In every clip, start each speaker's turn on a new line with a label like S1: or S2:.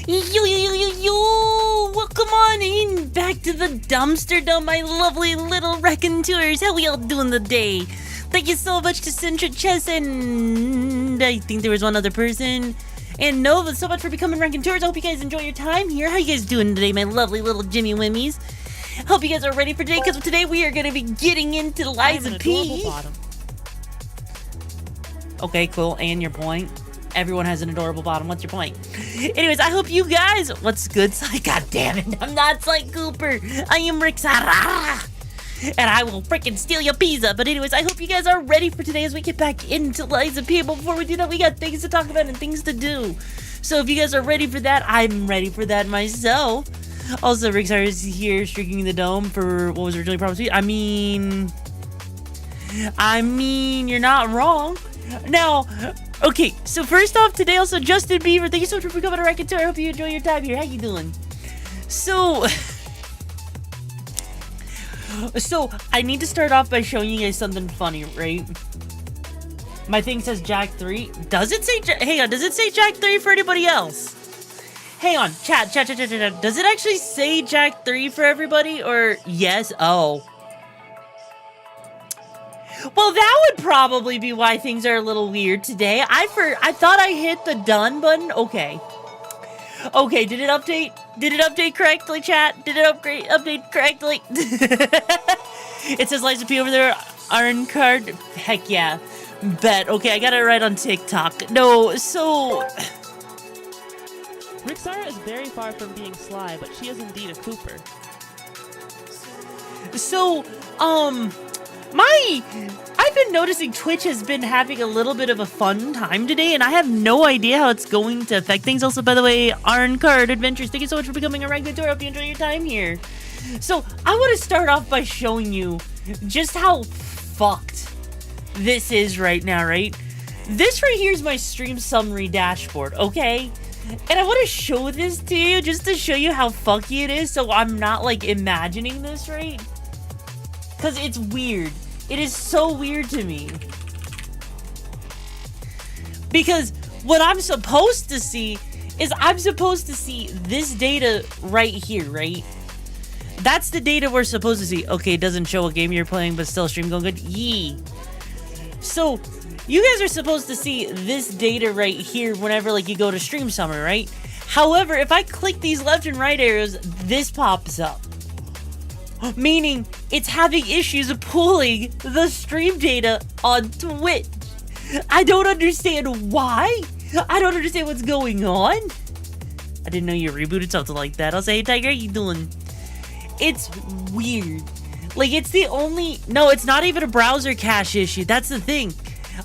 S1: Yo, welcome on in back to the dumpster dump, my lovely little raconteurs. How we all doing today? Thank you so much to Centric Chess, and I think there was one other person, and Nova, so much for becoming raconteurs. I hope you guys enjoy your time here. How you guys doing today, my lovely little Jimmy Wimmies? Hope you guys are ready for today, because today we are going to be getting into Liza P. Okay, cool, and your point? Everyone has an adorable bottom. What's your point? Anyways, I hope you guys... What's good? God damn it. I'm not Sly Cooper. I am RixaraCh. And I will freaking steal your pizza. But anyways, I hope you guys are ready for today as we get back into Liza P. But before we do that, we got things to talk about and things to do. So if you guys are ready for that, I'm ready for that myself. Also, RixaraCh is here streaking the dome for what was originally promised to be. I mean, you're not wrong. Now... Okay, so first off, today also Justin Bieber, thank you so much for becoming a raconteur. I hope you enjoy your time here. How you doing? So I need to start off by showing you guys something funny, right? My thing says Jack 3. Does it say, hang on, does it say Jack 3 for anybody else? Hang on, chat. Does it actually say Jack 3 for everybody, or yes? Oh. Well, that would probably be why things are a little weird today. I thought I hit the done button. Okay, did it update? Did it update correctly, chat? Did it update correctly? It says Liza P over there, iron card. Heck yeah. Bet. Okay, I got it right on TikTok. No, so...
S2: RixaraCh is very far from being sly, but she is indeed a Cooper.
S1: So, I've been noticing Twitch has been having a little bit of a fun time today, and I have no idea how it's going to affect things. Also, by the way, Iron Card Adventures, thank you so much for becoming a raconteur. I hope you enjoy your time here. So, I want to start off by showing you just how fucked this is right now, right? This right here is my stream summary dashboard, okay? And I want to show this to you just to show you how fucky it is, so I'm not, like, imagining this, right? Because it's weird. It is so weird to me. Because what I'm supposed to see is I'm supposed to see this data right here, right? That's the data we're supposed to see. Okay, it doesn't show what game you're playing, but still stream going good. Yee. So, you guys are supposed to see this data right here whenever, like, you go to stream summary, right? However, if I click these left and right arrows, this pops up. Meaning, it's having issues pulling the stream data on Twitch. I don't understand why. I don't understand what's going on. I didn't know you rebooted something like that. I'll say, hey, Tiger, how you doing? It's weird. Like, it's the only... No, it's not even a browser cache issue. That's the thing.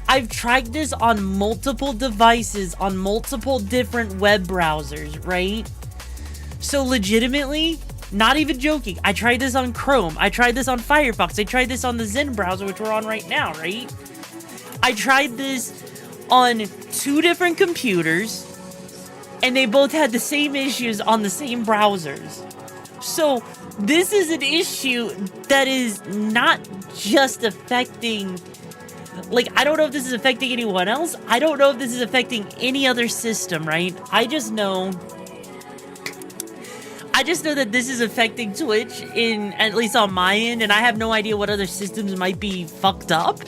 S1: I've tried this on multiple devices, on multiple different web browsers, right? So legitimately, not even joking, I tried this on Chrome, I tried this on Firefox, I tried this on the Zen browser, which we're on right now, right? I tried this on 2 different computers, and they both had the same issues on the same browsers. So this is an issue that is not just affecting, like, I don't know if this is affecting anyone else. I don't know if this is affecting any other system, right? I just know that this is affecting Twitch, at least on my end, and I have no idea what other systems might be fucked up.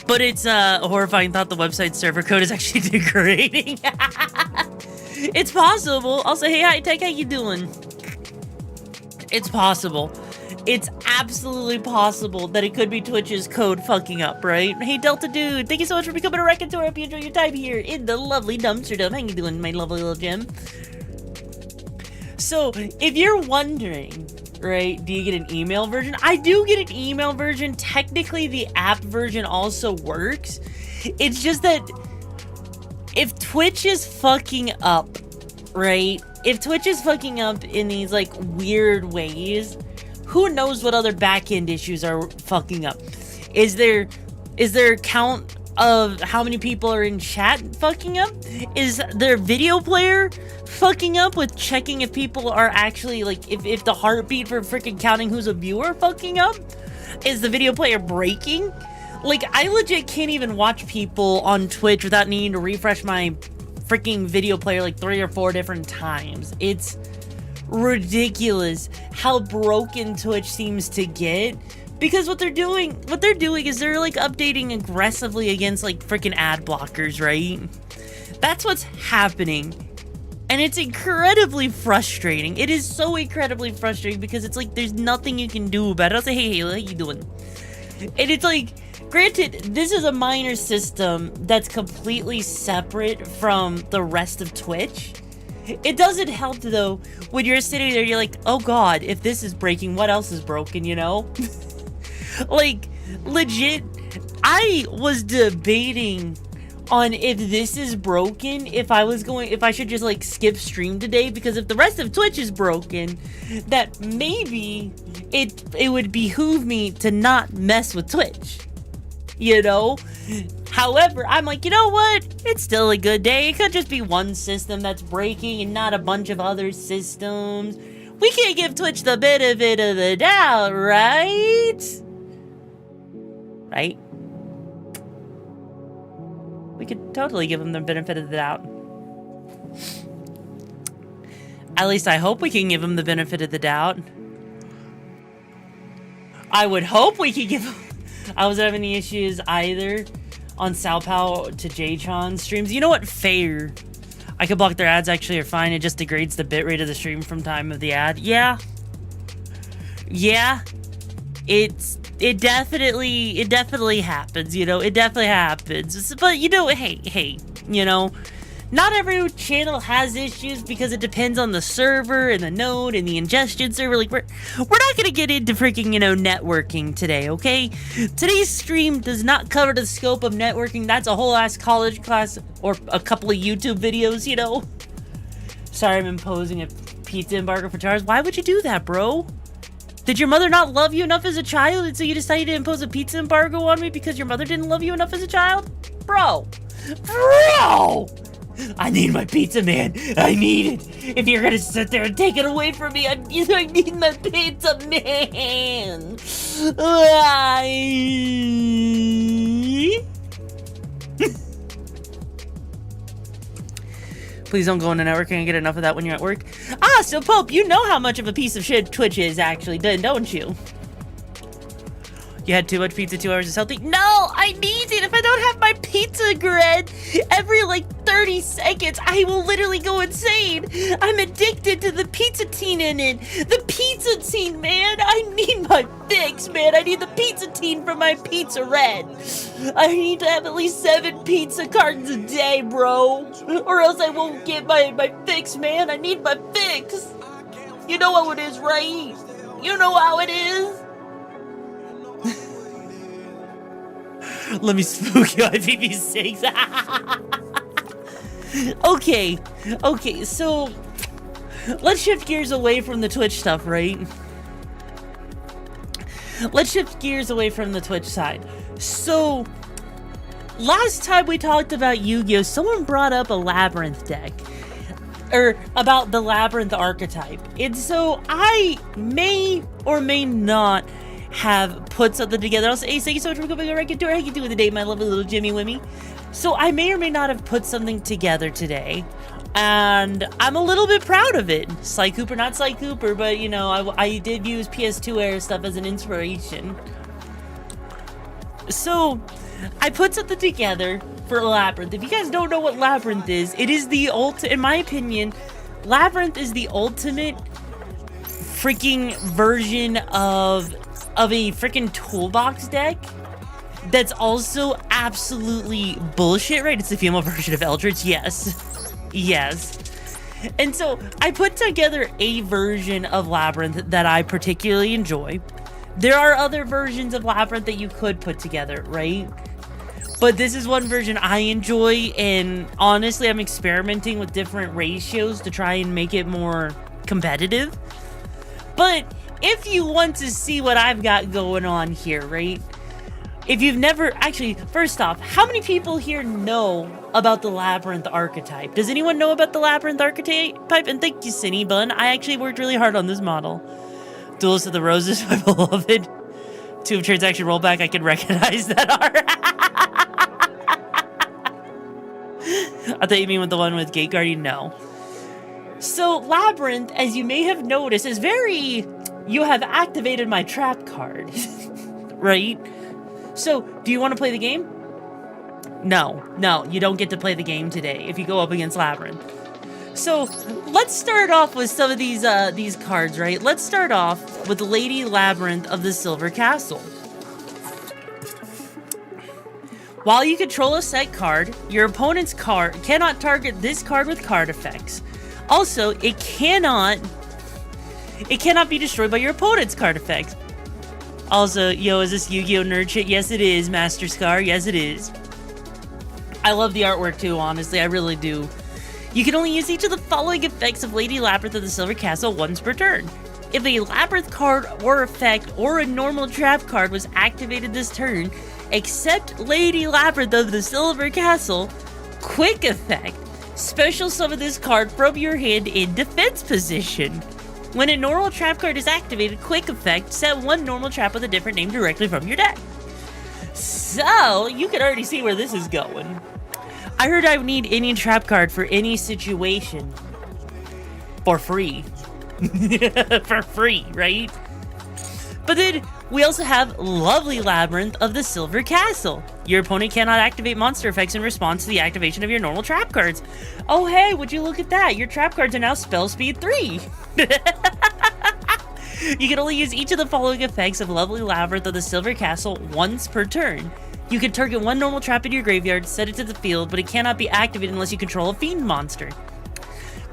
S1: But it's a horrifying thought the website server code is actually degrading. It's possible. Also, hey, High Tech, how you doing? It's possible. It's absolutely possible that it could be Twitch's code fucking up, right? Hey, Delta Dude, thank you so much for becoming a Wreckator. I hope you enjoy your time here in the lovely dumpster dump. How you doing, my lovely little gem? So, if you're wondering, right, do you get an email version? I do get an email version. Technically, the app version also works. It's just that if Twitch is fucking up, right? If Twitch is fucking up in these, like, weird ways, who knows what other back-end issues are fucking up? Is there a count of how many people are in chat fucking up? Is their video player fucking up with checking if people are actually, like, if the heartbeat for freaking counting who's a viewer fucking up? Is the video player breaking? Like, I legit can't even watch people on Twitch without needing to refresh my freaking video player like 3 or 4 different times. It's ridiculous how broken Twitch seems to get, because what they're doing is they're like updating aggressively against like freaking ad blockers, right? That's what's happening, and it's incredibly frustrating. It is so incredibly frustrating because it's like there's nothing you can do about it. I'll say, hey, how you doing? And it's like, granted, this is a minor system that's completely separate from the rest of Twitch. It doesn't help, though, when you're sitting there, you're like, oh god, if this is breaking, what else is broken, you know? Like, legit, I was debating on if this is broken, if I should just, like, skip stream today, because if the rest of Twitch is broken, that maybe it would behoove me to not mess with Twitch, you know? However, I'm like, you know what? It's still a good day. It could just be one system that's breaking and not a bunch of other systems. We can't give Twitch the benefit of the doubt, right? Right? We could totally give them the benefit of the doubt. At least I hope we can give them the benefit of the doubt. I would hope we could give them... I wasn't having any issues either on Sao Paulo to J-Chon streams. You know what? Fair. I could block their ads actually are fine. It just degrades the bitrate of the stream from time of the ad. Yeah. Yeah. It definitely happens, you know? It definitely happens. But, you know, hey, you know, not every channel has issues because it depends on the server and the node and the ingestion server. Like, we're not gonna get into freaking, you know, networking today, okay? Today's stream does not cover the scope of networking. That's a whole ass college class or a couple of YouTube videos, you know? Sorry, I'm imposing a pizza embargo for Charles. Why would you do that, bro? Did your mother not love you enough as a child, and so you decided to impose a pizza embargo on me because your mother didn't love you enough as a child? Bro! I need my pizza, man. I need it. If you're gonna sit there and take it away from me, I need my pizza, man. Please don't go into networking and get enough of that when you're at work. Ah, so Pope, you know how much of a piece of shit Twitch is actually, don't you? You had too much pizza, 2 hours is healthy? No, I need it. If I don't have my pizza grid every like 30 seconds, I will literally go insane. I'm addicted to the pizzatine in it. The pizzatine, man. I need my fix, man. I need the pizzatine from my pizza red. I need to have at least 7 pizza cartons a day, bro. Or else I won't get my fix, man. I need my fix. You know how it is, right? You know how it is. Let me spook you, IPv6. Okay, so let's shift gears away from the Twitch stuff, right? Let's shift gears away from the Twitch side. So, last time we talked about Yu-Gi-Oh!, someone brought up a Labyrinth deck. Or about the Labyrinth archetype. And so, I may or may not have put something together. I'll say, hey, thank you so much for coming over. How you doing today, my lovely little Jimmy Wimmy? So, I may or may not have put something together today. And I'm a little bit proud of it. Sly Cooper, not Sly Cooper, but you know, I did use PS2 era stuff as an inspiration. So, I put something together for Labyrinth. If you guys don't know what Labyrinth is, it is the in my opinion, Labyrinth is the ultimate freaking version of a freaking toolbox deck that's also absolutely bullshit, right? It's the female version of Eldritch, yes. Yes. And so I put together a version of Labyrinth that I particularly enjoy. There are other versions of Labyrinth that you could put together, right? But this is one version I enjoy, and honestly, I'm experimenting with different ratios to try and make it more competitive. But if you want to see what I've got going on here, right? If you've never... Actually, first off, how many people here know about the Labyrinth archetype? Does anyone know about the Labyrinth archetype? And thank you, Cinny Bun. I actually worked really hard on this model. Duelist of the Roses, my beloved. 2 of Transaction Rollback, I can recognize that art. I thought you mean with the one with Gate Guardian? No. So, Labyrinth, as you may have noticed, is very... You have activated my trap card. Right? So, do you want to play the game? No, you don't get to play the game today if you go up against Labyrinth. So, let's start off with some of these cards, right? Let's start off with Lady Labyrinth of the Silver Castle. While you control a set card, your opponent's card cannot target this card with card effects. Also, it cannot be destroyed by your opponent's card effects. Also, yo, is this Yu-Gi-Oh! Nerd shit? Yes, it is, Master Scar. Yes, it is. I love the artwork, too, honestly. I really do. You can only use each of the following effects of Lady Labyrinth of the Silver Castle once per turn. If a Labyrinth card or effect or a normal trap card was activated this turn, except Lady Labyrinth of the Silver Castle, quick effect, special summon this card from your hand in defense position. When a normal trap card is activated, quick effect, set one normal trap with a different name directly from your deck. So, you can already see where this is going. I heard I would need any trap card for any situation. For free. For free, right? But then, we also have lovely Labyrinth of the Silver Castle. Your opponent cannot activate monster effects in response to the activation of your normal trap cards. Oh hey, would you look at that? Your trap cards are now spell speed 3. You can only use each of the following effects of lovely Labyrinth of the Silver Castle once per turn. You can target one normal trap in your graveyard, set it to the field, but it cannot be activated unless you control a fiend monster.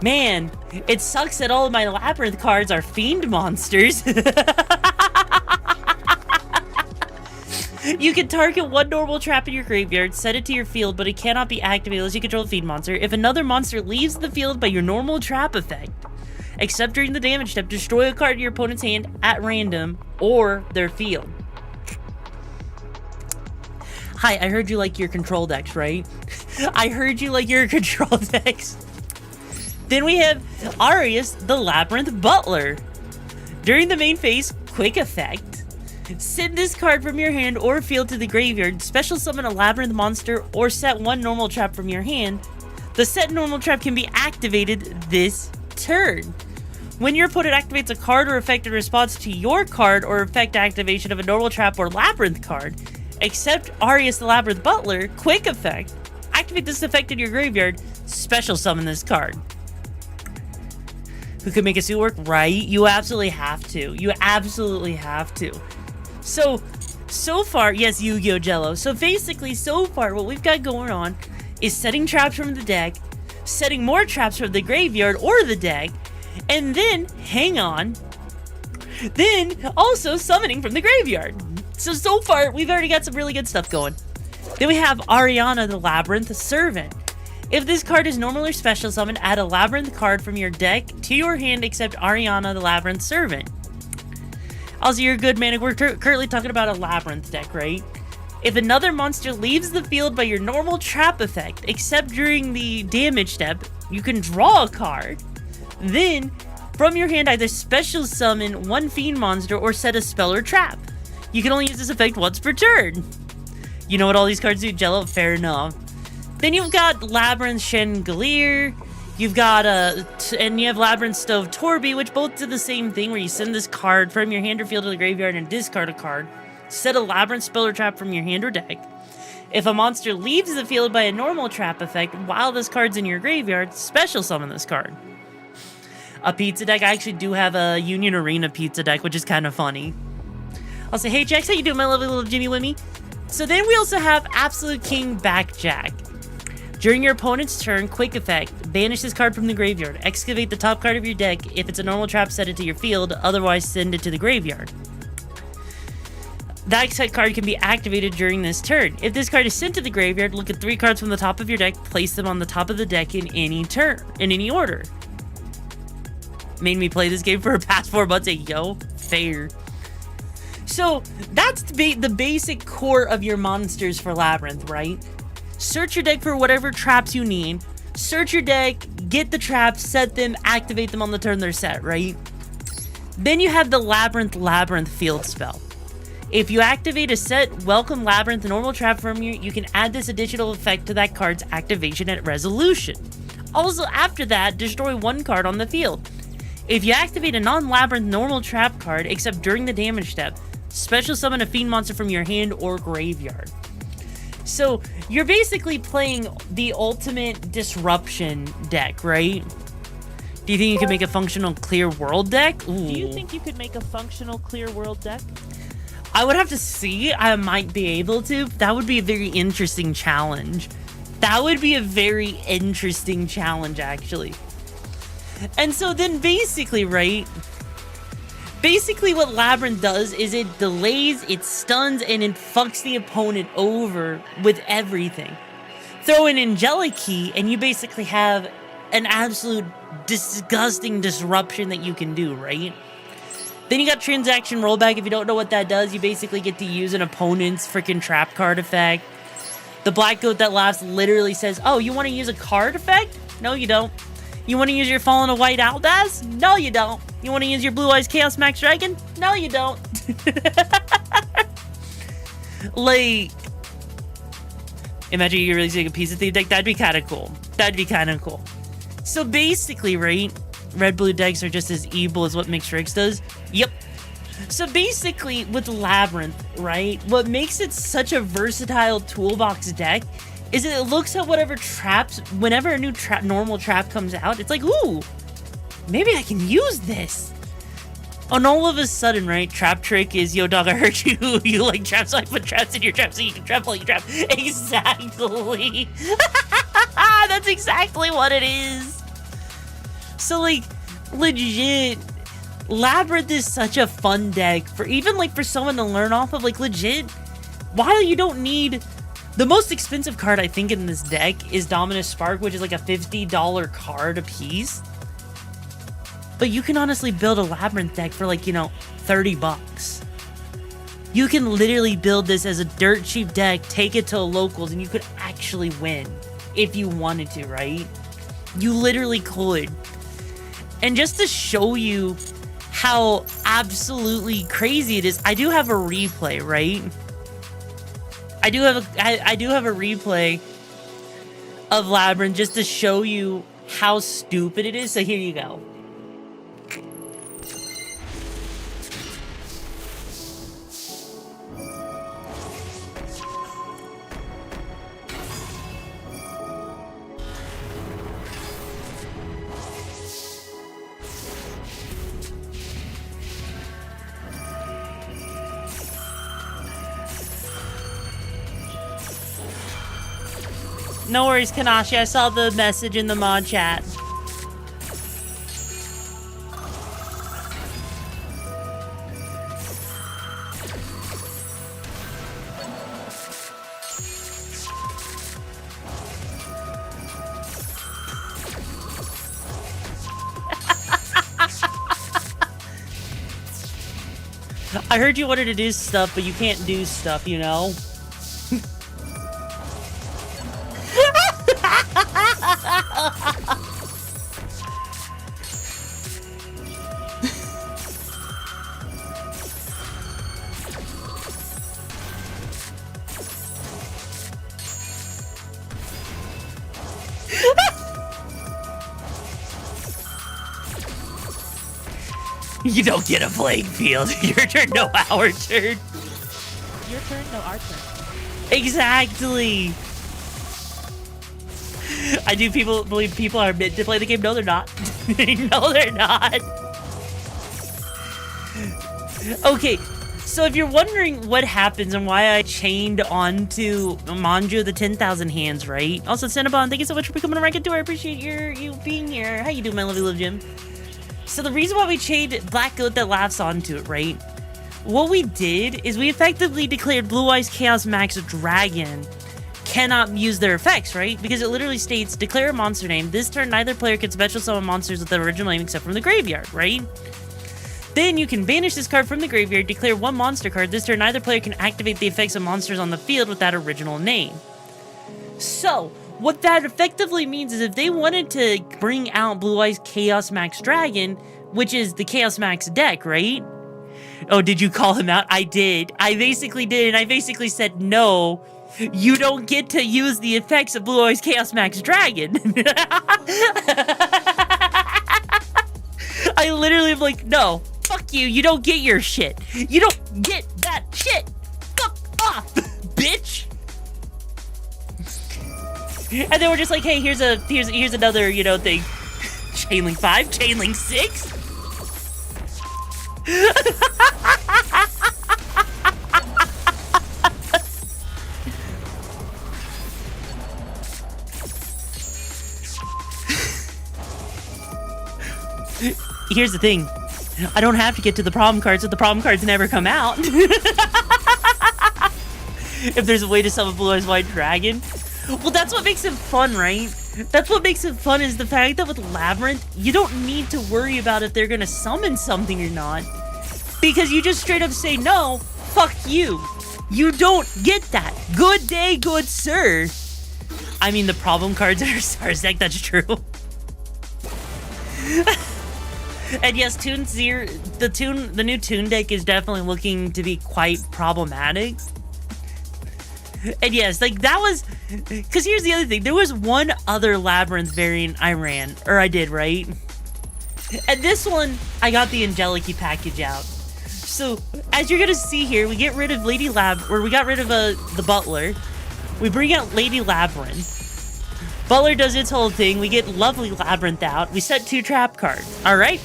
S1: Man, it sucks that all of my Labyrinth cards are fiend monsters. You can target one normal trap in your graveyard, set it to your field, but it cannot be activated unless you control a fiend monster. If another monster leaves the field by your normal trap effect, except during the damage step, destroy a card in your opponent's hand at random or their field. Hi, I heard you like your control decks, right? I heard you like your control decks. Then we have Arius, the Labyrinth Butler. During the main phase, quick effect. Send this card from your hand or field to the graveyard, special summon a Labyrinth monster, or set one normal trap from your hand. The set normal trap can be activated this turn. When your opponent activates a card or effect in response to your card or effect activation of a normal trap or Labyrinth card, except Arius the Labyrinth Butler, quick effect. Activate this effect in your graveyard, special summon this card. Who could make a suit work? Right? You absolutely have to. You absolutely have to. So far, yes, Yu-Gi-Oh! Jello. So basically, so far, what we've got going on is setting traps from the deck, setting more traps from the graveyard or the deck, and then, hang on, then also summoning from the graveyard. So far, we've already got some really good stuff going. Then we have Ariana the Labyrinth Servant. If this card is normal or special summoned, add a Labyrinth card from your deck to your hand except Ariana the Labyrinth Servant. Also, you're good, man. We're currently talking about a Labyrinth deck, right? If another monster leaves the field by your normal trap effect, except during the damage step, you can draw a card. Then, from your hand, either special summon one fiend monster or set a spell or trap. You can only use this effect once per turn. You know what all these cards do, Jello? Fair enough. Then you've got Labyrinth Chandelier. You've got and you have Labyrinth Stove Torby, which both do the same thing, where you send this card from your hand or field to the graveyard and discard a card. Set a Labyrinth spell or trap from your hand or deck. If a monster leaves the field by a normal trap effect while this card's in your graveyard, special summon this card. A pizza deck. I actually do have a Union Arena pizza deck, which is kind of funny. I'll say, hey Jax, how you doing, my lovely little Jimmy Wimmy? So then we also have Absolute King Backjack. During your opponent's turn, quick effect, banish this card from the graveyard. Excavate the top card of your deck. If it's a normal trap, set it to your field. Otherwise, send it to the graveyard. That set card can be activated during this turn. If this card is sent to the graveyard, look at 3 cards from the top of your deck, place them on the top of the deck in any order. Made me play this game for the past 4 months. Yo, fair. So that's the basic core of your monsters for Labyrinth, right? Search your deck for whatever traps you need. Search your deck, get the traps, set them, activate them on the turn they're set, right? Then you have the Labyrinth field spell. If you activate a set Welcome Labyrinth normal trap from you can add this additional effect to that card's activation at resolution. Also, after that, destroy 1 card on the field. If you activate a non-Labyrinth normal trap card, except during the damage step, special summon a fiend monster from your hand or graveyard. So, you're basically playing the ultimate disruption deck, right? Do you think you can make a functional clear world deck? Ooh.
S2: Do you think you could make a functional clear world deck?
S1: I would have to see. I might be able to. That would be a very interesting challenge. That would be a very interesting challenge, actually. And so then basically, right? Basically what Labyrinth does is it delays, it stuns, and it fucks the opponent over with everything. Throw an Angelic Key, and you basically have an absolute disgusting disruption that you can do, right? Then you got Transaction Rollback. If you don't know what that does, you basically get to use an opponent's freaking trap card effect. The Black Goat That Laughs literally says, oh, you want to use a card effect? No, you don't. You want to use your Fallen of White Outbass? No, you don't. You want to use your Blue Eyes Chaos Max Dragon? No, you don't. Like, imagine you're releasing a piece of theme deck. That'd be kind of cool. That'd be kind of cool. So basically, right, red-blue decks are just as evil as what RixaraCh does. Yep. So basically, with Labyrinth, right, what makes it such a versatile toolbox deck is it looks at whatever traps, whenever a new normal trap comes out, it's like, ooh, maybe I can use this. And all of a sudden, right, Trap Trick is, yo, dog, I heard you, you like traps, so I put traps in your traps so you can trap all your traps. Exactly. That's exactly what it is. So, like, legit, Labyrinth is such a fun deck for even, like, for someone to learn off of, like, legit, while you don't need... The most expensive card, I think, in this deck is Dominus Spark, which is like a $50 card a piece. But you can honestly build a Labyrinth deck for like, you know, $30. You can literally build this as a dirt cheap deck, take it to locals, and you could actually win if you wanted to, right? You literally could. And just to show you how absolutely crazy it is, I do have a replay, right? I do have a replay of Labyrinth just to show you how stupid it is. So here you go. No worries, Kanashi. I saw the message in the mod chat. I heard you wanted to do stuff, but you can't do stuff, you know? You don't get a playing field. Your turn, no our turn.
S2: Your turn, no our turn.
S1: Exactly. I do believe people are meant to play the game. No, they're not. No, they're not. Okay, so if you're wondering what happens and why I chained onto Manju the 10,000 hands, right? Also, Cinnabon, thank you so much for becoming a Rank 2. I appreciate you being here. How you doing, my lovely little Jim? So the reason why we chained Black Goat that laughs onto it, right? What we did is we effectively declared Blue Eyes Chaos Max Dragon cannot use their effects, right? Because it literally states, declare a monster name. This turn, neither player can special summon monsters with the original name except from the graveyard, right? Then you can banish this card from the graveyard, declare one monster card. This turn, neither player can activate the effects of monsters on the field with that original name. So, what that effectively means is if they wanted to bring out Blue Eyes Chaos Max Dragon, which is the Chaos Max deck, right? Oh, did you call him out? I did. I basically did, and I basically said, no, you don't get to use the effects of Blue Eyes Chaos Max Dragon. I literally am like, no, fuck you, you don't get your shit. You don't get that shit. Fuck off, bitch. And then we're just like, hey, here's another, you know, thing. Chainlink 5, Chainlink 6. Here's the thing. I don't have to get to the problem cards if the problem cards never come out. If there's a way to summon Blue Eyes White Dragon. Well, that's what makes it fun, right? That's what makes it fun is the fact that with Labyrinth, you don't need to worry about if they're gonna summon something or not. Because you just straight up say, no, fuck you. You don't get that. Good day, good sir. I mean, the problem cards in our Stars deck, that's true. And yes, the new Toon deck is definitely looking to be quite problematic. And yes, like that was, because here's the other thing. There was one other Labyrinth variant I did, right? And this one, I got the Angelici package out. So, as you're gonna see here, we get rid of we got rid of the Butler. We bring out Lady Labyrinth. Butler does its whole thing. We get lovely Labyrinth out. We set 2 trap cards. All right.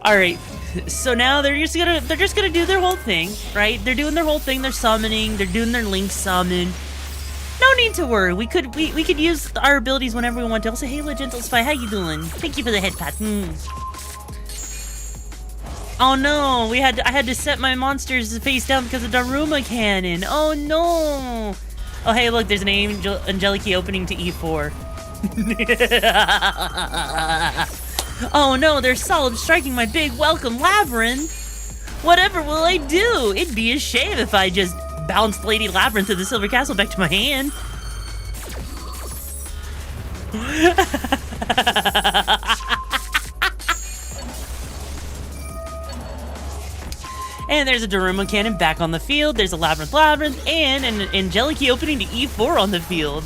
S1: All right. So now they're just gonna do their whole thing, right? They're doing their whole thing. They're summoning. They're doing their link summon. No need to worry. We could use our abilities whenever we want to. Also, hey, Gentle Spy, how you doing? Thank you for the head pat. Oh no, I had to set my monsters face down because of Daruma Cannon. Oh no. Oh hey, look, there's an Angelici opening to E4. Oh no, they're solid striking my big welcome Labyrinth. Whatever will I do? It'd be a shame if I just bounced Lady Labyrinth of the Silver Castle back to my hand. And there's a Daruma Cannon back on the field. There's a Labyrinth, and an Angelici opening to E4 on the field.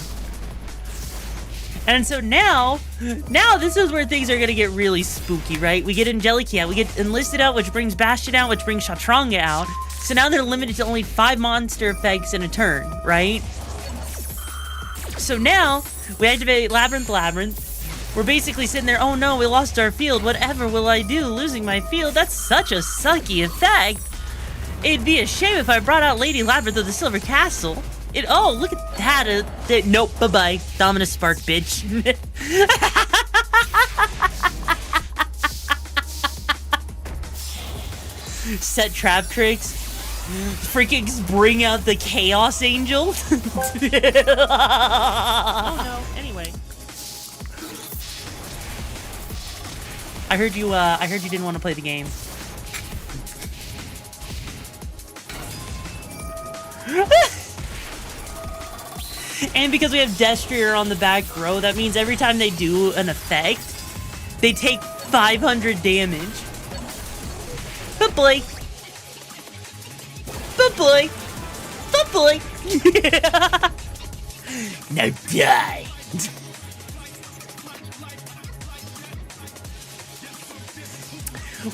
S1: And so now this is where things are gonna get really spooky, right? We get Angelici out, we get Enlisted out, which brings Bastion out, which brings Shatranga out. So now they're limited to only 5 monster effects in a turn, right? So now we activate Labyrinth. We're basically sitting there, oh no, we lost our field. Whatever will I do? Losing my field? That's such a sucky effect. It'd be a shame if I brought out Lady Labyrinth of the Silver Castle. Oh, look at that. Nope, bye-bye. Dominus Spark, bitch. Set trap tricks. Freaking bring out the Chaos Angel.
S2: Oh no, anyway.
S1: I heard you didn't want to play the game. And because we have Destrier on the back row, that means every time they do an effect, they take 500 damage. But boy. But boy. But boy. Yeah. Now die.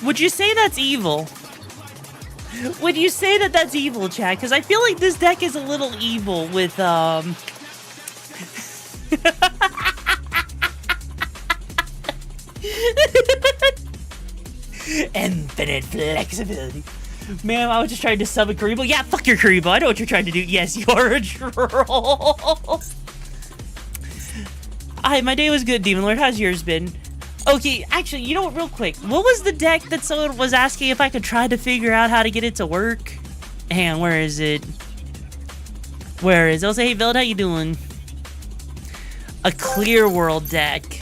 S1: Would you say that's evil? Would you say that that's evil, chat? Because I feel like this deck is a little evil with, infinite flexibility. Man, I was just trying to sub a Karibo. Yeah, fuck your Karibo. I know what you're trying to do. Yes, you're a troll. Hi, my day was good, Demon Lord. How's yours been? Okay, actually, you know what, real quick. What was the deck that someone was asking if I could try to figure out how to get it to work? Hang on, where is it? Where is it? I'll say, hey, Veld, how you doing? A Clear World deck.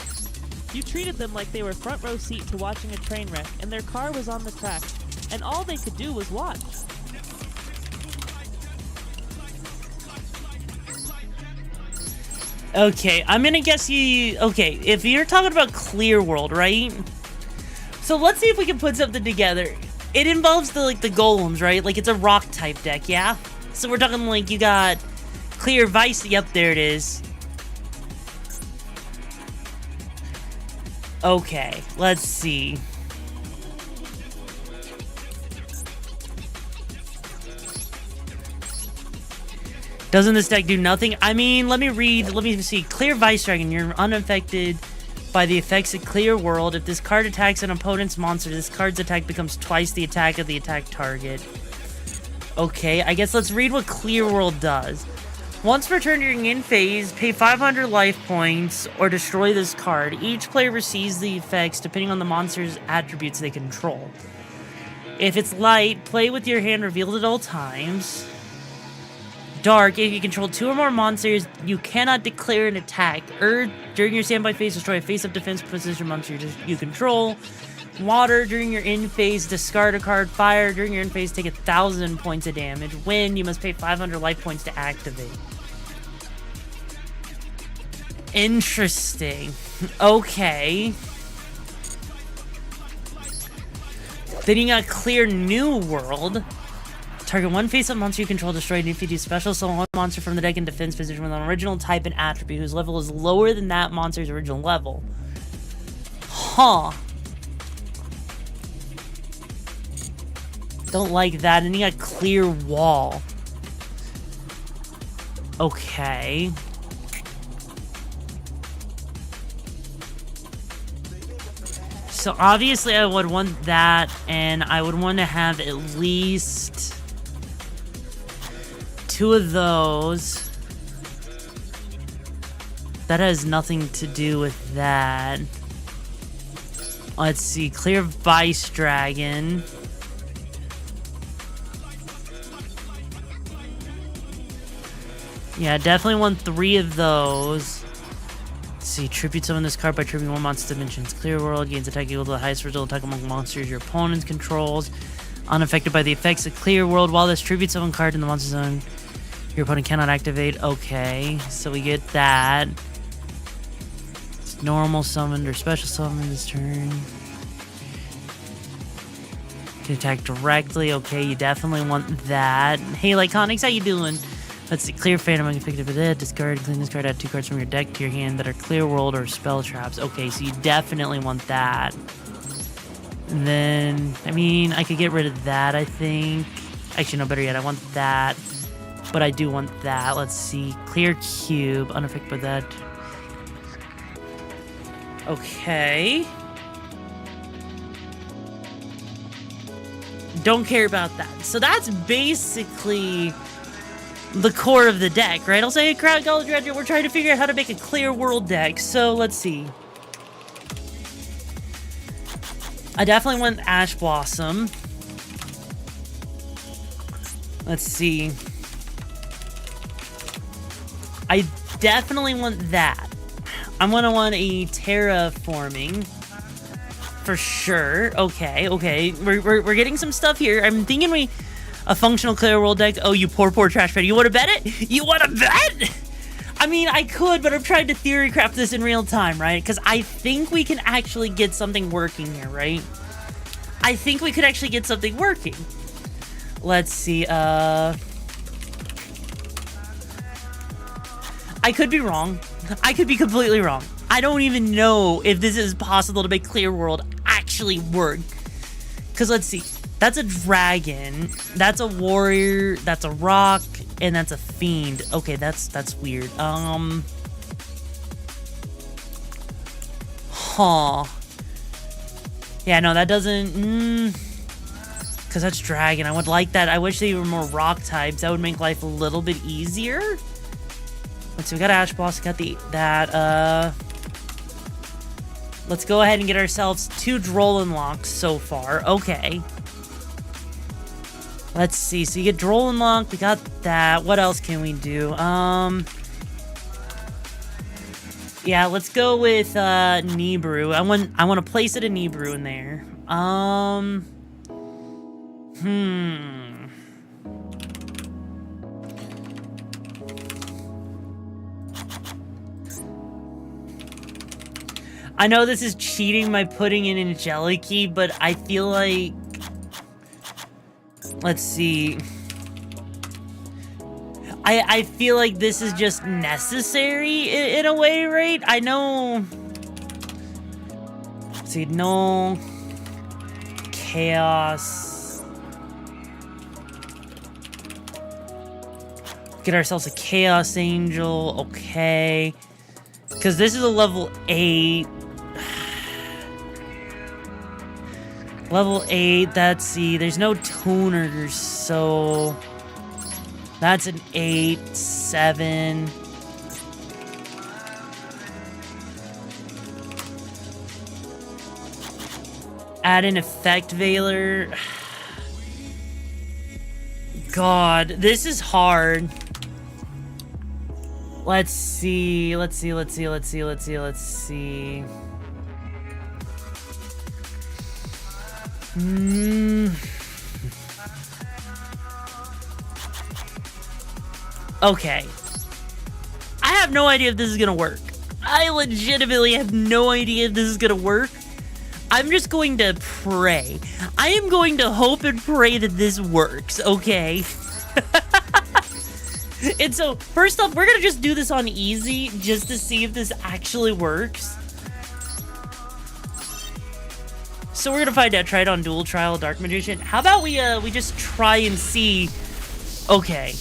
S2: You treated them like they were front row seat to watching a train wreck, and their car was on the track, and all they could do was watch.
S1: Okay, I'm gonna guess you... Okay, if you're talking about Clear World, right? So let's see if we can put something together. It involves the golems, right? Like, it's a rock type deck, yeah? So we're talking like you got Clear Vice. Yep, there it is. Okay, let's see. Doesn't this deck do nothing? I mean, let me see. Clear Vice Dragon, you're unaffected by the effects of Clear World. If this card attacks an opponent's monster, this card's attack becomes twice the attack of the attack target. Okay, I guess let's read what Clear World does. Once per turn during in phase, pay 500 life points or destroy this card. Each player receives the effects depending on the monster's attributes they control. If it's light, play with your hand revealed at all times. Dark, if you control 2 or more monsters, you cannot declare an attack. Earth, during your standby phase, destroy a face-up defense position monster you control. Water, during your end phase, discard a card. Fire, during your end phase, take 1,000 points of damage. Wind, you must pay 500 life points to activate. Interesting. Okay. Then you got Clear New World. Target one face-up monster you control destroyed, and if you do special, summon one monster from the deck in defense position with an original type and attribute whose level is lower than that monster's original level. Huh. Don't like that. And you got Clear Wall. Okay. So obviously I would want that, and I would want to have at least 2 of those. That has nothing to do with that. Let's see, Clear Vice Dragon. Yeah, definitely want 3 of those. Let's see, tribute summon this card by tributing 1 monster dimensions. Clear World gains attack equal to the highest result attack among monsters your opponent controls. Unaffected by the effects of Clear World. While this tribute summon card in the monster zone, your opponent cannot activate. Okay, so we get that. It's normal summoned or special summoned this turn. Can attack directly. Okay, you definitely want that. Hey, Lyconics, how you doing? Let's see, Clear Phantom, I can pick it up with it. Discard, clean this card, add 2 cards from your deck to your hand that are Clear World or Spell Traps. Okay, so you definitely want that. And then, I mean, I could get rid of that, I think. Actually, no, better yet, I want that. But I do want that. Let's see, Clear Cube, unaffected by that. Okay. Don't care about that. So that's basically the core of the deck, right? I'll say, hey, Crowd College Graduate, we're trying to figure out how to make a Clear World deck. So let's see. I definitely want Ash Blossom. Let's see. I definitely want that. I'm gonna want a Terraforming. For sure. Okay, okay. We're getting some stuff here. I'm thinking a functional clear world deck. Oh, you poor trash pad. You want to bet it? You want to bet? I mean, I could, but I'm trying to theory craft this in real time, right? Because I think we can actually get something working here, right? I think we could actually get something working. Let's see, I could be wrong. I could be completely wrong. I don't even know if this is possible to make Clear World actually work. Because let's see. That's a dragon. That's a warrior. That's a rock. And that's a fiend. Okay, that's weird. Huh. Yeah, no, that doesn't... Because that's dragon. I would like that. I wish they were more rock types. That would make life a little bit easier. Let's see. We got Ash Boss. We got that. Let's go ahead and get ourselves 2 Droll unlocks so far. Okay. Let's see. So you get Droll unlocked. We got that. What else can we do? Yeah, let's go with Nibiru. I want to place it a Nibiru in there. I know this is cheating by putting in Angeliki, but I feel like... Let's see. I feel like this is just necessary in a way, right? I know... Let's see, no... Chaos... Get ourselves a Chaos Angel, okay. Because this is a level 8. Level 8, that's see, there's no tuners, so that's an 8, 7. Add an effect veiler. God, this is hard. Let's see. Okay. I have no idea if this is gonna work. I legitimately have no idea if this is gonna work. I'm just going to pray. I am going to hope and pray that this works, okay? And so, first off, we're gonna just do this on easy just to see if this actually works. So we're gonna find out. Try it on dual trial, Dark Magician. How about we just try and see? Okay.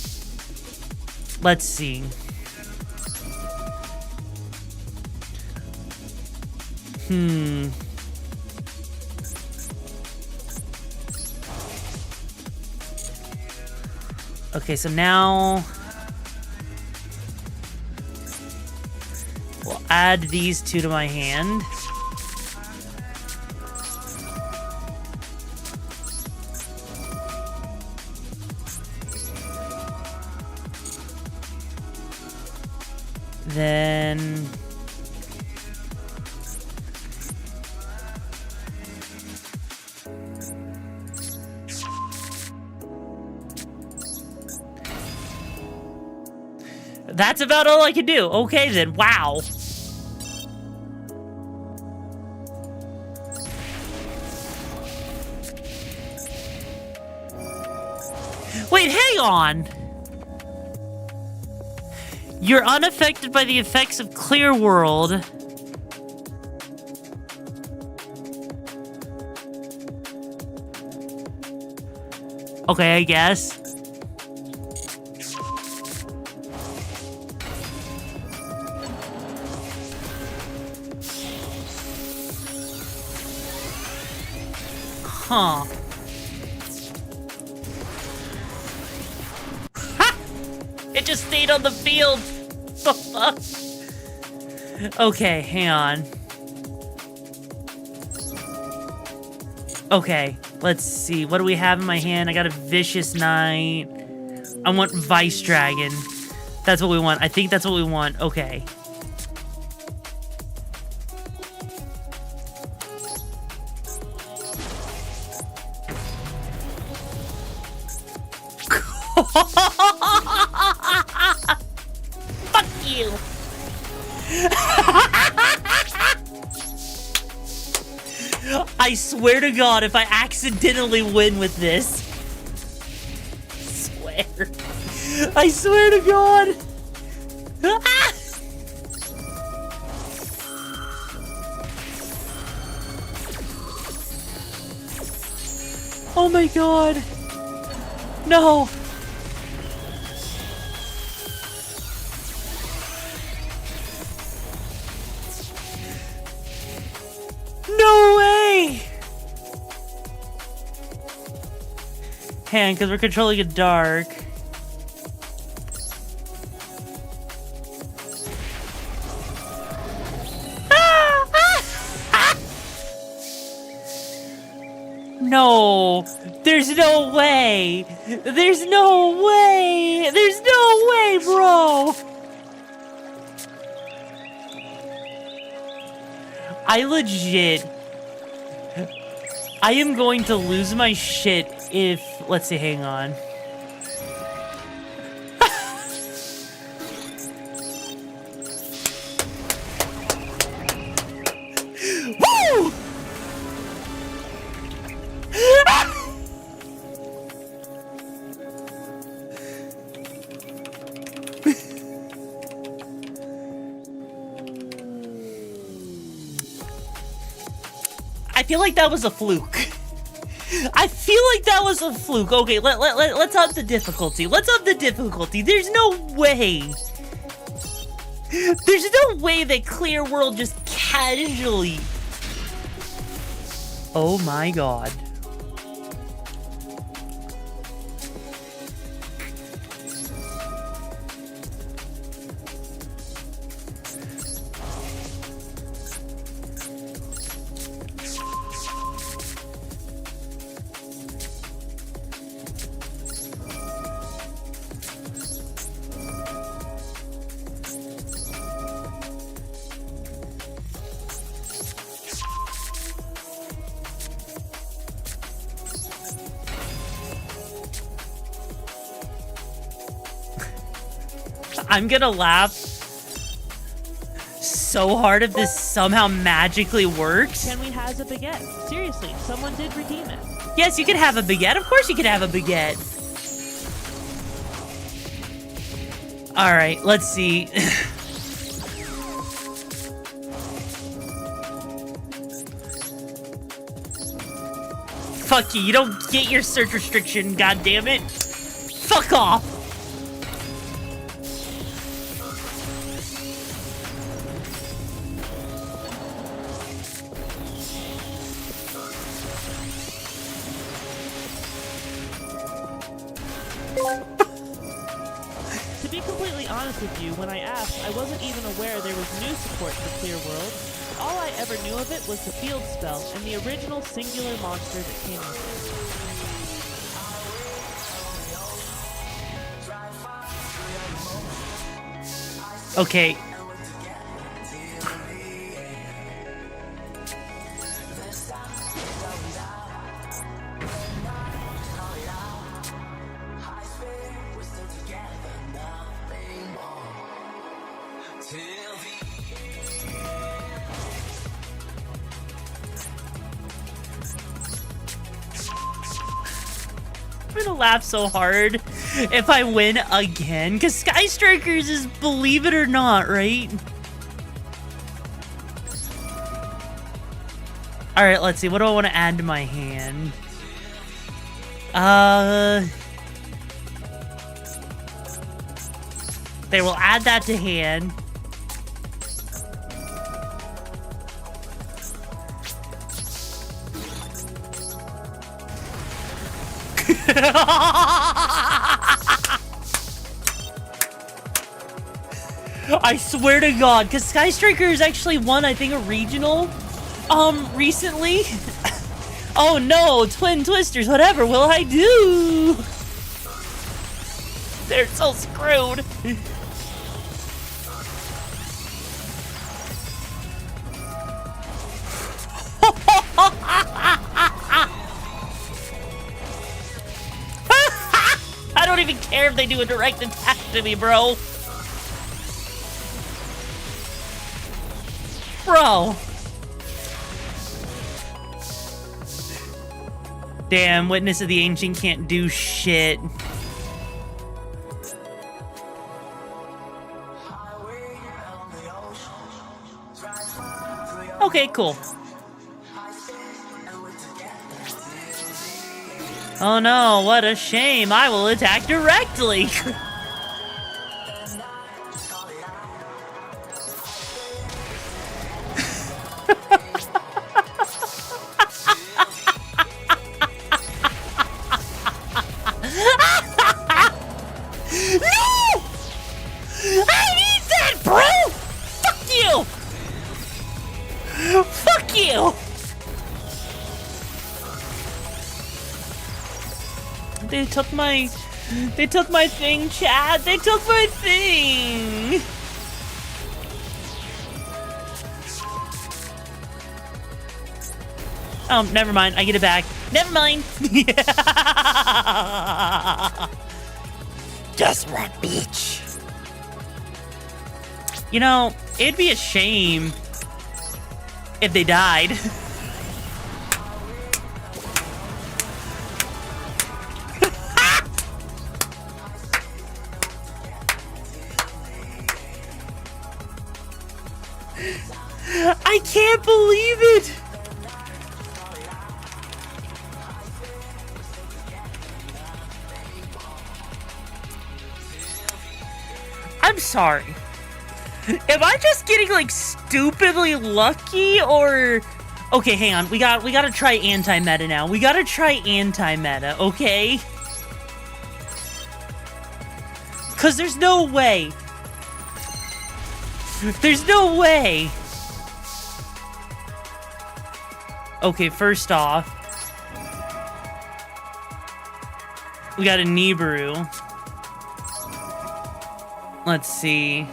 S1: Let's see. Okay, so now we'll add these 2 to my hand. Then that's about all I can do. Okay then, wow. Wait, hang on. You're unaffected by the effects of Clear World. Okay, I guess. Huh. Ha! It just stayed on the field. The fuck? Okay, hang on. Okay, let's see. What do we have in my hand? I got a Vicious Knight. I want Vice Dragon. That's what we want. I think that's what we want. Okay. Fuck you. I swear to God, if I accidentally win with this. I swear to God. Oh my God. No. No way. Hang on, because we're controlling it dark. No, there's no way. There's no way. There's no way, bro. I legit, I am going to lose my shit if, let's see, hang on. Woo! I feel like that was a fluke. I feel like that was a fluke. Okay, let's up the difficulty. Let's up the difficulty. There's no way. There's no way that Clear World just casually... Oh my God. I'm gonna laugh so hard if this somehow magically works.
S2: Can we have a baguette? Seriously, someone did redeem it.
S1: Yes, you can have a baguette. Of course you can have a baguette. All right, let's see. Fuck you. You don't get your search restriction, goddammit. Fuck off.
S2: To be completely honest with you, when I asked, I wasn't even aware there was new support for Clear World. All I ever knew of it was the field spell and the original singular monster that came with it.
S1: Okay. I'm gonna laugh so hard if I win again, because Sky Strikers is, believe it or not, right? Alright, let's see. What do I want to add to my hand? They will add that to hand. I swear to God, because Sky Strikers actually won, I think, a regional, recently. Oh no, Twin Twisters, whatever will I do? They're so screwed. I don't even care if they do a direct attack to me, bro. Bro. Damn, Witness of the Ancient can't do shit. Okay, cool. Oh no, what a shame. I will attack directly. No! I need that, bro! Fuck you! Fuck you! They took my thing, Chad. They took my thing. Oh, never mind. I get it back. Never mind. Just run, bitch. You know, it'd be a shame if they died. I can't believe it! I'm sorry. Am I just getting, like, stupidly lucky, or... Okay, hang on. We gotta try anti-meta now. We gotta try anti-meta, okay? Cause there's no way. There's no way. Okay, first off, we got a Nibiru. Let's see.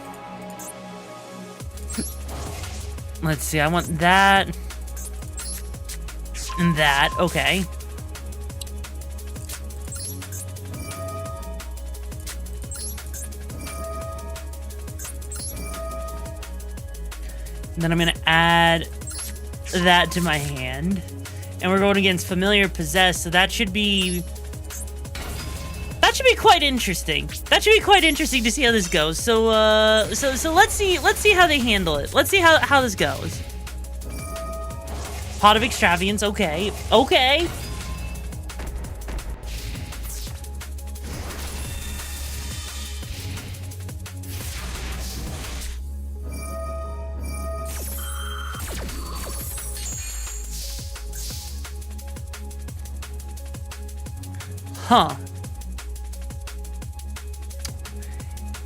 S1: Let's see, I want that. And that, okay. And then I'm gonna add that to my hand. And we're going against Familiar Possessed, so that should be quite interesting. That should be quite interesting to see how this goes. So so let's see how they handle it. Let's see how this goes. Pot of Extravagance, okay. Okay. Huh.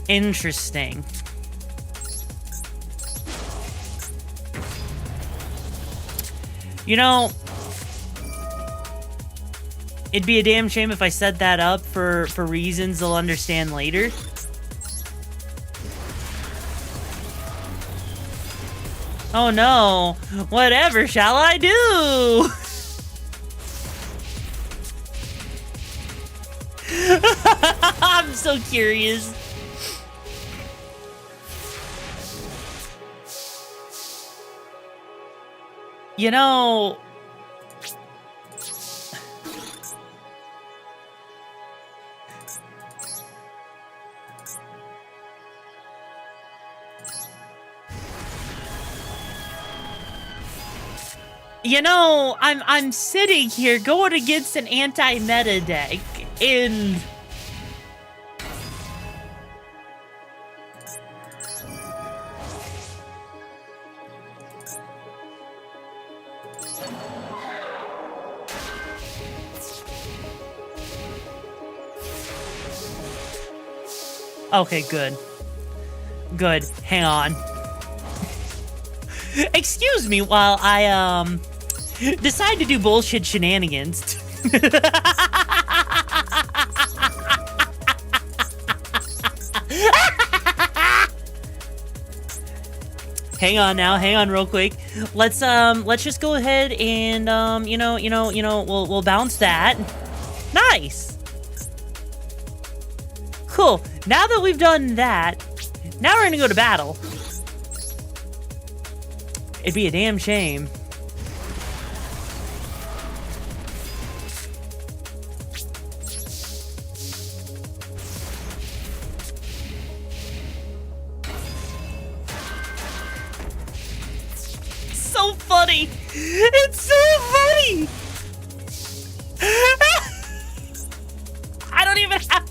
S1: Interesting. You know, it'd be a damn shame if I set that up for reasons they'll understand later. Oh no, whatever shall I do? I'm so curious. You know... You know, I'm sitting here going against an anti-meta deck, and... Okay, good. Good. Hang on. Excuse me while I, decide to do bullshit shenanigans. Hang on now, hang on real quick. Let's just go ahead and, we'll bounce that. Nice! Cool. Now that we've done that, now we're gonna go to battle. It'd be a damn shame. So funny. It's so funny. I don't even have.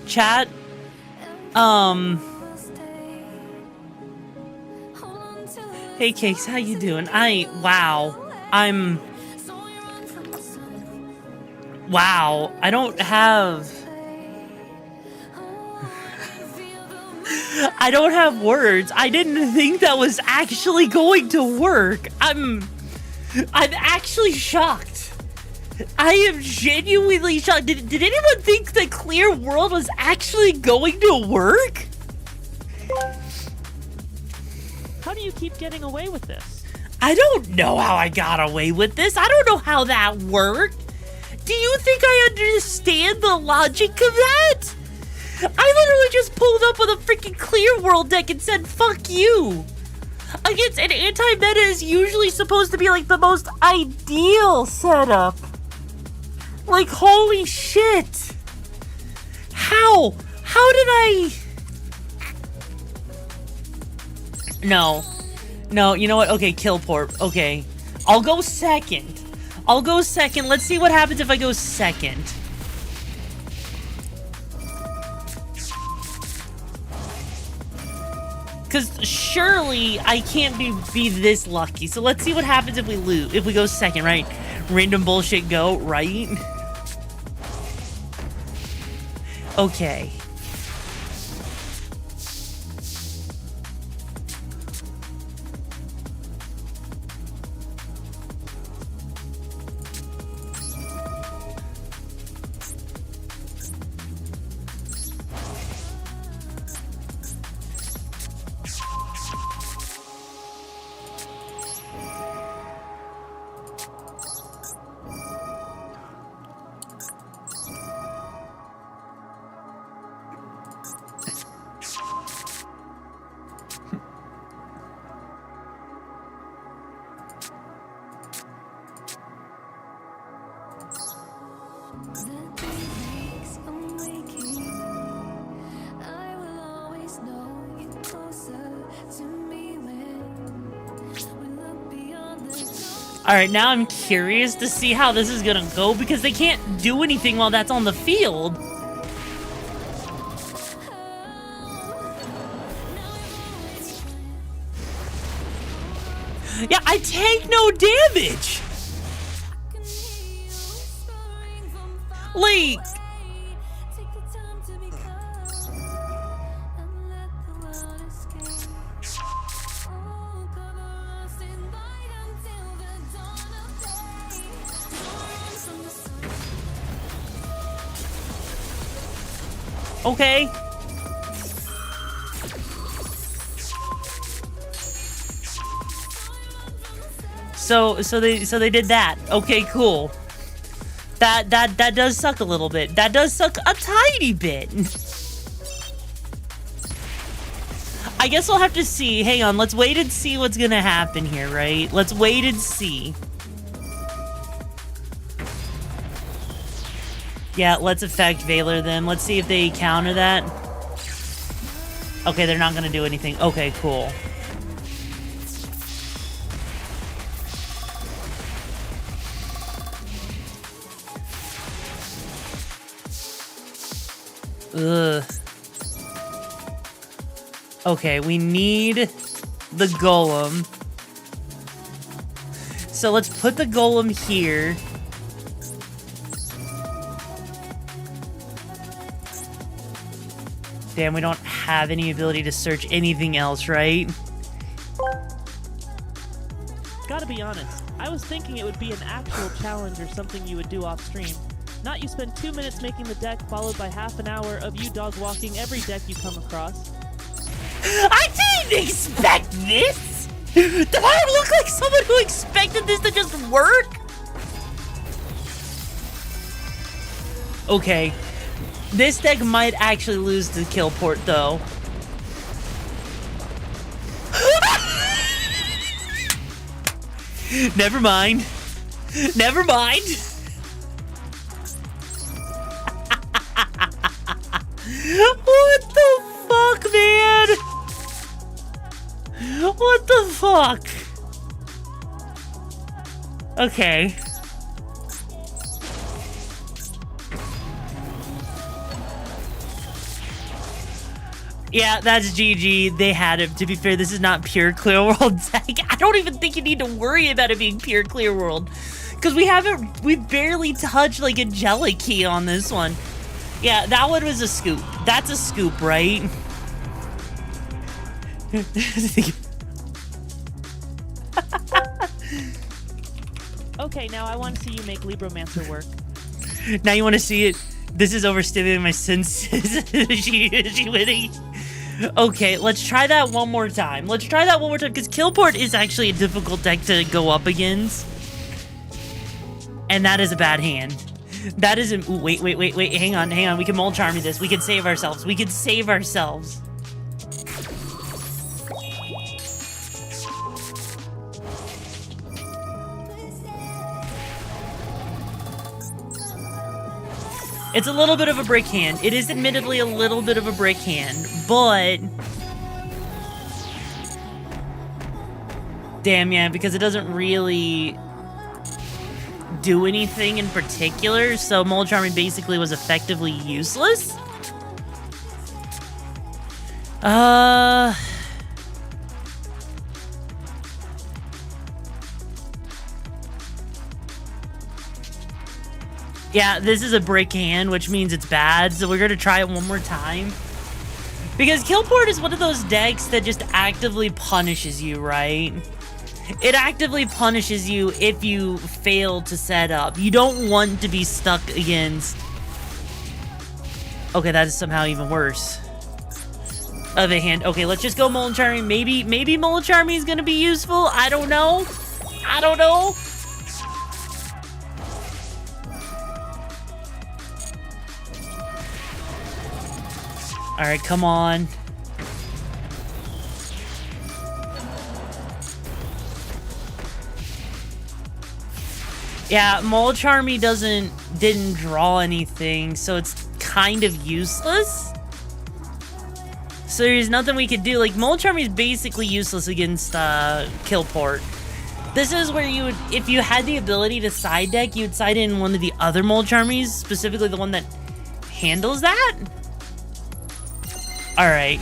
S1: Chat, hey Cakes, how you doing? Wow, I don't have words. I didn't think that was actually going to work. I'm actually shocked. I am genuinely shocked. Did anyone think the clear world was actually going to work?
S2: How do you keep getting away with this?
S1: I don't know how I got away with this. I don't know how that worked. Do you think I understand the logic of that? I literally just pulled up with a freaking clear world deck and said, fuck you. Against an anti-meta is usually supposed to be like the most ideal setup. Like, holy shit. How? How did I... No, you know what? Okay, kill Porp. Okay. I'll go second. Let's see what happens if I go second. Because surely I can't be this lucky. So let's see what happens if we lose. If we go second, right? Random bullshit go, right? Okay. Alright, now I'm curious to see how this is gonna go because they can't do anything while that's on the field. Yeah, I take no damage! Like... Okay. So they did that. Okay, cool. That does suck a little bit. That does suck a tiny bit. I guess we'll have to see. Hang on, let's wait and see what's gonna happen here, right? Let's wait and see. Yeah, let's affect Valor then. Let's see if they counter that. Okay, they're not gonna do anything. Okay, cool. Ugh. Okay, we need the golem. So let's put the golem here. Damn, we don't have any ability to search anything else, right?
S2: Gotta be honest, I was thinking it would be an actual challenge or something you would do off stream. Not you spend 2 minutes making the deck followed by half an hour of you dog walking every deck you come across.
S1: I didn't expect this! Do I look like someone who expected this to just work? Okay. This deck might actually lose to kill port, though. Never mind. Never mind. What the fuck, man? What the fuck? Okay. Yeah, that's GG. They had him. To be fair, this is not pure clear world deck. I don't even think you need to worry about it being pure clear world. Because we barely touched like Angelic Key on this one. Yeah, that one was a scoop. That's a scoop, right?
S2: Okay, now I want to see you make Libromancer work.
S1: Now you want to see it? This is overstimulating my senses. Is she winning? Okay, let's try that one more time. Let's try that one more time, because Killport is actually a difficult deck to go up against. And that is a bad hand. That is a... Ooh, wait. Hang on. We can Mulch Army this. We can save ourselves. It's a little bit of a brick hand. It is admittedly a little bit of a brick hand, but... Damn, yeah, because it doesn't really do anything in particular, so Mulch Army basically was effectively useless. Yeah, this is a brick hand, which means it's bad, so we're gonna try it one more time. Because Killport is one of those decks that just actively punishes you, right? It actively punishes you if you fail to set up. You don't want to be stuck against... Okay, that is somehow even worse of a hand. Okay, let's just go Mulch Army. Maybe Mulch Army is gonna be useful. I don't know. Alright, come on. Yeah, Mulch Army didn't draw anything, so it's kind of useless. So there's nothing we could do. Like, Mulch Army is basically useless against Killport. This is where you would, if you had the ability to side deck, you would side in one of the other Mulch Armies, specifically the one that handles that. Alright.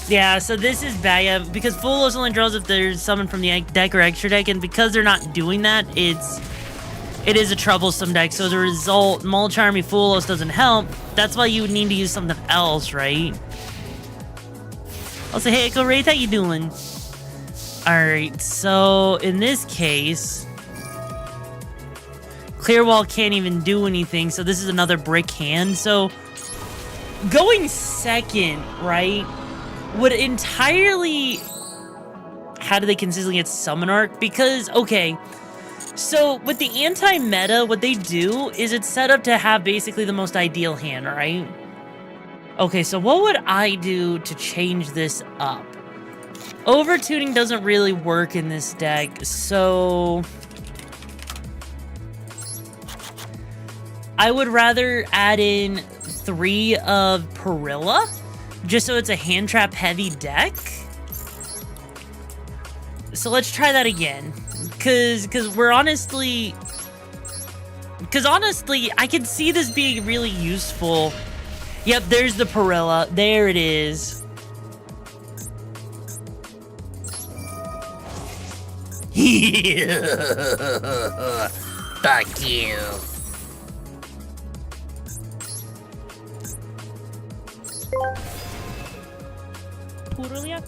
S1: Yeah, so this is bad, yeah, because Full Host only draws if there's summoned from the deck or extra deck, and because they're not doing that, it is a troublesome deck. So as a result, Mulch Army Full Host doesn't help. That's why you would need to use something else, right? I'll say, hey, Echo Wraith, how you doing? Alright, so in this case... Clearwall can't even do anything, so this is another brick hand. So, going second, right, would entirely... How do they consistently get Summon Arc? Because, okay, so with the anti-meta, what they do is it's set up to have basically the most ideal hand, right? Okay, so what would I do to change this up? Overtuning doesn't really work in this deck, so... I would rather add in 3 of Perilla, just so it's a hand trap heavy deck. So let's try that again, cause honestly, I can see this being really useful. Yep, there's the Perilla. There it is. Fuck you.
S2: Purlia?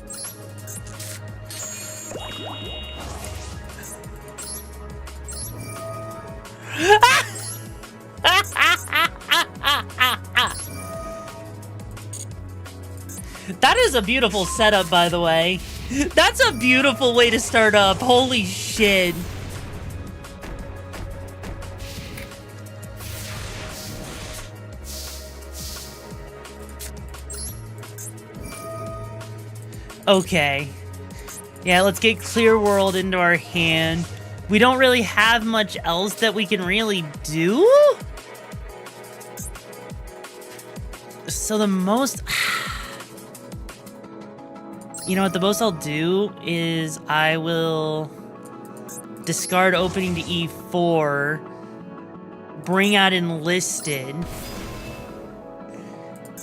S1: That is a beautiful setup, by the way. That's a beautiful way to start up. Holy shit. Okay. Yeah, let's get Clear World into our hand. We don't really have much else that we can really do. So the most... You know what, the most I'll do is I will discard opening to E4, bring out Enlisted.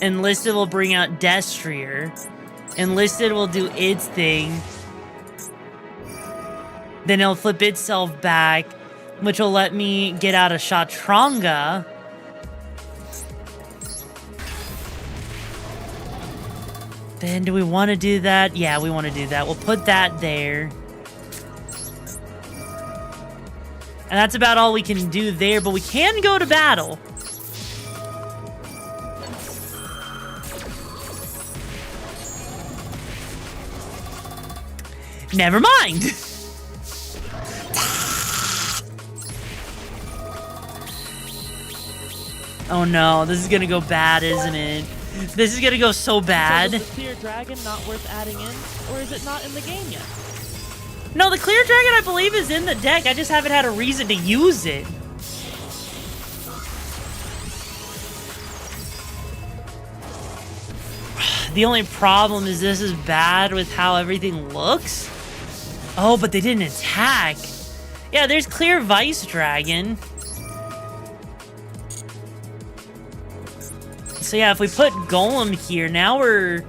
S1: Enlisted will bring out Destrier. Enlisted will do its thing. Then it'll flip itself back, which will let me get out a Shatranga. Then do we want to do that? Yeah, we want to do that. We'll put that there. And that's about all we can do there, but we can go to battle. Never mind. Oh no, this is gonna go bad, isn't it? This is gonna go so bad.
S2: So is the clear dragon not worth adding in, or is it not in the game yet?
S1: No, the clear dragon I believe is in the deck. I just haven't had a reason to use it. The only problem is this is bad with how everything looks. Oh, but they didn't attack. Yeah, there's clear Vice Dragon. So yeah, if we put Golem here, now we're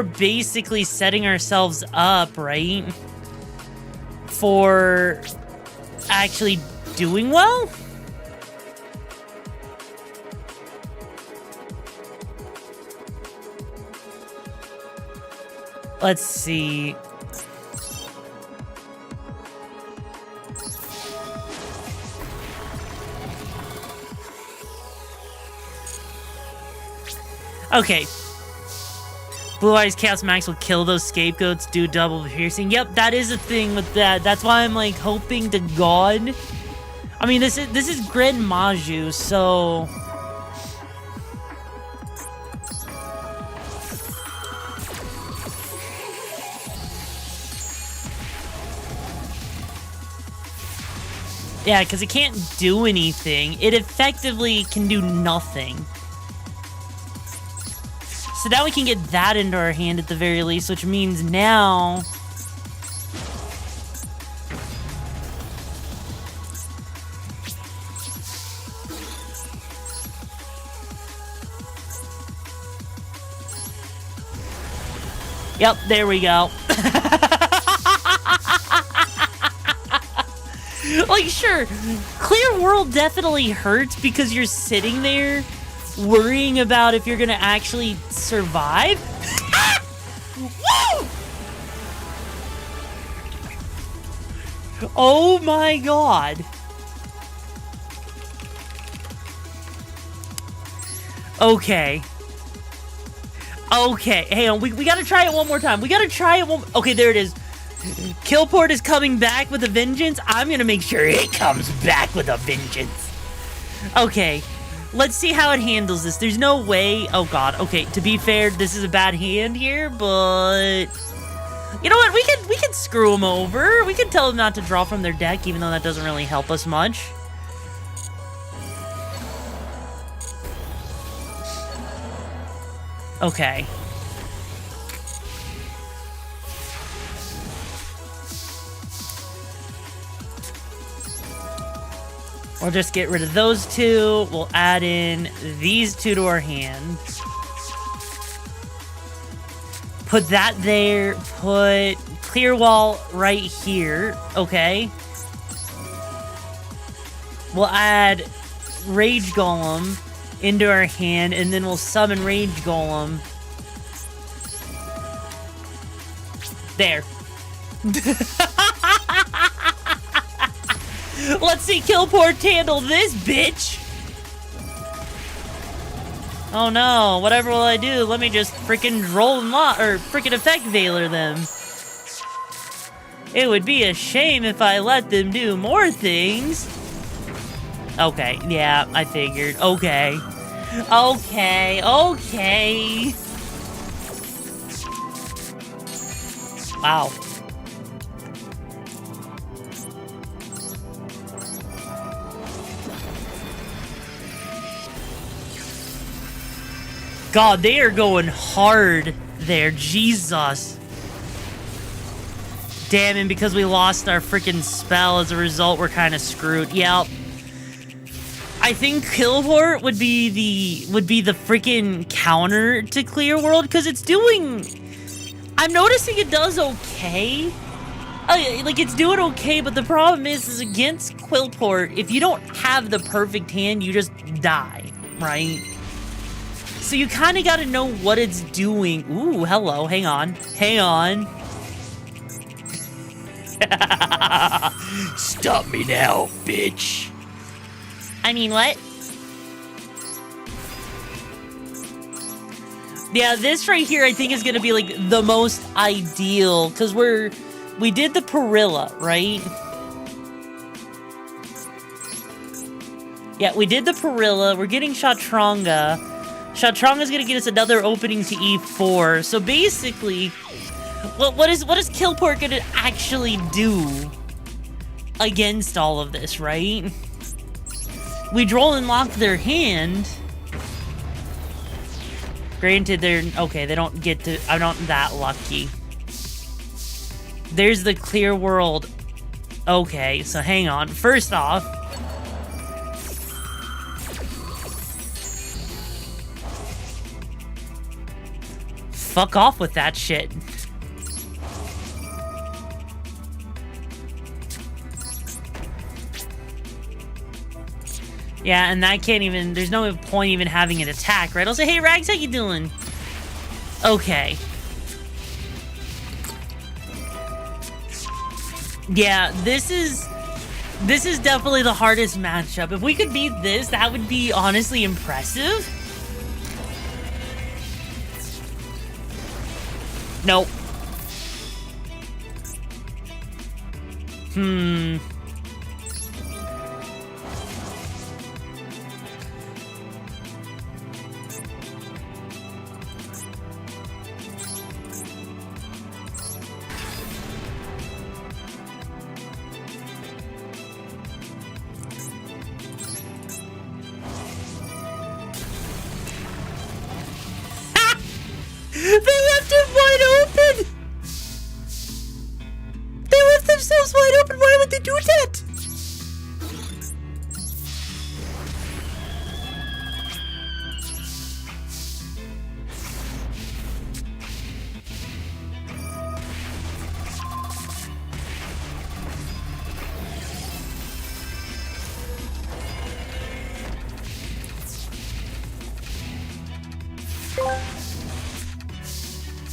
S1: basically setting ourselves up, right? For actually doing well? Let's see. Okay. Blue Eyes Chaos Max will kill those scapegoats, do double piercing. Yep, that is a thing with that. That's why I'm like hoping to God. I mean, this is Gren Maju, so yeah, because it can't do anything. It effectively can do nothing. So now we can get that into our hand at the very least, which means now... Yep, there we go. Like, sure, Clear World definitely hurts because you're sitting there worrying about if you're gonna actually survive. Woo! Oh my god. Okay. Okay, hang on, we gotta try it one more time. We gotta try it one... Okay, there it is. Killport is coming back with a vengeance. I'm gonna make sure it comes back with a vengeance. Okay. Let's see how it handles this. There's no way... Oh, God. Okay, to be fair, this is a bad hand here, but... You know what? We can screw them over. We can tell them not to draw from their deck, even though that doesn't really help us much. Okay. We'll just get rid of those two. We'll add in these two to our hand. Put that there. Put clear wall right here. Okay. We'll add Rage Golem into our hand, and then we'll summon Rage Golem. There. Let's see Killport handle this, bitch. Oh no, whatever will I do? Let me just freaking roll and freaking effect Veiler them. It would be a shame if I let them do more things. Okay, yeah, I figured. Okay. Okay, okay. Wow. God, they are going hard there. Jesus. Damn, and because we lost our freaking spell as a result, we're kind of screwed. Yep. I think Killport would be the freaking counter to Clear World, because it's doing... I'm noticing it does okay. Like, it's doing okay, but the problem is against Killport, if you don't have the perfect hand, you just die, right? So you kind of got to know what it's doing. Ooh, hello. Hang on. Hang on. Stop me now, bitch. I mean, what? Yeah, this right here I think is going to be, like, the most ideal. Because we did the Perilla, right? Yeah, we did the Perilla. We're getting Shatranga. Shatranga's gonna get us another opening to E4. So basically, what is Killport gonna actually do against all of this, right? We roll and lock their hand. Granted, they don't get to. I'm not that lucky. There's the Clear World. Okay, so hang on. First off, fuck off with that shit. Yeah, and that can't even... There's no point even having it attack, right? I'll say, hey, Rags, how you doing? Okay. Yeah, this is definitely the hardest matchup. If we could beat this, that would be honestly impressive. Nope. They left him wide open! They left themselves wide open! Why would they do that?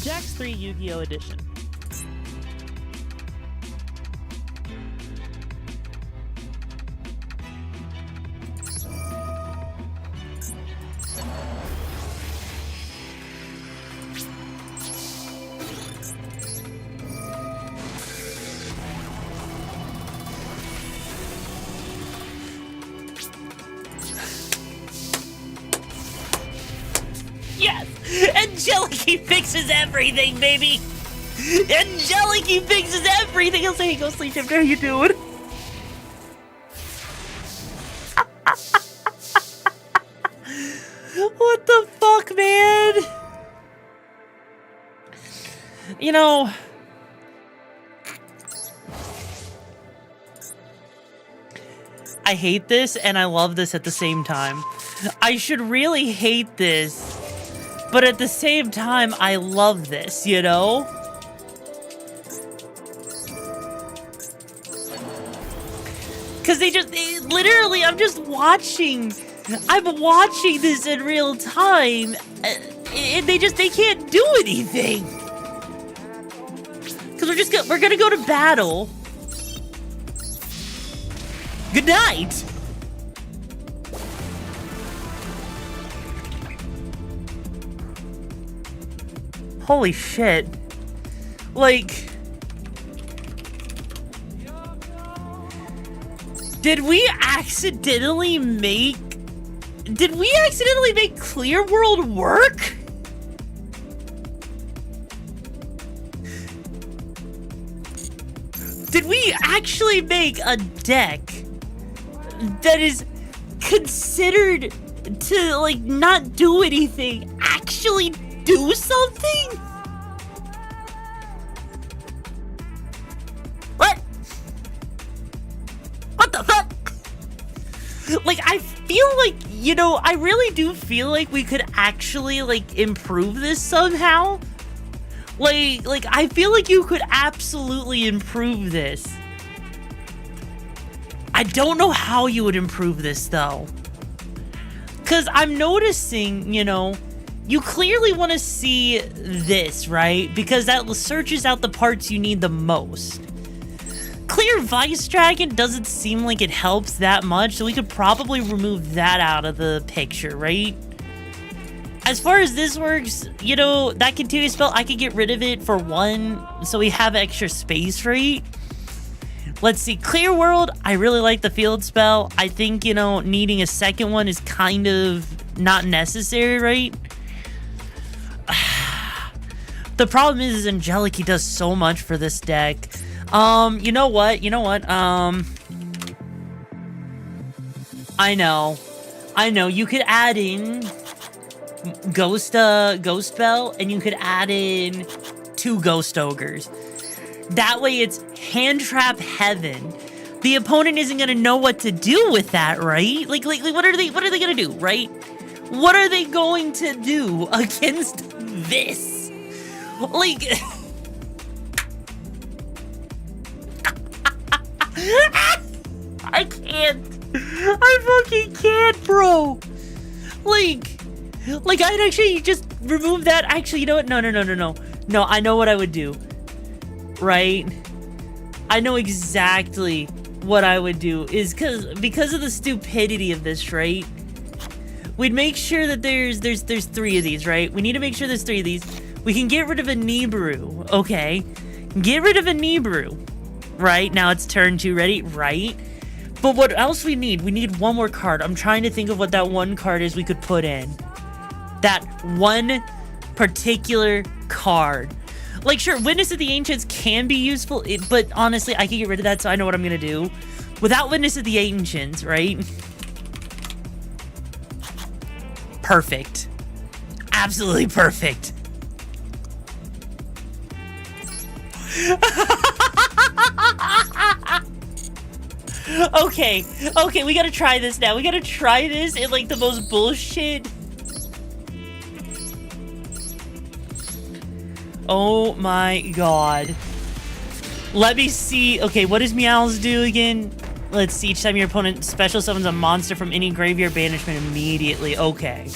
S2: Jax 3 Yu-Gi-Oh! Edition.
S1: Yes! Angelic, he fixes everything, baby! Angelic, he fixes everything! He'll say, hey, go sleep, Shifter, how you doing? What the fuck, man? You know... I hate this and I love this at the same time. I should really hate this But at the same time, I love this, you know? Because literally, I'm watching this in real time, and they can't do anything. Because we're gonna go to battle. Good night. Holy shit. Like, did we accidentally make Clear World work? Did we actually make a deck that is considered to, like, not do anything actually do something? What? What the fuck? Like, I feel like, you know, I really do feel like we could actually, like, improve this somehow. Like, I feel like you could absolutely improve this. I don't know how you would improve this, though. Because I'm noticing, you know, you clearly want to see this, right? Because that searches out the parts you need the most. Clear Vice Dragon doesn't seem like it helps that much, so we could probably remove that out of the picture, right? As far as this works, you know, that continuous spell, I could get rid of it for one, so we have extra space, right? Let's see, Clear World, I really like the field spell. I think, you know, needing a second one is kind of not necessary, right? The problem is Angelique does so much for this deck. You know what? I know, you could add in Ghost Spell, and you could add in 2 Ghost Ogres. That way it's hand trap heaven. The opponent isn't gonna know what to do with that, right? Like what are they gonna do, right? What are they going to do against this? Like, I can't. I fucking can't, bro. Like I'd actually just remove that. Actually, you know what? No. No, I know what I would do. Right? I know exactly what I would do. Is because of the stupidity of this, right? We'd make sure that there's 3 of these, right? We need to make sure there's 3 of these. We can get rid of a Nibiru, okay? Get rid of a Nibiru. Right? Now it's turn 2, ready? Right? But what else we need? We need one more card. I'm trying to think of what that one card is we could put in. That one particular card. Like, sure, Witness of the Ancients can be useful, but honestly, I can get rid of that, so I know what I'm gonna do. Without Witness of the Ancients, right? Perfect. Absolutely perfect. Okay, we gotta try this now. We gotta try this in, like, the most bullshit. Oh my god. Let me see. Okay, what does Meows do again? Let's see. Each time your opponent special summons a monster from any graveyard, banishment immediately. Okay.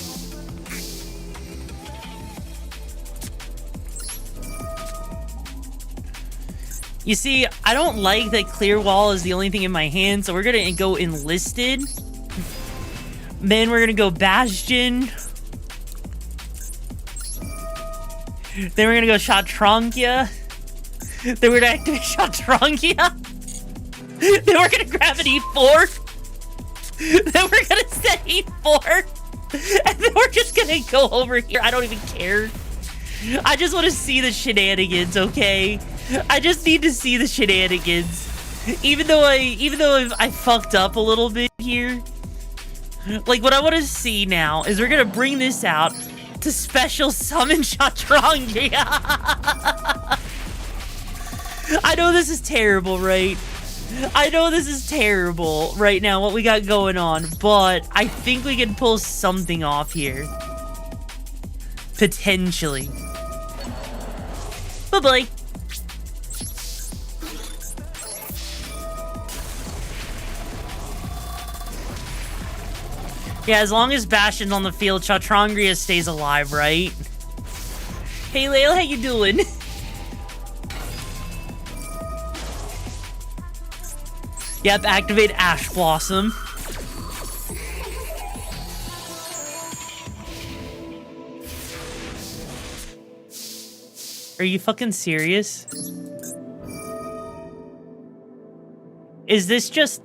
S1: You see, I don't like that Clear Wall is the only thing in my hand, so we're gonna go Enlisted. Then we're gonna go Bastion. Then we're gonna go Shatrankia. Then we're gonna activate Shatrankia. Then we're gonna grab an E4. Then we're gonna set E4. And then we're just gonna go over here. I don't even care. I just want to see the shenanigans, okay? I just need to see the shenanigans. Even though I fucked up a little bit here. Like, what I want to see now is we're gonna bring this out to special summon Shatrangia. I know this is terrible, right? I know this is terrible right now, what we got going on, but I think we can pull something off here. Potentially. Bye-bye. Yeah, as long as Bastion's on the field, Chatrangria stays alive, right? Hey, Lael, how you doing? Yep, activate Ash Blossom. Are you fucking serious? Is this just...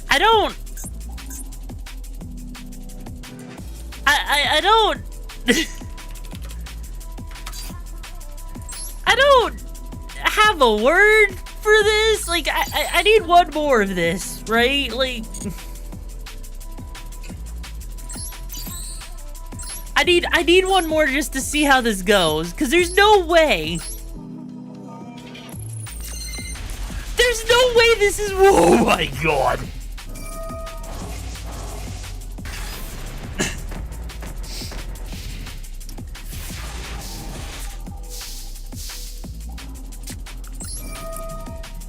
S1: I don't I don't have a word for this. Like, I need one more of this, right? Like, I need one more just to see how this goes, because there's no way. There's no way this is... Oh my god.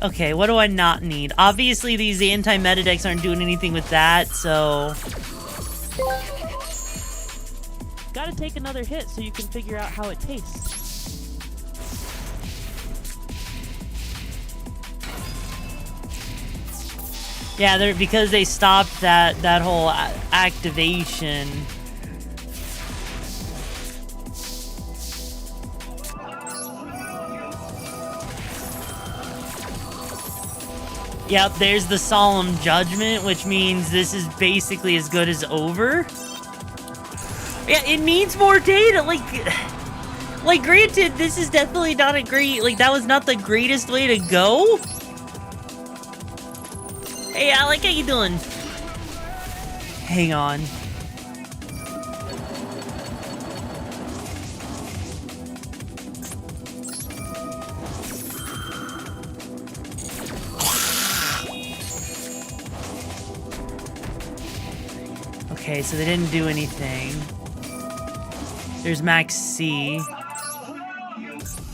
S1: Okay, what do I not need? Obviously, these anti-meta decks aren't doing anything with that, so...
S2: Gotta take another hit so you can figure out how it tastes.
S1: Yeah, because they stopped that whole activation. Yep, there's the Solemn Judgment, which means this is basically as good as over. Yeah, it needs more data. Like, granted, this is definitely not a great... Like, that was not the greatest way to go. Hey, Alec, how you doing? Hang on. Okay, so they didn't do anything. There's Max C.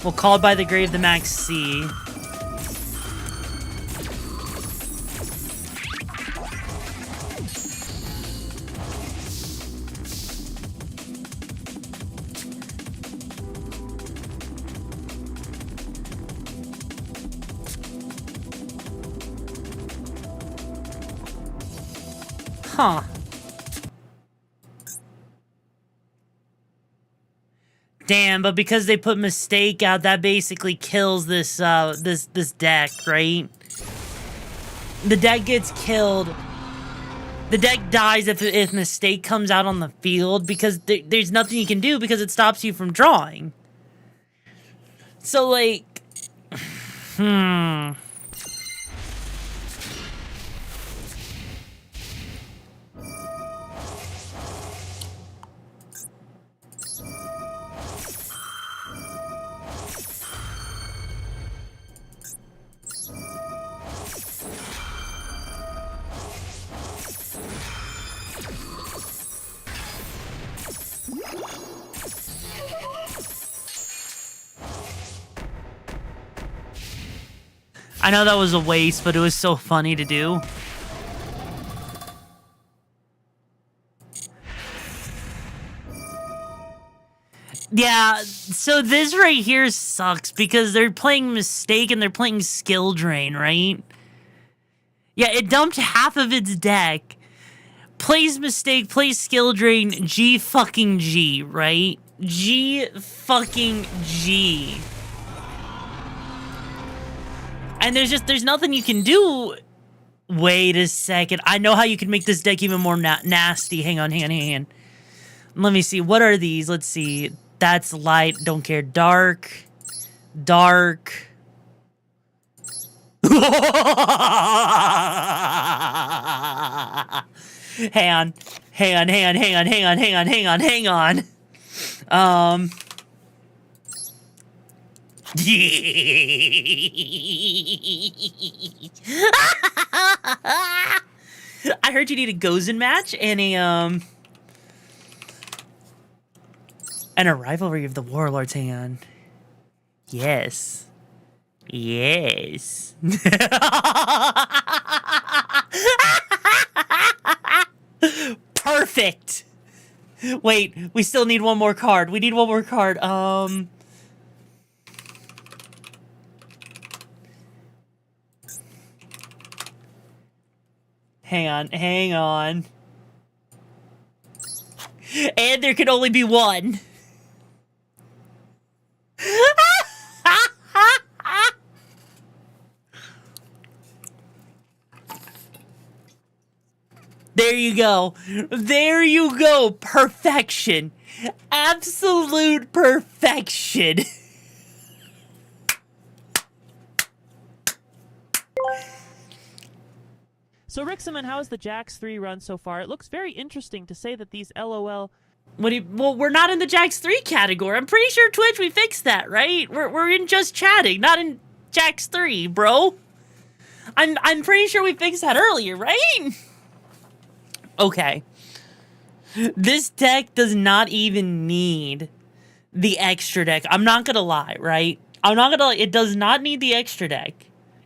S1: Well, called by the grave, the Max C. Huh. Damn, but because they put Mistake out, that basically kills this this deck, right? The deck gets killed. The deck dies if Mistake comes out on the field, because there's nothing you can do because it stops you from drawing. So, like... I know that was a waste, but it was so funny to do. Yeah, so this right here sucks because they're playing Mistake and they're playing Skill Drain, right? Yeah, it dumped half of its deck. Plays mistake, plays skill drain, G fucking G, right? G fucking G. And there's nothing you can do. Wait a second. I know how you can make this deck even more nasty. Hang on. Let me see. What are these? Let's see. That's light. Don't care. Dark. Dark. Hang on. I heard you need a Gozen match and a rivalry of the warlords. Hang on. Yes. Perfect. Wait, we still need one more card. We need one more card. Hang on. And there can only be one. There you go. There you go. Perfection. Absolute perfection.
S2: So, Rixaman, how has the Jax 3 run so far? It looks very interesting to say that these LOL...
S1: Well, we're not in the Jax 3 category. I'm pretty sure Twitch, we fixed that, right? We're in just chatting, not in Jax 3, bro. I'm pretty sure we fixed that earlier, right? Okay. This deck does not even need the extra deck. I'm not gonna lie, right? I'm not gonna lie. It does not need the extra deck.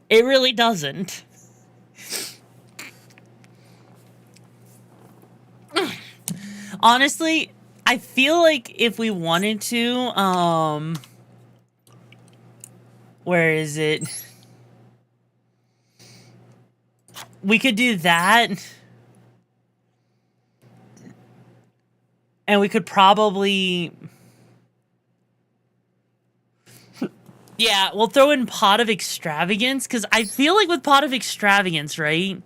S1: It really doesn't. Honestly, I feel like if we wanted to, where is it? We could do that. And we could probably... Yeah, we'll throw in Pot of Extravagance, because I feel like with Pot of Extravagance, right?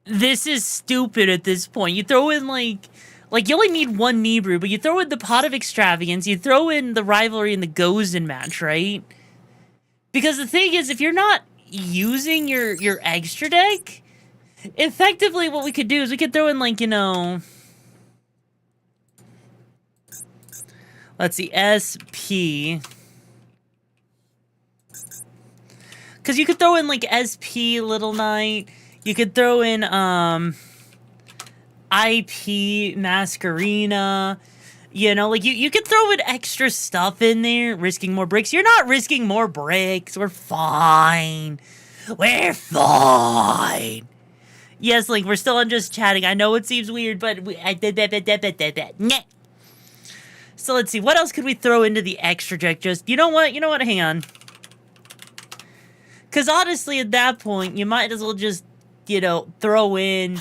S1: This is stupid at this point. You throw in, like you only need one Nibru, but you throw in the Pot of Extravagance, you throw in the Rivalry and the Gozen match, right? Because the thing is, if you're not using your extra deck, effectively what we could do is we could throw in, like, you know... Let's see, SP. Because you could throw in, like, SP Little Knight. You could throw in, IP Masquerina. You know, like, you could throw in extra stuff in there, risking more bricks. You're not risking more bricks. We're fine. We're fine. Yes, Link, we're still on just chatting. I know it seems weird, but so let's see, what else could we throw into the extra deck? Just, you know what, hang on. Because honestly, at that point, you might as well just, you know, throw in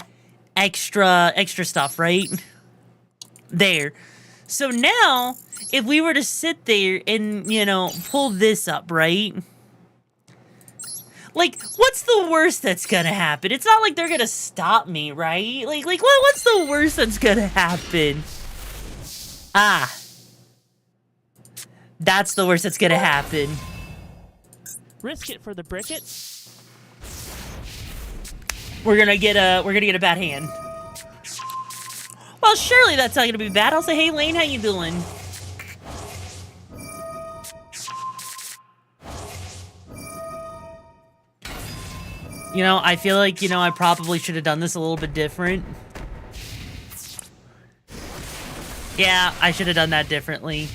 S1: extra stuff, right? There. So now, if we were to sit there and, you know, pull this up, right? Like, what's the worst that's gonna happen? It's not like they're gonna stop me, right? Like, what's the worst that's gonna happen? Ah. That's the worst that's gonna happen.
S2: Risk it for the bricket.
S1: We're gonna get a bad hand. Well, surely that's not gonna be bad. I'll say, hey, Lane, how you doing? You know, I feel like, you know, I probably should have done this a little bit different. Yeah, I should have done that differently.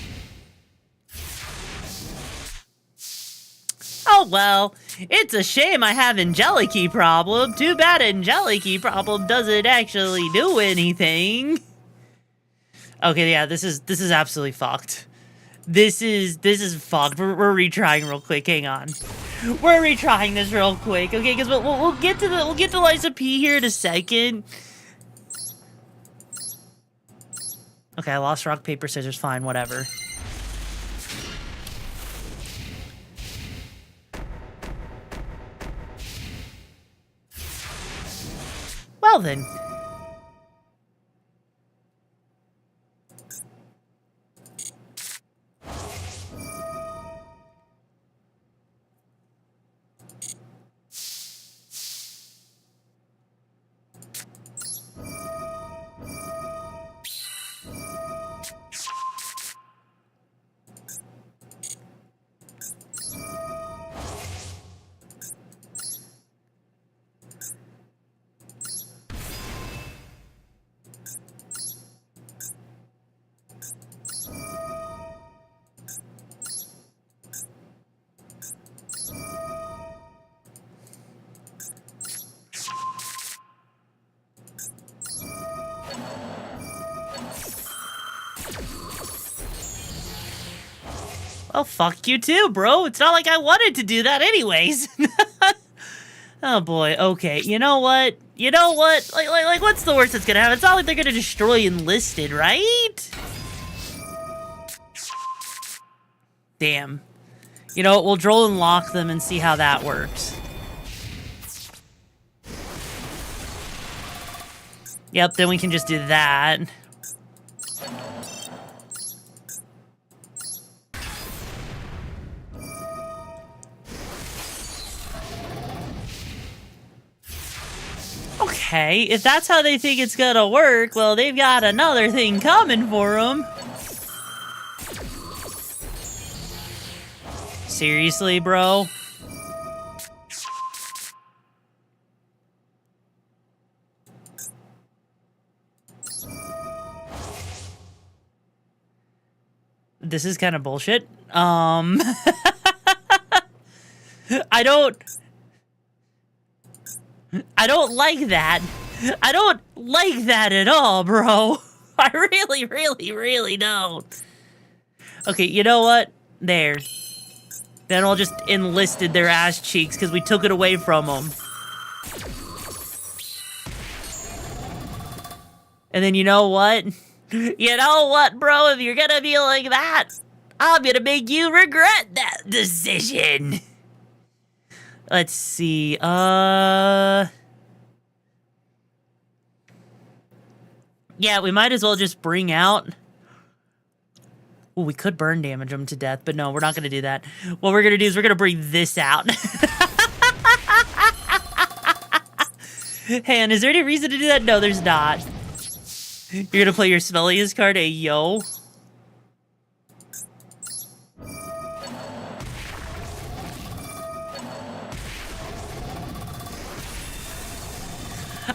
S1: Oh, well, it's a shame I have Angelici problem. Too bad Angelici problem doesn't actually do anything. Okay, yeah, this is absolutely fucked. This is fucked. We're retrying real quick. Hang on. We're retrying this real quick, okay? Because we'll get to Liza P here in a second. Okay, I lost rock, paper, scissors. Fine, whatever. Well then. Well, fuck you too, bro. It's not like I wanted to do that anyways. Oh boy, okay. You know what? You know what? Like, what's the worst that's gonna happen? It's not like they're gonna destroy Enlisted, right? Damn. You know what? We'll droll and lock them and see how that works. Yep, then we can just do that. Okay, if that's how they think it's gonna work, well, they've got another thing coming for them. Seriously, bro? This is kind of bullshit. I don't like that. I don't like that at all, bro. I really, really, really don't. Okay, you know what? There. Then I'll just enlisted their ass cheeks because we took it away from them. And then you know what? You know what, bro? If you're gonna be like that, I'm gonna make you regret that decision. Let's see, yeah, we might as well just bring out... Well, we could burn damage them to death, but no, we're not gonna do that. What we're gonna do is we're gonna bring this out. Hey, and is there any reason to do that? No, there's not. You're gonna play your smelliest card, a yo?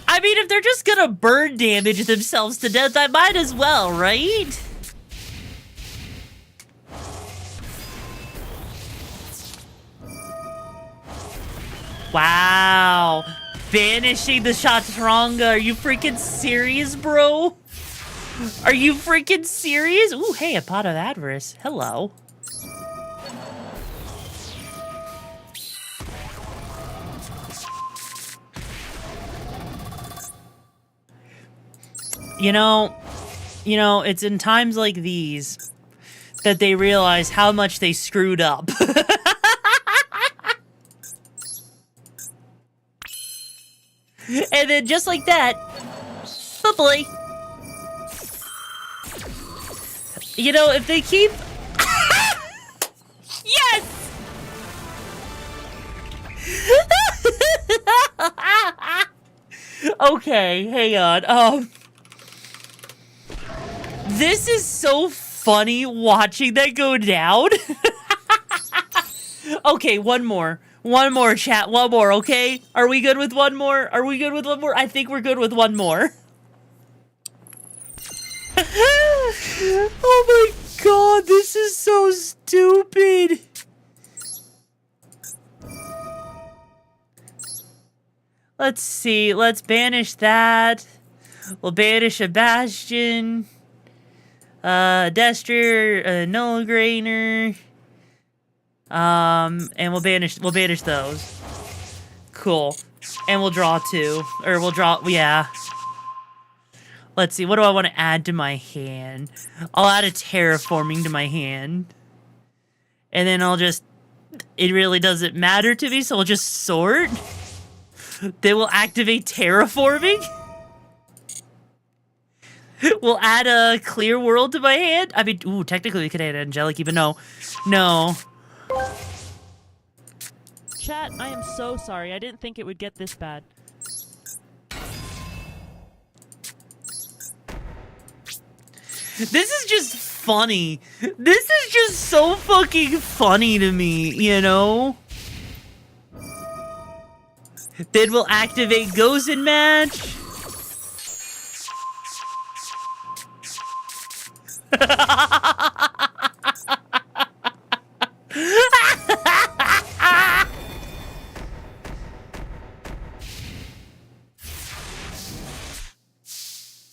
S1: I mean, if they're just gonna burn damage themselves to death, I might as well, right? Wow. Banishing the Chaturanga. Are you freaking serious, bro? Are you freaking serious? Ooh, hey, a pot of Adverse. Hello. You know, it's in times like these that they realize how much they screwed up. And then just like that, boy. You know, if they keep... Yes! Okay, hang on. This is so funny watching that go down. Okay, one more. One more, chat. One more, okay? Are we good with one more? Are we good with one more? I think we're good with one more. Oh my god, this is so stupid. Let's see. Let's banish that. We'll banish a And we'll banish those. Cool. And we'll draw 2. Or we'll draw, yeah. Let's see, what do I want to add to my hand? I'll add a terraforming to my hand. And then I'll just, it really doesn't matter to me, so I'll just sort. Then we'll activate terraforming. We'll add a clear world to my hand. I mean, ooh, technically we could add angelic, but no. No.
S2: Chat, I am so sorry. I didn't think it would get this bad.
S1: This is just funny. This is just so fucking funny to me, you know? Then we'll activate Ghost and Match.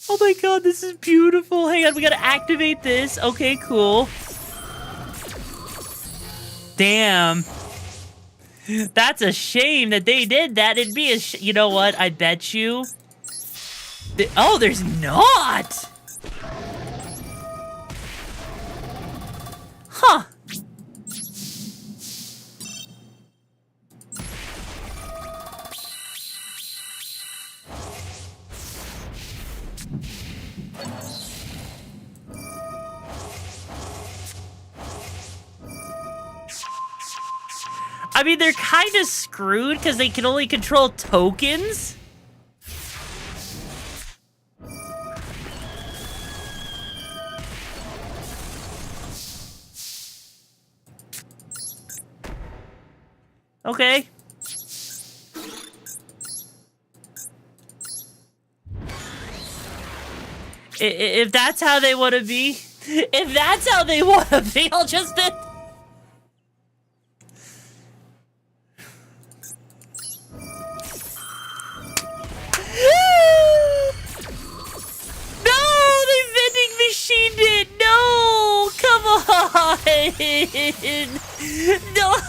S1: Oh my god, this is beautiful. Hang on, we gotta activate this. Okay, cool. Damn. That's a shame that they did that. It'd be a you know what? I bet you. Oh, there's not! Huh. I mean, they're kind of screwed because they can only control tokens. Okay. If that's how they want to be, I'll just... No!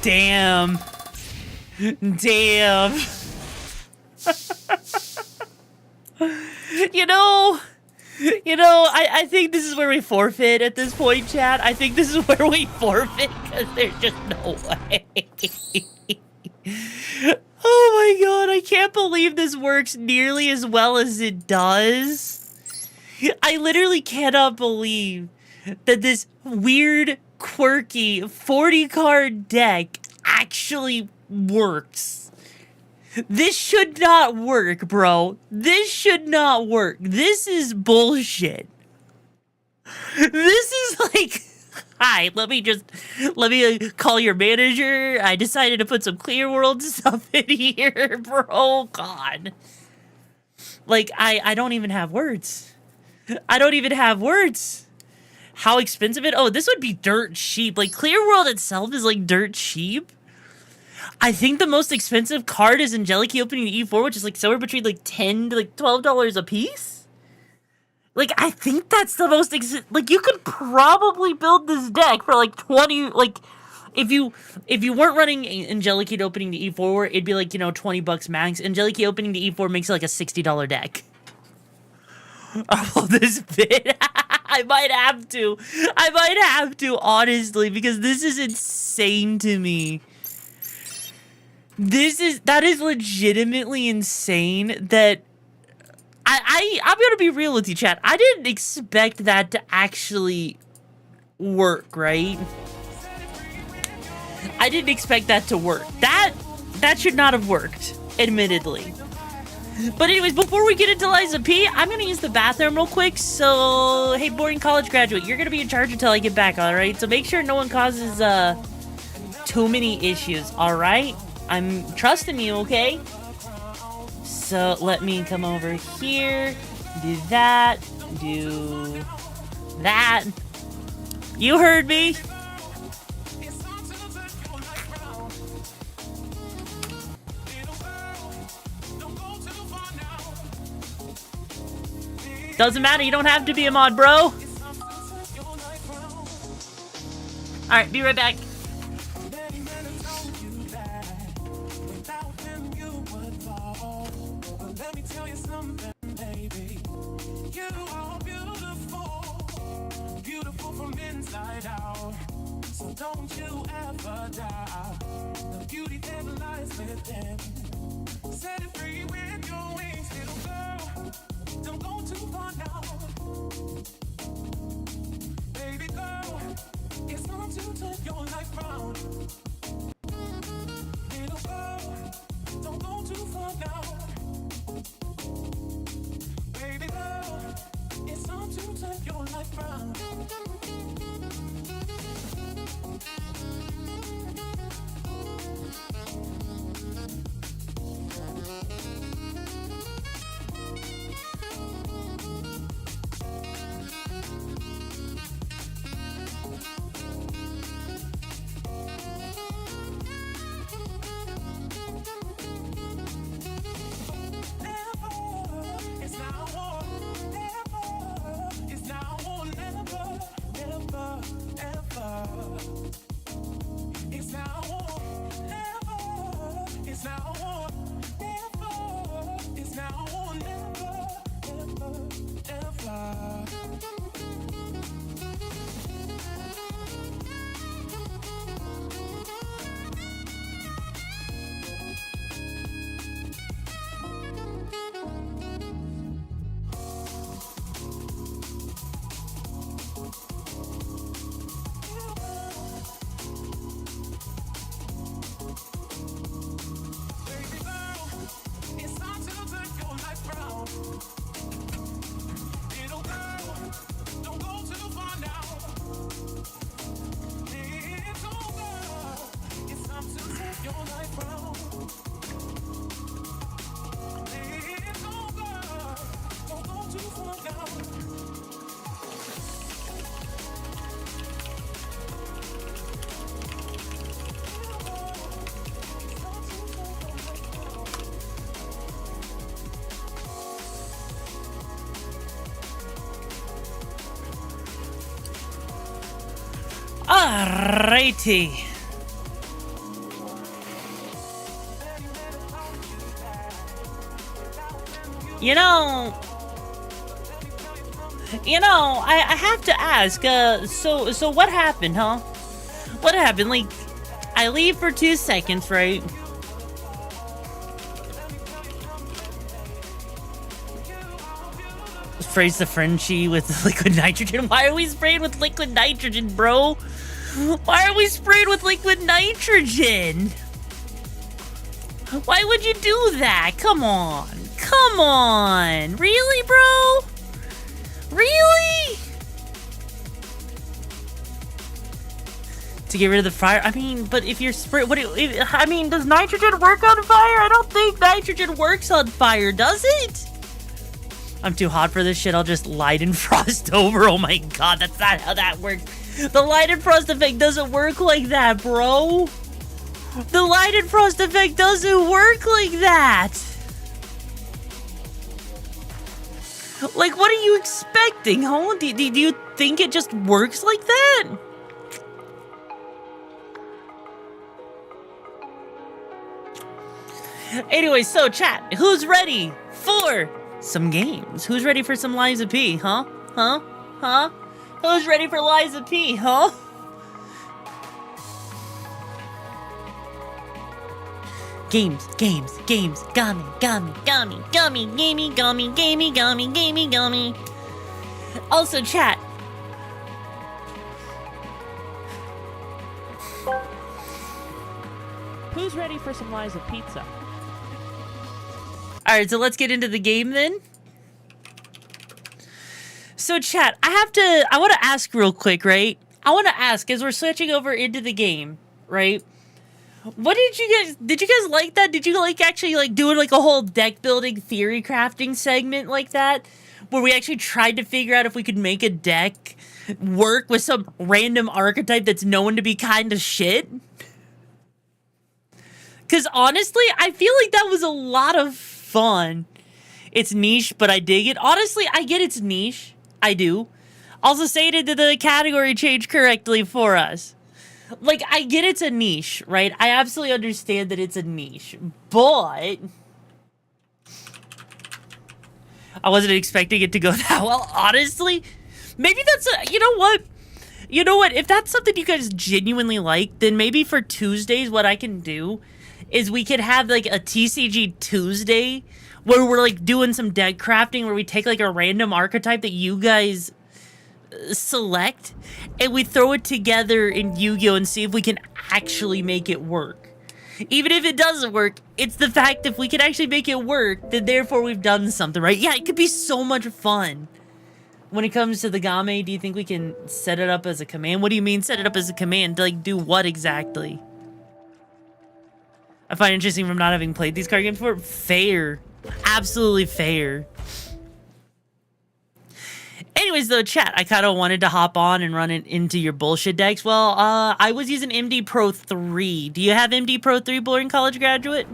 S1: Damn. Damn. You know, I think this is where we forfeit at this point, chat. I think this is where we forfeit because there's just no way. Oh my god, I can't believe this works nearly as well as it does. I literally cannot believe that this weird, quirky 40-card deck actually works. This should not work, bro. This should not work. This is bullshit. This is like... Hi, let me call your manager. I decided to put some clear world stuff in here, bro. God. Like, I don't even have words. I don't even have words. How expensive it? Oh, this would be dirt cheap. Like, clear world itself is like dirt cheap. I think the most expensive card is Angelic opening the E4, which is like somewhere between like $10 to like $12 a piece. Like, I think that's the most, like, you could probably build this deck for, like, 20, like, if you weren't running Angelic opening the E4, it'd be, like, you know, 20 bucks max. Angelic opening the E4 makes it, like, a $60 deck. Oh, this bit. I might have to, honestly, because this is insane to me. That is legitimately insane that... I'm gonna be real with you, chat. I didn't expect that to actually work, right? I didn't expect that to work. That should not have worked, admittedly. But anyways, before we get into Liza P, I'm gonna use the bathroom real quick. So, hey, boring college graduate, you're gonna be in charge until I get back, alright? So make sure no one causes, too many issues, alright? I'm trusting you, okay? So let me come over here, do that. You heard me. Doesn't matter, you don't have to be a mod, bro. Alright, be right back.
S3: Beautiful from inside out, so don't you ever doubt the beauty that lies within. Set it free with your wings, little girl. Don't go too far now, baby girl. It's time to turn your life round, little girl. Don't go too far now, baby girl. It's time to turn your life round.
S1: Alrighty. You know, I have to ask, so what happened, huh? What happened? Like, I leave for 2 seconds, right? Sprays the Frenchie with liquid nitrogen. Why are we spraying with liquid nitrogen, bro? Why are we spraying with liquid nitrogen? Why would you do that? Come on. Come on. Really, bro? Really? To get rid of the fire? I mean, but if you're spray, I mean, does nitrogen work on fire? I don't think nitrogen works on fire, does it? I'm too hot for this shit. I'll just light and frost over. Oh my god, that's not how that works. The light and frost effect doesn't work like that, bro. The light and frost effect doesn't work like that. Like, what are you expecting, huh? Do you think it just works like that? Anyway, so chat, who's ready for some games? Who's ready for some Liza P, huh? Huh? Who's ready for Liza P, huh? Games, gummy. Also, chat.
S2: Who's ready for some Liza pizza?
S1: Alright, so let's get into the game then. So chat, I want to ask real quick, right? I want to ask, as we're switching over into the game, right? What did you guys like that? Did you like actually like doing like a whole deck building theory crafting segment like that? Where we actually tried to figure out if we could make a deck work with some random archetype that's known to be kind of shit? Because honestly, I feel like that was a lot of fun. It's niche, but I dig it. Honestly, I get it's niche. I do. Also, say it into the category change correctly for us. Like, I get it's a niche, right? I absolutely understand that it's a niche, but I wasn't expecting it to go that well, honestly. Maybe that's you know what? You know what? If that's something you guys genuinely like, then maybe for Tuesdays, what I can do is we could have, like, a TCG Tuesday where we're, like, doing some deck crafting, where we take, like, a random archetype that you guys select, and we throw it together in Yu-Gi-Oh! And see if we can actually make it work. Even if it doesn't work, it's the fact if we can actually make it work, then therefore we've done something, right? Yeah, it could be so much fun. When it comes to the Game, do you think we can set it up as a command? What do you mean set it up as a command? Like, do what exactly? I find it interesting from not having played these card games before. Fair. Absolutely fair. Anyways, though, chat, I kind of wanted to hop on and run it into your bullshit decks. Well, I was using MD Pro 3. Do you have MD Pro 3, boring college graduate?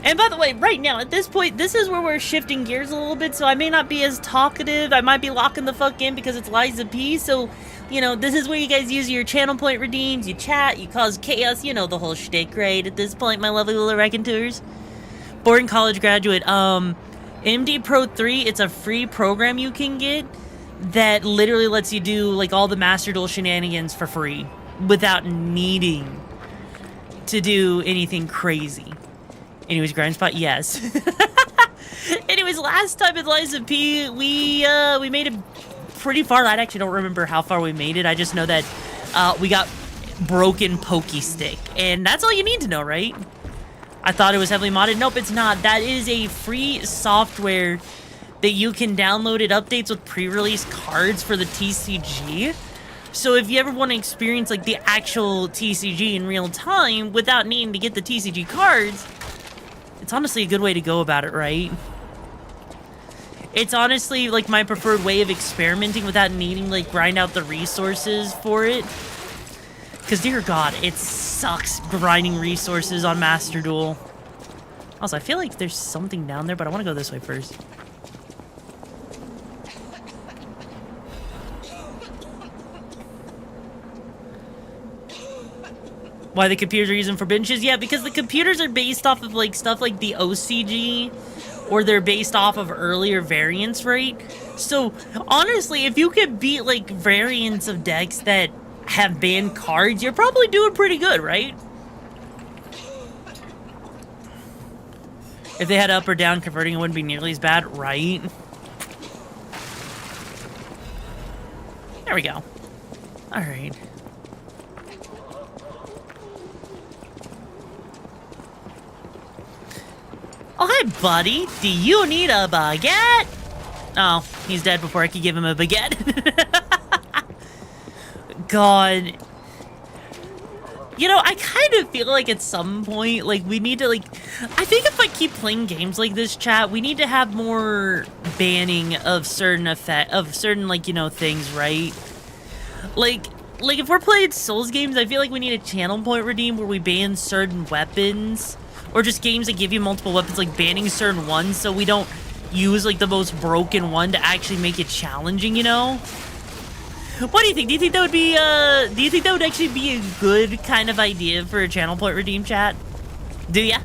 S1: And by the way, right now, at this point, this is where we're shifting gears a little bit, so I may not be as talkative. I might be locking the fuck in because it's Liza P, so, you know, this is where you guys use your channel point redeems, you chat, you cause chaos, you know the whole shtick, right? At this point, my lovely little raconteurs. Boring college graduate, MD Pro 3, it's a free program you can get that literally lets you do, like, all the Master Duel shenanigans for free without needing to do anything crazy. Anyways, grind spot, yes. Anyways, last time at Liza P, we made it pretty far. I actually don't remember how far we made it. I just know that we got broken Pokey Stick, and that's all you need to know, right? I thought it was heavily modded. Nope, it's not. That is a free software that you can download. It updates with pre-release cards for the TCG. So if you ever want to experience, like, the actual TCG in real time without needing to get the TCG cards, it's honestly a good way to go about it, right? It's honestly, like, my preferred way of experimenting without needing, like, grind out the resources for it. Because, dear God, it sucks grinding resources on Master Duel. Also, I feel like there's something down there, but I want to go this way first. Why the computers are using for benches? Yeah, because the computers are based off of, like, stuff like the OCG, or they're based off of earlier variants, right? So, honestly, if you could beat, like, variants of decks that have banned cards, you're probably doing pretty good, right? If they had up or down converting, it wouldn't be nearly as bad, right? There we go. Alright. Oh, hi, buddy. Do you need a baguette? Oh, he's dead before I could give him a baguette. God. You know, I kind of feel like at some point, like, we need to, like, I think if I keep playing games like this, chat, we need to have more banning of certain like, you know, things, right? Like, if we're playing Souls games, I feel like we need a channel point redeem where we ban certain weapons, or just games that give you multiple weapons, like banning certain ones so we don't use, like, the most broken one to actually make it challenging, you know? What do you think? Do you think that would be, do you think that would actually be a good kind of idea for a channel point redeem, chat? Do ya?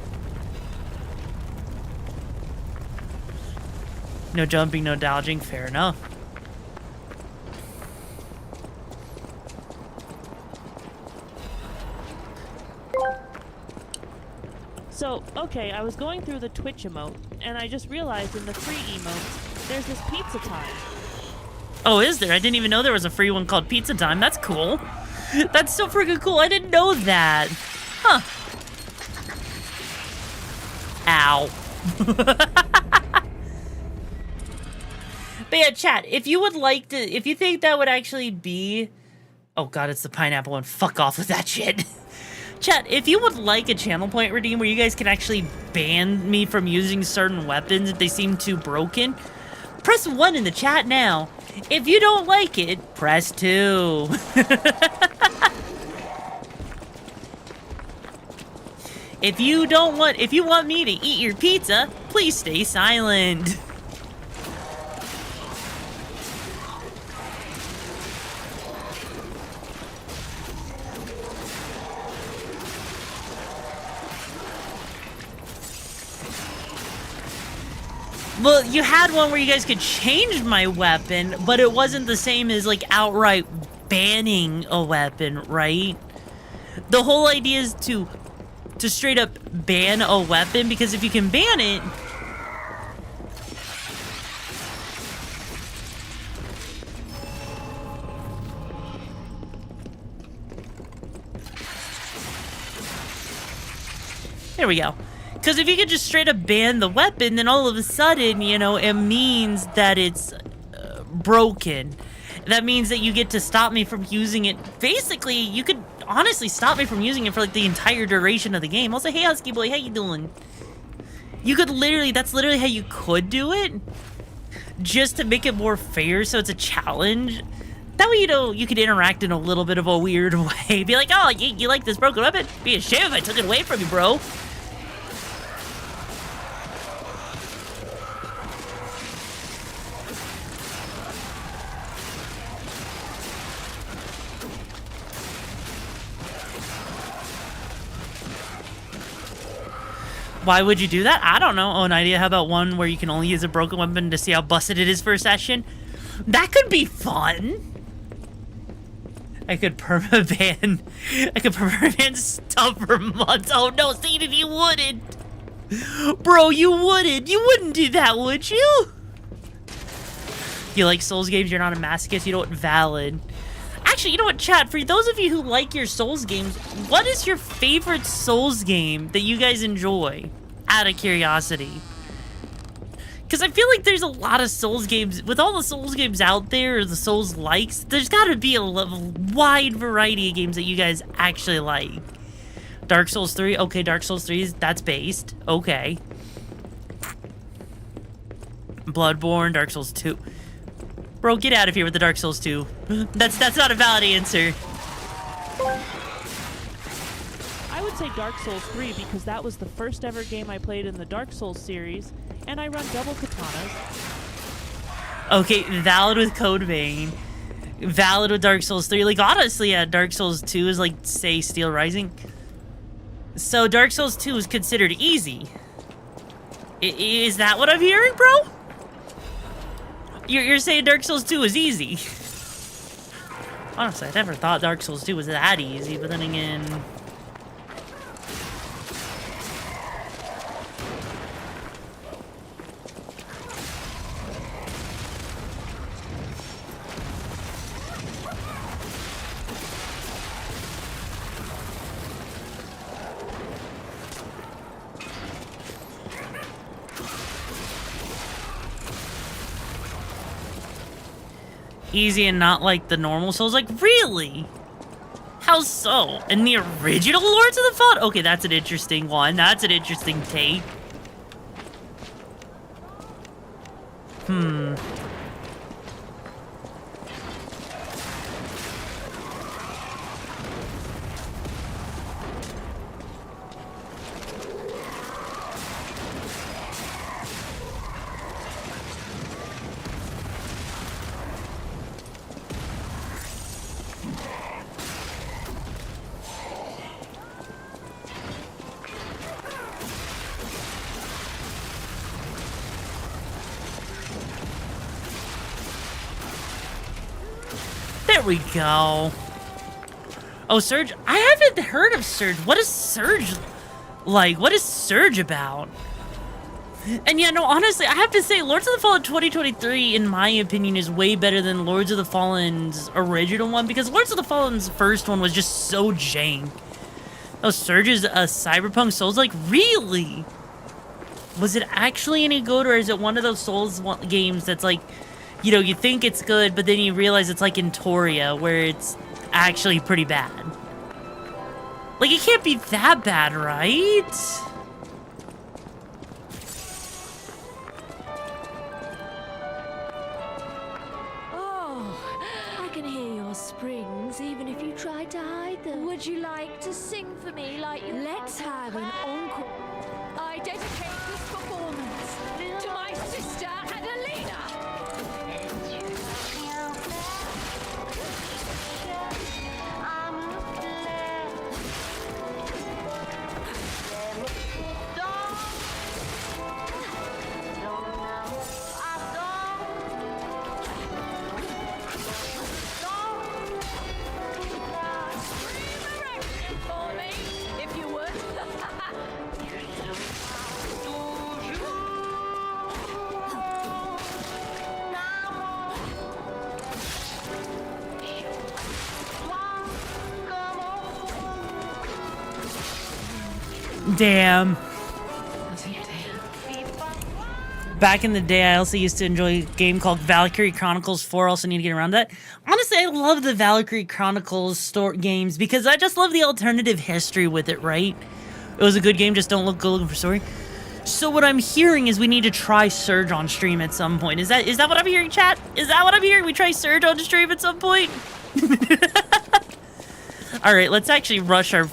S1: No jumping, no dodging, fair enough.
S2: So, okay, I was going through the Twitch emote, and I just realized in the free emotes, there's this pizza time.
S1: Oh, is there? I didn't even know there was a free one called Pizza Time. That's cool. That's so freaking cool. I didn't know that. Huh. Ow. But yeah, chat, if you would like to, if you think that would actually be, oh God, it's the pineapple one. Fuck off with that shit. Chat, if you would like a channel point redeem where you guys can actually ban me from using certain weapons if they seem too broken, press 1 in the chat now. If you don't like it, press 2. If you want me to eat your pizza, please stay silent. Well, you had one where you guys could change my weapon, but it wasn't the same as, like, outright banning a weapon, right? The whole idea is to straight up ban a weapon, because if you can ban it... There we go. Because if you could just straight up ban the weapon, then all of a sudden, you know, it means that it's broken. That means that you get to stop me from using it. Basically, you could honestly stop me from using it for like the entire duration of the game. I'll say, hey, Husky Boy, how you doing? You could literally, that's literally how you could do it. Just to make it more fair, so it's a challenge. That way, you know, you could interact in a little bit of a weird way. Be like, oh, you like this broken weapon? Be a shame if I took it away from you, bro. Why would you do that? I don't know. Oh, an idea. How about one where you can only use a broken weapon to see how busted it is for a session? That could be fun. I could permaban. I could permaban stuff for months. Oh no, Steven, you wouldn't. Bro, you wouldn't. You wouldn't do that, would you? You like Souls games? You're not a masochist? You know what? Valid. Actually, you know what, chat? For those of you who like your Souls games, what is your favorite Souls game that you guys enjoy? Out of curiosity. Because I feel like there's a lot of Souls games. With all the Souls games out there, or the Souls likes, there's got to be a wide variety of games that you guys actually like. Dark Souls 3? Okay, Dark Souls 3, that's based. Okay. Bloodborne, Dark Souls 2. Bro, get out of here with the Dark Souls 2. That's not a valid answer.
S2: I would say Dark Souls 3 because that was the first ever game I played in the Dark Souls series, and I run double katanas.
S1: Okay, valid with Code Vein. Valid with Dark Souls 3. Like, honestly, yeah, Dark Souls 2 is like, say, Steel Rising. So, Dark Souls 2 is considered easy. Is that what I'm hearing, bro? You're saying Dark Souls 2 is easy. Honestly, I never thought Dark Souls 2 was that easy, but then again... Easy and not like the normal Souls? Like, really? How so? In the original Lords of the Fallen? Okay, that's an interesting one. That's an interesting take. There we go. Oh, Surge? I haven't heard of Surge. What is Surge like? What is Surge about? And yeah, no, honestly, I have to say, Lords of the Fallen 2023, in my opinion, is way better than Lords of the Fallen's original one, because Lords of the Fallen's first one was just so jank. Oh, Surge is a cyberpunk Souls? Like, really? Was it actually any good, or is it one of those Souls games that's like, you know, you think it's good, but then you realize it's like in Toria, where it's actually pretty bad. Like, it can't be that bad, right?
S4: Oh, I can hear your your springs, even if you tried to hide them. Would you like to sing for me like you... Let's have an encore. I dedicate this performance to my sister Adelina. For me, if you would.
S1: Damn. Back in the day, I also used to enjoy a game called Valkyrie Chronicles 4. Also need to get around that. Honestly, I love the Valkyrie Chronicles games because I just love the alternative history with it, right? It was a good game, just don't go looking for story. So what I'm hearing is we need to try Surge on stream at some point. Is that what I'm hearing, chat? Is that what I'm hearing? We try Surge on stream at some point? Alright, let's actually rush our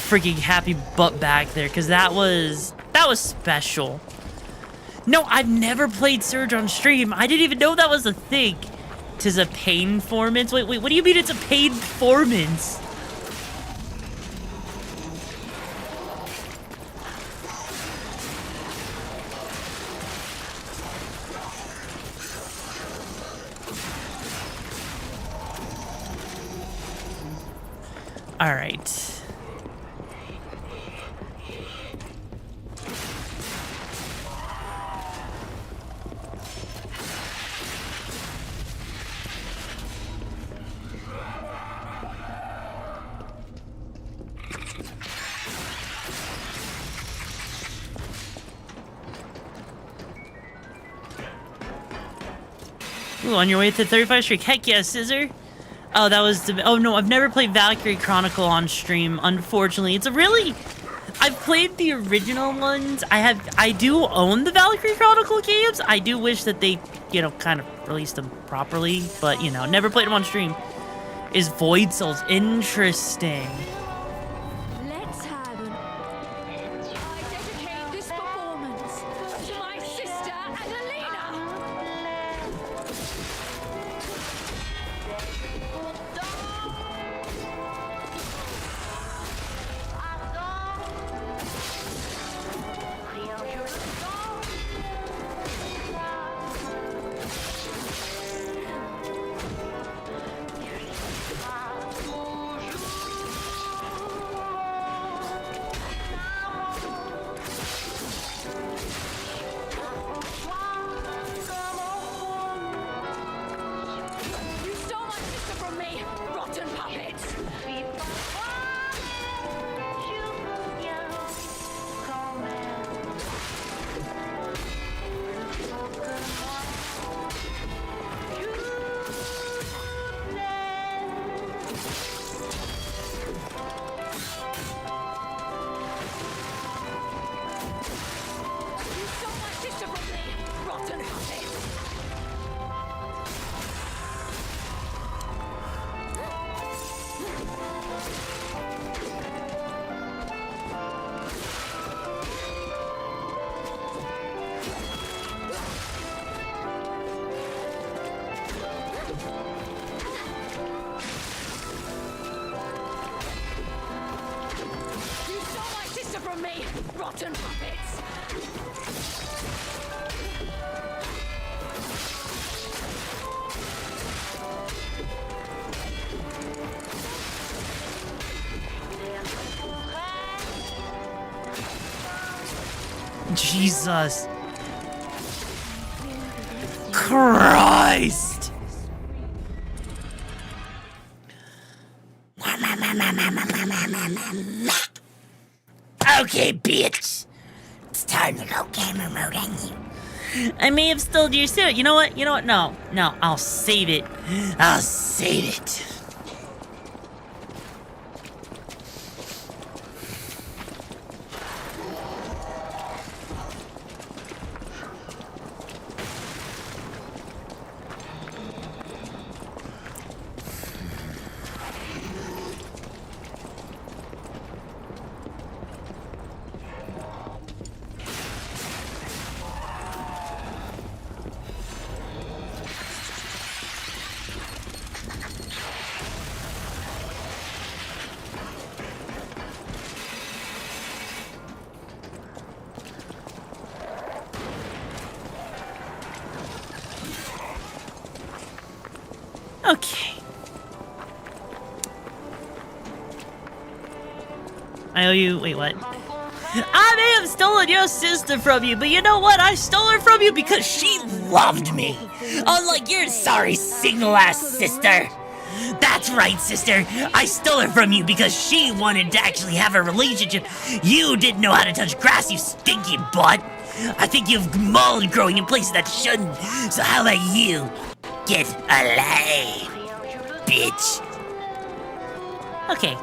S1: freaking happy butt back there, because that was special. No, I've never played Surge on stream. I didn't even know that was a thing. 'Tis a pain performance? Wait, what do you mean it's a paid performance? All right. Ooh, on your way to 35 streak. Heck yeah, Scissor. Oh, that was the... Oh, no, I've never played Valkyrie Chronicle on stream, unfortunately. It's a really... I've played the original ones. I do own the Valkyrie Chronicle games. I do wish that they, you know, kind of released them properly. But, you know, never played them on stream. Is Void Souls interesting?
S4: Let's have an... I dedicate this performance to my sister Adelina. You stole my sister from me, rotten puppets. You stole my sister from me, rotten puppets. You stole my sister from me, rotten puppets.
S1: Jesus. Christ. Okay, bitch. It's time to go gamer mode on you. I may have stolen your suit. You know what? No, I'll save it. I'll save it. Okay. I owe you. Wait, what? I may have stolen your sister from you, but you know what? I stole her from you because she loved me. Unlike your sorry single-ass sister. That's right, sister. I stole her from you because she wanted to actually have a relationship. You didn't know how to touch grass, you stinky butt. I think you've mold growing in places that shouldn't. So how about you? Get alive, bitch. Okay.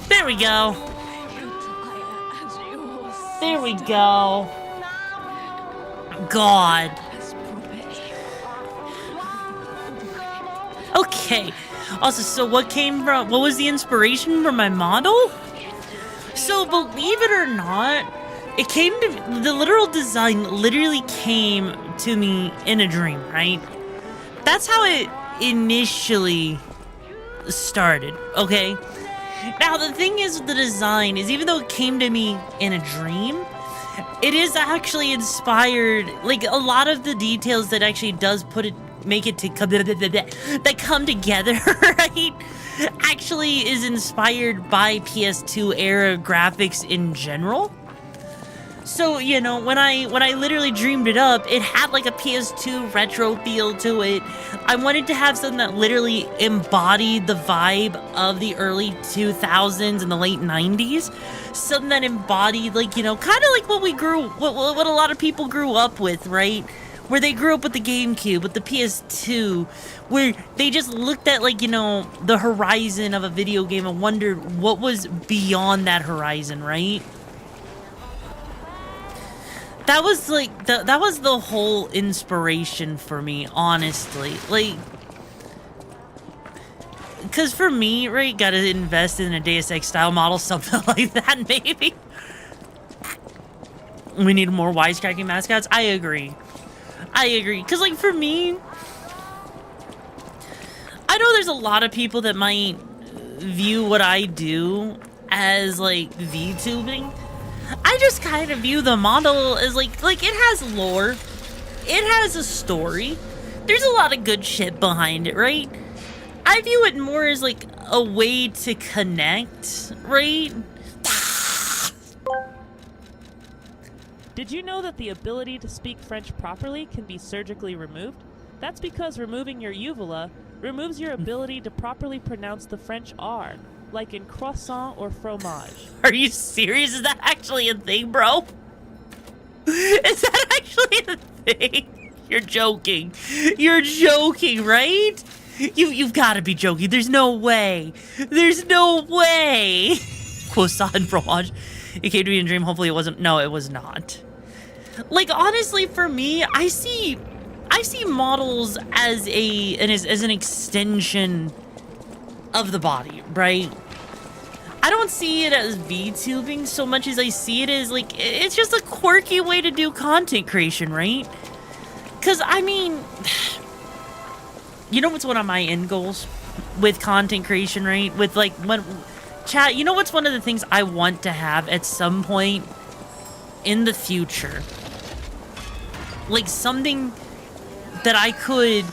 S1: There we go. There we go. God. Okay. Also, so what was the inspiration for my model? So, believe it or not, the literal design literally came to me in a dream, right? That's how it initially started, okay? Now, the thing is with the design is even though it came to me in a dream, it is actually inspired, like a lot of the details that actually does make it to that come together, right? Actually is inspired by PS2 era graphics in general. So, you know, when I literally dreamed it up, it had like a PS2 retro feel to it. I wanted to have something that literally embodied the vibe of the early 2000s and the late 90s. Something that embodied, like, you know, kind of like what a lot of people grew up with, right? Where they grew up with the GameCube, with the PS2, where they just looked at, like, you know, the horizon of a video game and wondered what was beyond that horizon, right? That was like that was the whole inspiration for me, honestly. Like, because for me, right, gotta invest in a Deus Ex style model, something like that, maybe. We need more wisecracking mascots. I agree. Because, like, for me, I know there's a lot of people that might view what I do as, like, VTubing. I just kind of view the model as, like it has lore. It has a story. There's a lot of good shit behind it, right? I view it more as, like, a way to connect, right?
S2: Did you know that the ability to speak French properly can be surgically removed? That's because removing your uvula removes your ability to properly pronounce the French R, like in croissant or fromage.
S1: Are you serious? Is that actually a thing, bro? Is that actually a thing? You're joking. You're joking, right? You've got to be joking. There's no way. There's no way. Quosad Broad. It came to me in a dream. Hopefully it wasn't. No, it was not. Like, honestly, for me, I see models as as an extension of the body, right? I don't see it as VTubing so much as I see it as, like, it's just a quirky way to do content creation, right? Because, I mean, you know what's one of my end goals with content creation, right? With, like, chat, you know what's one of the things I want to have at some point in the future? Like, something that I could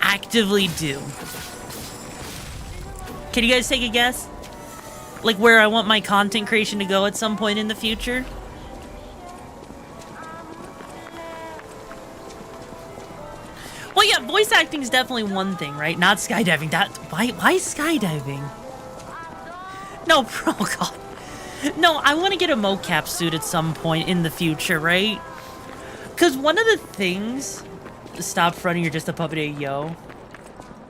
S1: actively do. Can you guys take a guess? Like, where I want my content creation to go at some point in the future? Well, yeah, voice acting is definitely one thing, right? Not skydiving. Why skydiving? No, bro, God. No, I want to get a mocap suit at some point in the future, right? Because one of the things... Stop fronting, you're just a puppet, yo.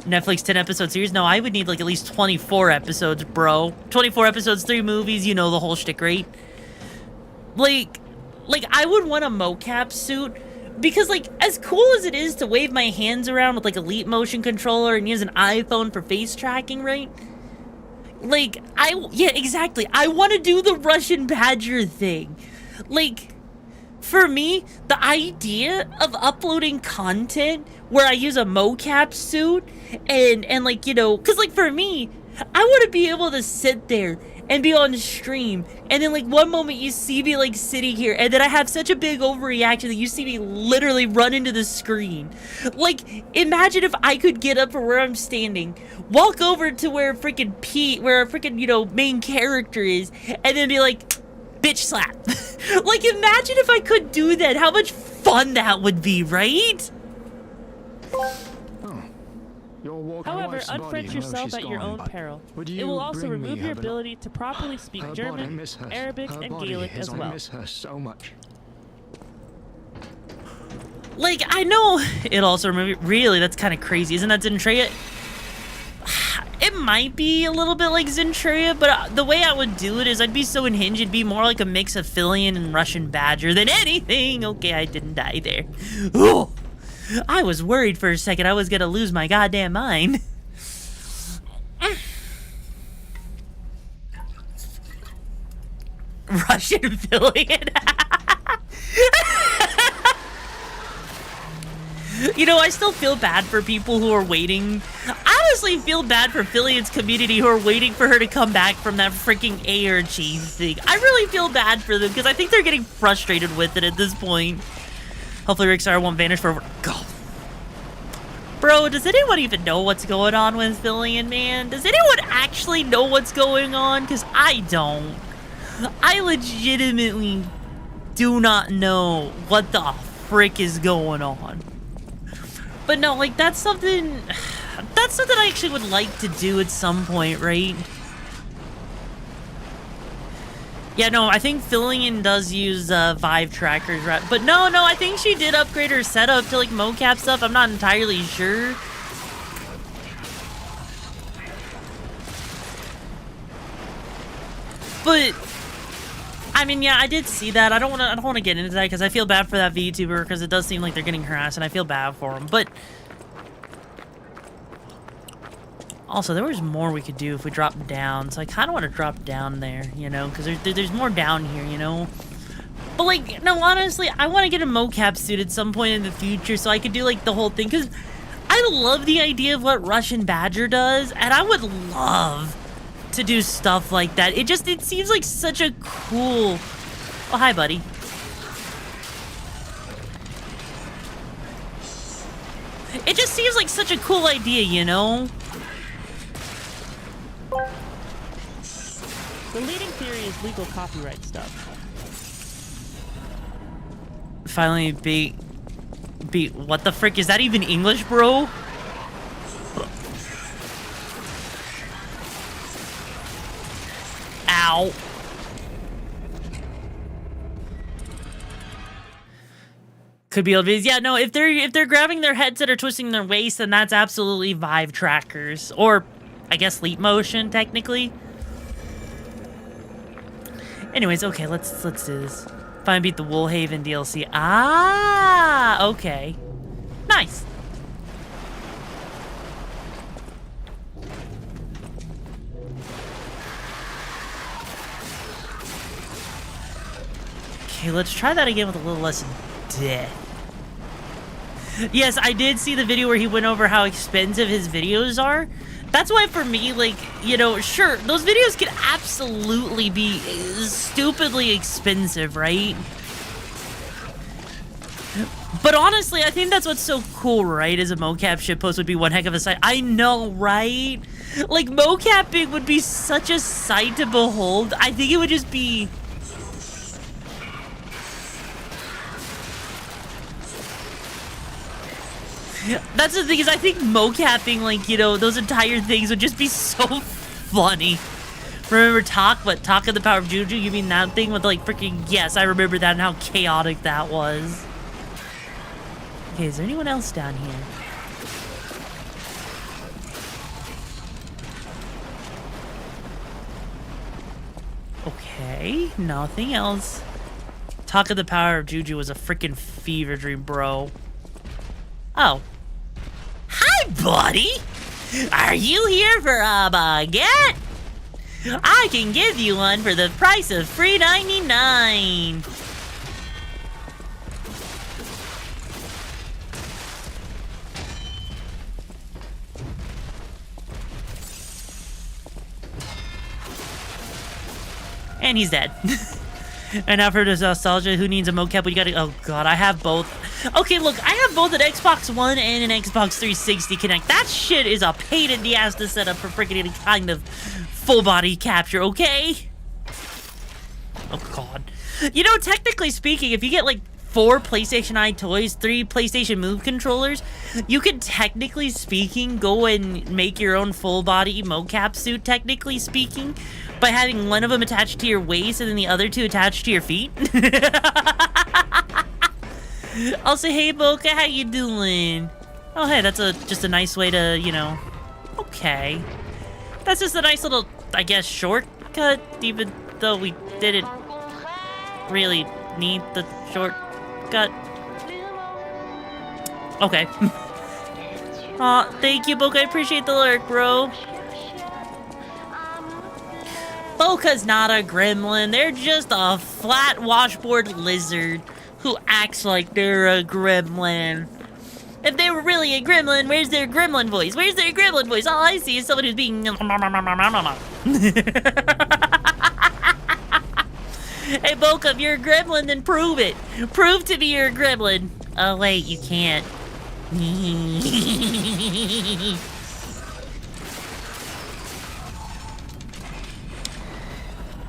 S1: Netflix 10-episode series? No, I would need, like, at least 24 episodes, bro. 24 episodes, 3 movies, you know the whole shtick, right? Like, I would want a mocap suit, because, like, as cool as it is to wave my hands around with, like, Elite Motion Controller and use an iPhone for face tracking, right? Like, yeah, exactly. I want to do the Russian Badger thing. Like... For me, the idea of uploading content where I use a mocap suit and like, you know, because, like, for me, I want to be able to sit there and be on stream, and then, like, one moment you see me, like, sitting here, and then I have such a big overreaction that you see me literally run into the screen. Like, imagine if I could get up from where I'm standing, walk over to where freaking Pete, where our freaking, you know, main character is, and then be like... bitch slap. Like, imagine if I could do that. How much fun that would be, right?
S2: However, unfriend yourself at your own peril. It will also remove your ability to properly speak German, Arabic, and Gaelic as well.
S1: Like, I know it also remove... Really, that's kind of crazy. Isn't that Zentreya? It might be a little bit like Zentreya, but the way I would do it is I'd be so unhinged, it'd be more like a mix of Fillion and Russian Badger than anything. Okay, I didn't die there. Oh, I was worried for a second I was gonna lose my goddamn mind. Russian Fillion. You know, I still feel bad for people who are waiting. I honestly feel bad for Fillion's community who are waiting for her to come back from that freaking ARG thing. I really feel bad for them because I think they're getting frustrated with it at this point. Hopefully RixaraCh won't vanish forever. God. Bro, does anyone even know what's going on with Fillion, man? Does anyone actually know what's going on? Because I don't. I legitimately do not know what the frick is going on. But no, like, that's something I actually would like to do at some point, right? Yeah, no, I think Fillion does use Vive trackers, right? But no, I think she did upgrade her setup to, like, mocap stuff. I'm not entirely sure. But I mean, yeah, I did see that. I don't want to get into that because I feel bad for that VTuber because it does seem like they're getting harassed, and I feel bad for them. But also, there was more we could do if we dropped down, so I kind of want to drop down there, you know, because there's more down here, you know. But, like, no, honestly, I want to get a mocap suit at some point in the future so I could do, like, the whole thing, because I love the idea of what Russian Badger does, and I would love to do stuff like that. It seems like such a cool... Oh, hi, buddy. It just seems like such a cool idea, you know?
S2: The leading theory is legal copyright stuff.
S1: Finally beat... What the frick? Is that even English, bro? Ow. Could be able to, yeah, no, if they're grabbing their headset or twisting their waist, then that's absolutely Vive trackers. Or, I guess, Leap Motion, technically. Anyways, okay, let's do this. Finally beat the Woolhaven DLC. Ah, okay. Nice. Okay, let's try that again with a little less death. Yes, I did see the video where he went over how expensive his videos are. That's why for me, like, you know, sure, those videos could absolutely be stupidly expensive, right? But honestly, I think that's what's so cool, right? As a mocap shitpost would be one heck of a sight. I know, right? Like, mocapping would be such a sight to behold. I think it would just be... That's the thing, is I think mocapping, like, you know, those entire things would just be so funny. Remember Talk of the Power of Juju? You mean that thing with, like, freaking... Yes, I remember that and how chaotic that was. Okay, is there anyone else down here? Okay, nothing else. Talk of the Power of Juju was a freaking fever dream, bro. Oh. Hi, buddy! Are you here for a baguette? I can give you one for the price of $3.99. And he's dead. And now for this nostalgia, who needs a mocap? We gotta... Oh, God, I have both. Okay, look, I have both an Xbox One and an Xbox 360 Connect. That shit is a pain in the ass to set up for freaking any kind of full-body capture, okay? Oh, God. You know, technically speaking, if you get, like, 4 PlayStation Eye toys, 3 PlayStation Move controllers, you could, technically speaking, go and make your own full-body mocap suit, technically speaking, by having one of them attached to your waist and then the other 2 attached to your feet. Also, hey, Boca, how you doing? Oh, hey, that's just a nice way to, you know... Okay. That's just a nice little, I guess, shortcut, even though we didn't really need the shortcut. Okay. Aw, thank you, Boca. I appreciate the lurk, bro. Boca's not a gremlin. They're just a flat washboard lizard who acts like they're a gremlin. If they were really a gremlin, where's their gremlin voice? Where's their gremlin voice? All I see is someone who's being... Hey, Boca, if you're a gremlin, then prove it. Prove to me you're a gremlin. Oh, wait, you can't.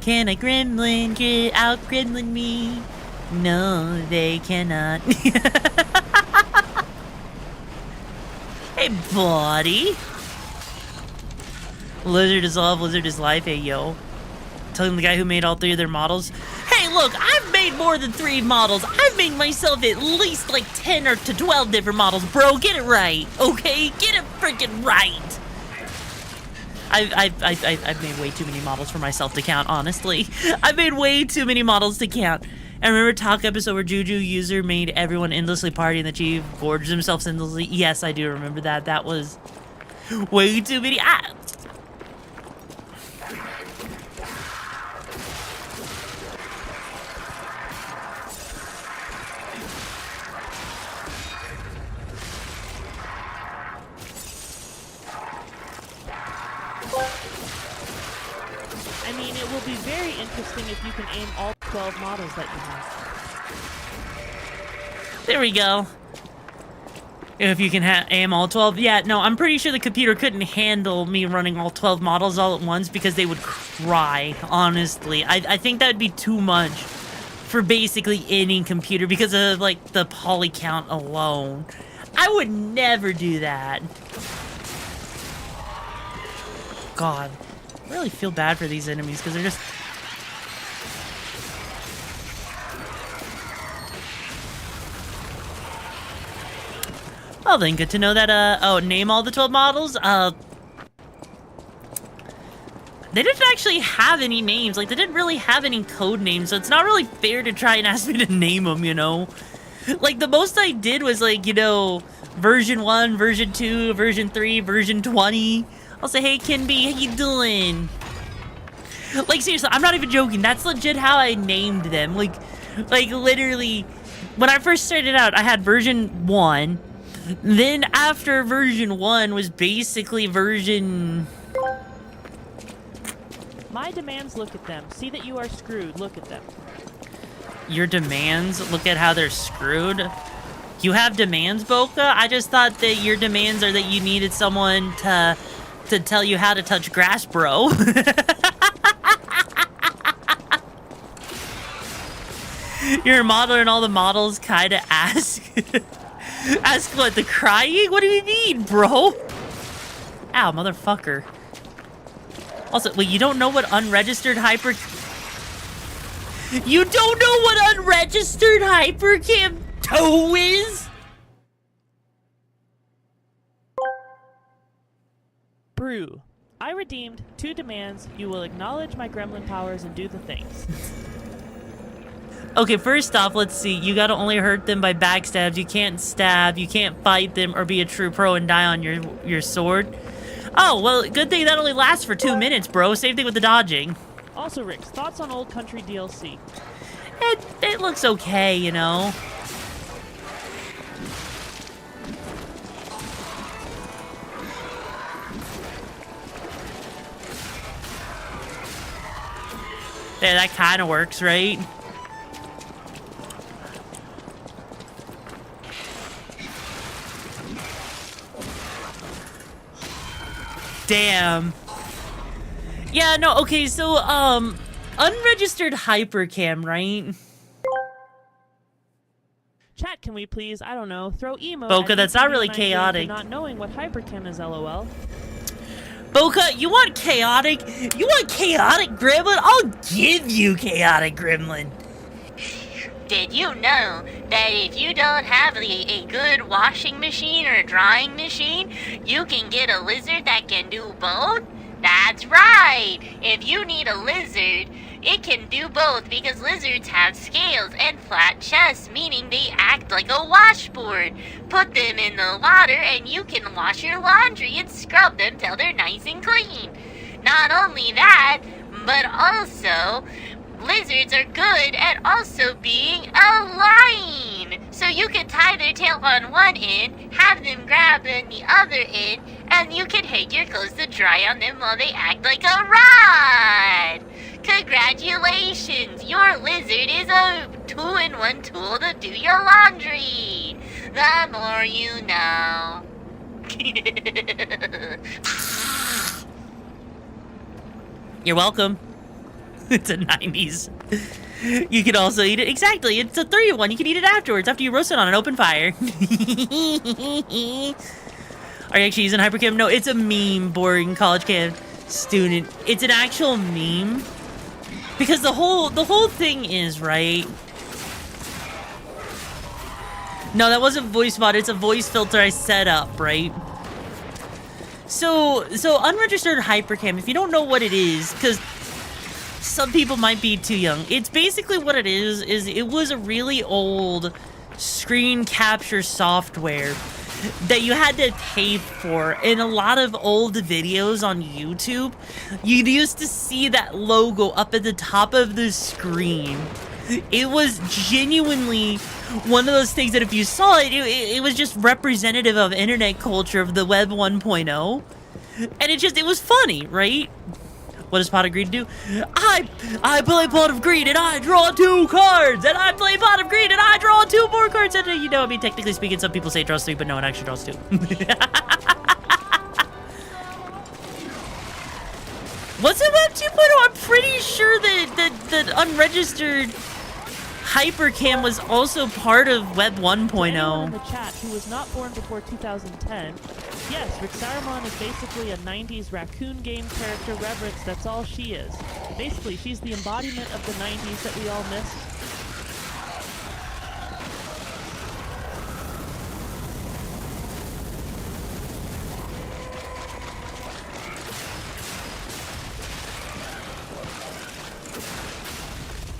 S1: Can a gremlin get out gremlin me? No, they cannot. Hey, buddy. Lizard is love, lizard is life. Hey, yo. Telling the guy who made all 3 of their models. Hey, look, I've made more than 3 models. I've made myself at least like 10 or to 12 different models, bro. Get it right, okay? Get it freaking right. I've made way too many models for myself to count, honestly. I've made way too many models to count. And remember Talk episode where Juju user made everyone endlessly party and the chief gorged himself endlessly? Yes, I do remember that. That was way too many.
S2: I mean, it will be very interesting if you can aim all 12 models that you have.
S1: There we go. If you can aim all 12. Yeah, no, I'm pretty sure the computer couldn't handle me running all 12 models all at once because they would cry, honestly. I think that would be too much for basically any computer because of, like, the poly count alone. I would never do that. God. I really feel bad for these enemies because they're just... Well then, good to know that, oh, name all the 12 models? They didn't actually have any names. Like, they didn't really have any code names, so it's not really fair to try and ask me to name them, you know? Like, the most I did was, like, you know, version 1, version 2, version 3, version 20. I'll say, hey, Kinby, how you doing? Like, seriously, I'm not even joking. That's legit how I named them. Like, literally, when I first started out, I had version 1. Then after version 1 was basically version...
S2: My demands, look at them. See that you are screwed. Look at them.
S1: Your demands? Look at how they're screwed? You have demands, Boca? I just thought that your demands are that you needed someone to tell you how to touch grass, bro. You're a model and all the models kind of ask... ask what, the crying? What do you mean, bro? Ow, motherfucker. Also, wait, you don't know what unregistered hyper... You don't know what unregistered hypercam toe is?
S2: Brew. I redeemed 2 demands. You will acknowledge my gremlin powers and do the things.
S1: Okay, first off, let's see. You gotta only hurt them by backstabs. You can't stab, you can't fight them, or be a true pro and die on your sword. Oh, well, good thing that only lasts for 2 minutes, bro. Same thing with the dodging.
S2: Also, Rix, thoughts on Old Country DLC?
S1: It looks okay, you know. Yeah, that kind of works, right? Damn. Yeah, no, okay, so, unregistered hypercam, right?
S2: Chat, can we please, I don't know, throw emo
S1: Boca,
S2: at
S1: that's not
S2: ETV
S1: really
S2: 19
S1: chaotic.
S2: for not knowing what hypercam is, lol.
S1: Boca, you want chaotic? You want chaotic gremlin? I'll give you chaotic gremlin.
S5: Did you know that if you don't have a good washing machine or drying machine, you can get a lizard that can do both? That's right! If you need a lizard, it can do both because lizards have scales and flat chests, meaning they act like a washboard. Put them in the water and you can wash your laundry and scrub them till they're nice and clean. Not only that, but also... lizards are good at also being a line. So you can tie their tail on one end, have them grab on the other end, and you can hang your clothes to dry on them while they act like a rod. Congratulations, your lizard is a 2-in-1 tool to do your laundry. The more you know.
S1: You're welcome. It's a 90s. You can also eat it. Exactly, it's a 3-in-1. You can eat it afterwards, after you roast it on an open fire. Are you actually using hypercam? No, it's a meme, boring college camp student. It's an actual meme. Because the whole thing is, right? No, that wasn't voice mod. It's a voice filter I set up, right? So unregistered hypercam, if you don't know what it is, because some people might be too young. It's basically what it is it was a really old screen capture software that you had to pay for. In a lot of old videos on YouTube, you used to see that logo up at the top of the screen. It was genuinely one of those things that if you saw it, it was just representative of internet culture of the web 1.0. And it was funny, right? What does Pot of Greed do? I play Pot of Greed and I draw 2 cards! And I play Pot of Greed and I draw 2 more cards! And you know, I mean, technically speaking, some people say it draws 3, but no, it actually draws 2. What's it Web 2.0? I'm pretty sure that unregistered hypercam was also part of Web 1.0.
S2: To anyone in the chat who was not born before 2010, yes, RixaraMon is basically a 90s raccoon game character reverence. That's all she is. Basically, she's the embodiment of the 90s that we all missed.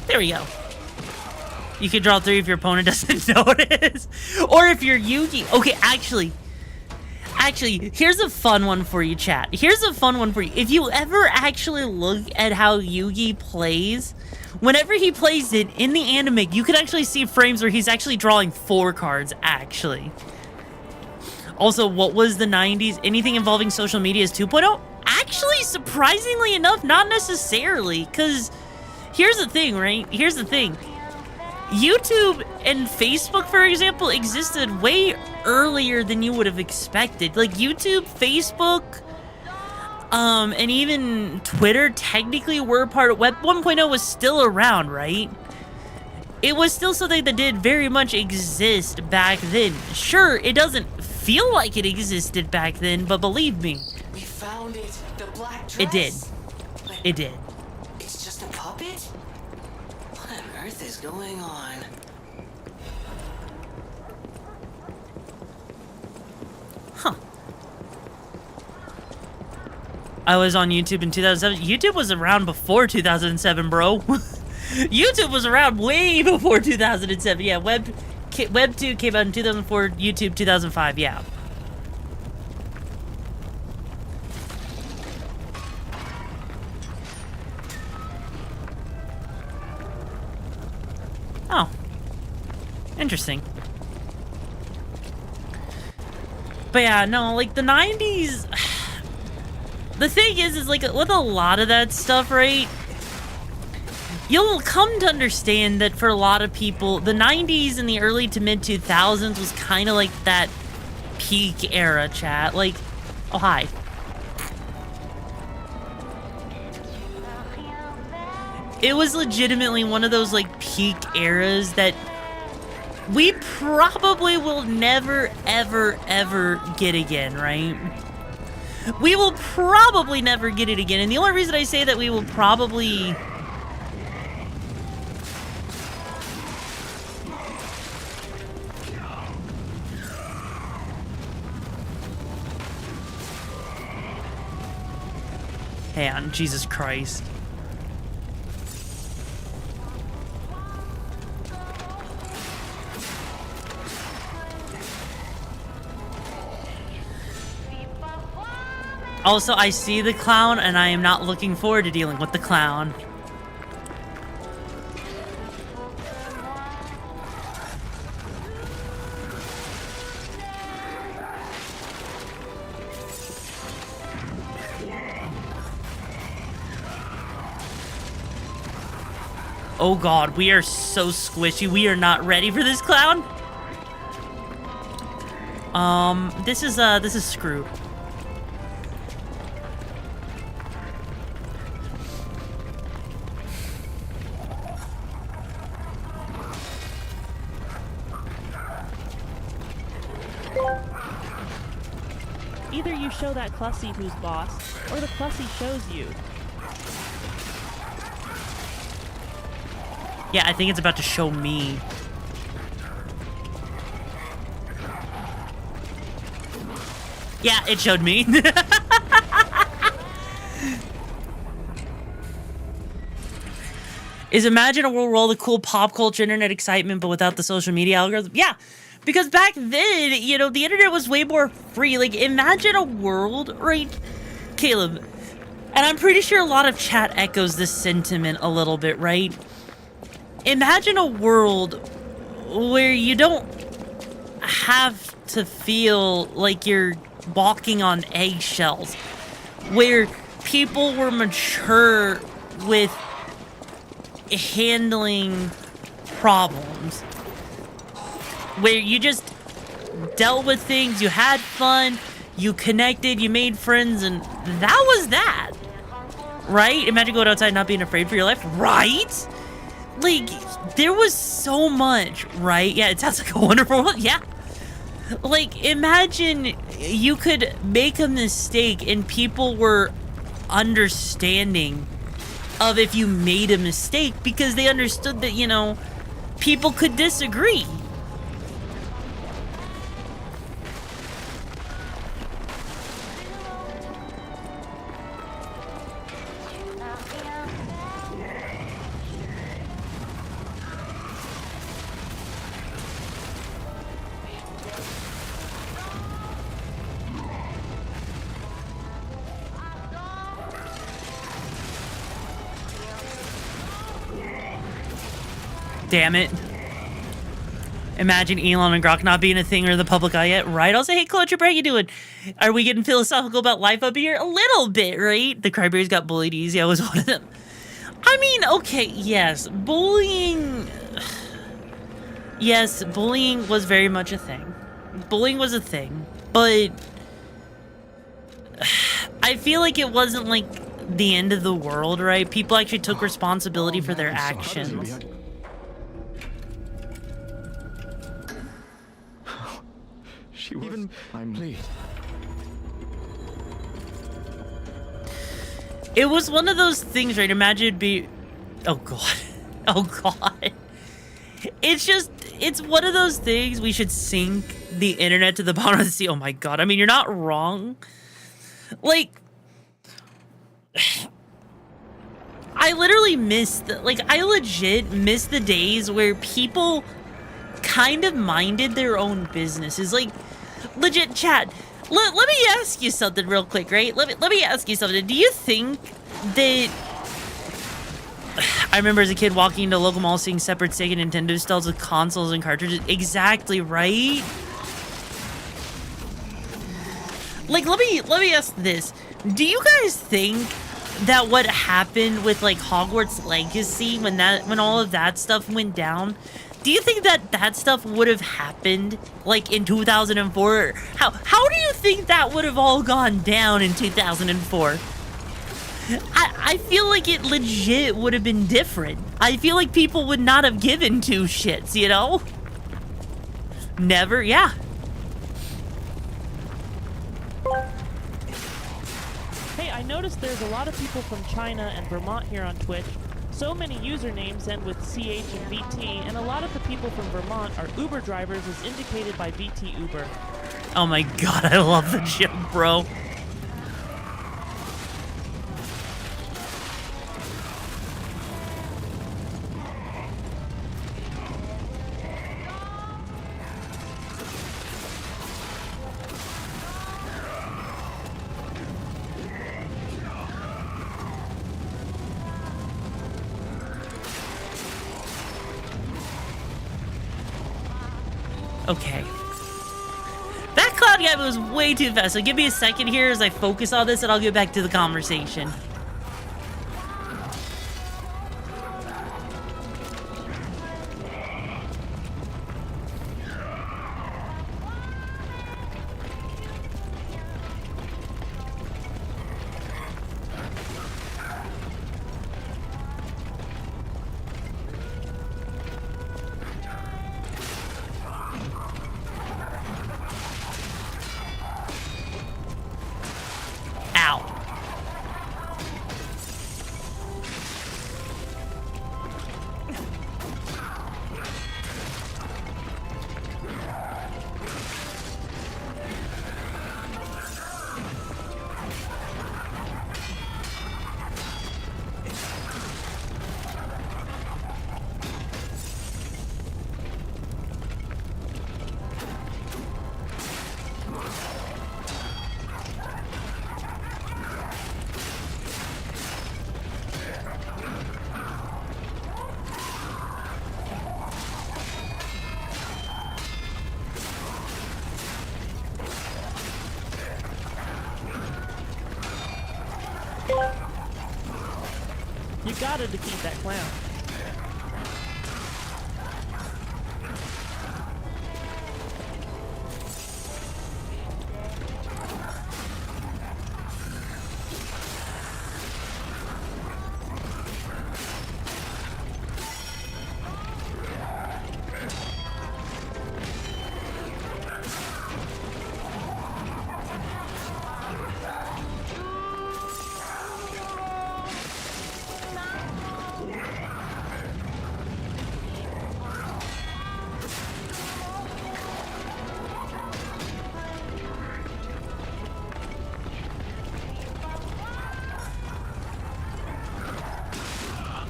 S1: There we go. You can draw 3 if your opponent doesn't notice. Or if you're Yugi. Okay, actually, here's a fun one for you, chat. Here's a fun one for you. If you ever actually look at how Yugi plays, whenever he plays it in the anime, you can actually see frames where he's actually drawing 4 cards, actually. Also, what was the 90s? Anything involving social media is 2.0? Actually, surprisingly enough, not necessarily. Because here's the thing, right? Here's the thing. YouTube and Facebook, for example, existed way earlier than you would have expected. Like YouTube, Facebook, and even Twitter technically were part of Web 1.0 was still around, right? It was still something that did very much exist back then. Sure, it doesn't feel like it existed back then, but believe me,
S6: We found it. The black dress.
S1: it did.
S6: But
S1: It did.
S6: it's just a puppet? What on earth is going on?
S1: Huh. I was on YouTube in 2007. YouTube was around before 2007, bro. YouTube was around way before 2007. Yeah, Web 2 came out in 2004, YouTube 2005, yeah. Oh. Interesting. But yeah, no, like the 90s, the thing is like with a lot of that stuff, right? You'll come to understand that for a lot of people, the 90s and the early to mid 2000s was kind of like that peak era, chat. Like, oh, hi. It was legitimately one of those like peak eras that we probably will never, ever, ever get again, right? We will probably never get it again. And the only reason I say that we will probably... Hang on, Jesus Christ. Also, I see the clown, and I am not looking forward to dealing with the clown. Oh god, we are so squishy. We are not ready for this clown. This is screwed.
S2: Either you show that Clussy who's boss, or the Clussy shows you.
S1: Yeah, I think it's about to show me. Yeah, it showed me. Is imagine a world where all the cool pop culture internet excitement but without the social media algorithm? Yeah, because back then, you know, the internet was way more free. Like, imagine a world, right, Caleb? And I'm pretty sure a lot of chat echoes this sentiment a little bit, right? Imagine a world where you don't have to feel like you're walking on eggshells, where people were mature with handling problems, where you just dealt with things, you had fun, you connected, you made friends, and that was that, right? Imagine going outside not being afraid for your life, right? Like, there was so much, right? Yeah, it sounds like a wonderful world. Yeah. Like, imagine you could make a mistake and people were understanding of if you made a mistake because they understood that, you know, people could disagree. Damn it. Imagine Elon and Grok not being a thing or the public eye yet, right? I'll say, hey, Clutch, how you doing? Are we getting philosophical about life up here? A little bit, right? The Cryberries got bullied easy. I was one of them. I mean, okay, yes. Bullying... Yes, bullying was very much a thing. Bullying was a thing. But... I feel like it wasn't, like, the end of the world, right? People actually took responsibility for their actions.
S7: She was... Even... Please.
S1: It was one of those things, right? Imagine it'd be... Oh, God. Oh, God. It's just... It's one of those things we should sink the internet to the bottom of the sea. Oh, my God. I mean, you're not wrong. Like... I literally miss... I legit miss the days where people kind of minded their own businesses. Like... Legit, chat. Let me ask you something real quick, right? Let me ask you something. Do you think that... I remember as a kid walking into a local mall seeing separate Sega and Nintendo stalls with consoles and cartridges. Exactly, right? Like, let me ask this. Do you guys think that what happened with, like, Hogwarts Legacy, when all of that stuff went down... Do you think that stuff would have happened, like, in 2004? How do you think that would have all gone down in 2004? I feel like it legit would have been different. I feel like people would not have given two shits, you know? Never, yeah.
S2: Hey, I noticed there's a lot of people from China and Vermont here on Twitch. So many usernames end with CH and VT, and a lot of the people from Vermont are Uber drivers as indicated by VTuber.
S1: Oh my God, I love the joke, bro. Okay. That cloud guy was way too fast, so give me a second here as I focus on this and I'll get back to the conversation.
S2: You gotta defeat that clown.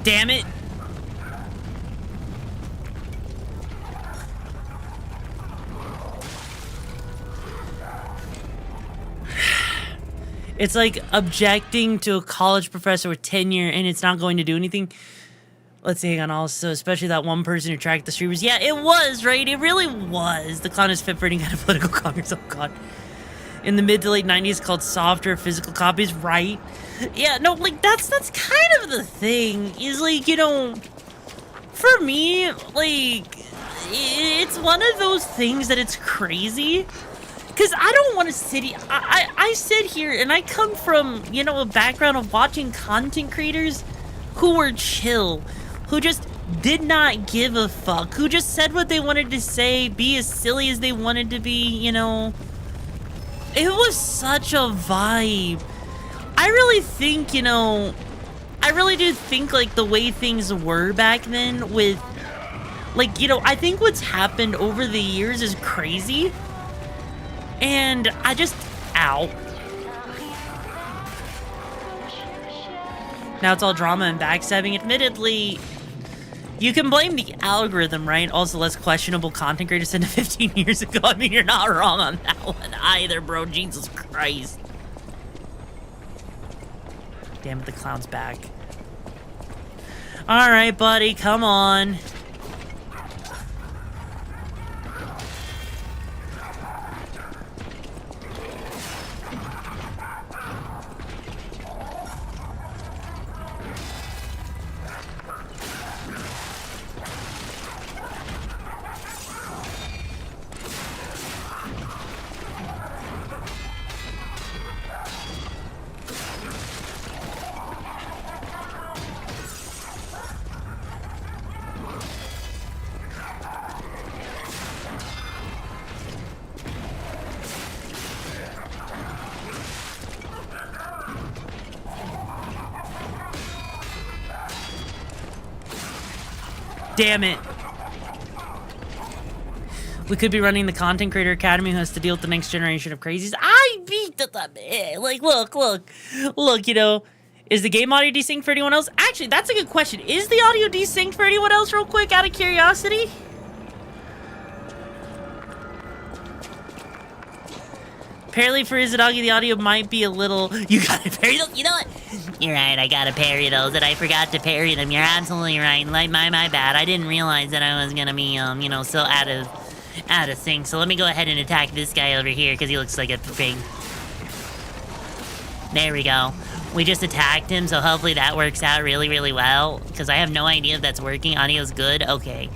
S1: Damn it. It's like objecting to a college professor with tenure and it's not going to do anything. Let's see, hang on, also, especially that one person who tracked the streamers. Yeah, it was, right? It really was. The clown is fit for any kind of political congress. Oh, God. In the mid to late 90s, called software physical copies, right? Yeah, no, like, that's kind of the thing. Is, like, you know, for me, like, it's one of those things that it's crazy. Because I don't want to sit here. I sit here and I come from, you know, a background of watching content creators who were chill, who just did not give a fuck, who just said what they wanted to say, be as silly as they wanted to be, you know. It was such a vibe. I really think, you know, I really do think, like, the way things were back then with, like, you know, I think what's happened over the years is crazy. And I just, ow. Now it's all drama and backstabbing. Admittedly, you can blame the algorithm, right? Also, less questionable content creators than 15 years ago. I mean, you're not wrong on that one either, bro. Jesus Christ. Damn it, the clown's back. All right, buddy, come on. Damn it. We could be running the Content Creator Academy who has to deal with the next generation of crazies. I beat the... Like, look, you know, is the game audio desynced for anyone else? Actually, that's a good question. Is the audio desynced for anyone else real quick, out of curiosity? Apparently for Izadagi, the audio might be a little... You gotta parry those? You know what? You're right, I gotta parry those, and I forgot to parry them. You're absolutely right. Like, my bad. I didn't realize that I was gonna be, you know, so out of sync. So let me go ahead and attack this guy over here, because he looks like a pig. There we go. We just attacked him, so hopefully that works out really, really well, because I have no idea if that's working. Audio's good? Okay.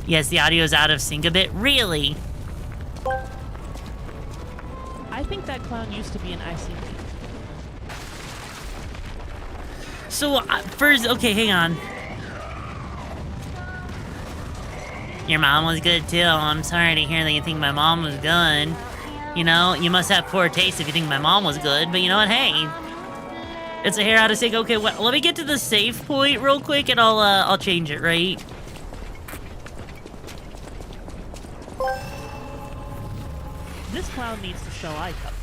S1: Yes, the audio's out of sync a bit. Really?
S2: I think that clown used to be an ICP.
S1: So, first, okay, hang on. Your mom was good, too. I'm sorry to hear that you think my mom was good. You know, you must have poor taste if you think my mom was good, but you know what, hey. It's a hair out of sync. Okay, well, let me get to the save point real quick, and I'll change it, right?
S2: This clown needs to show eye cup.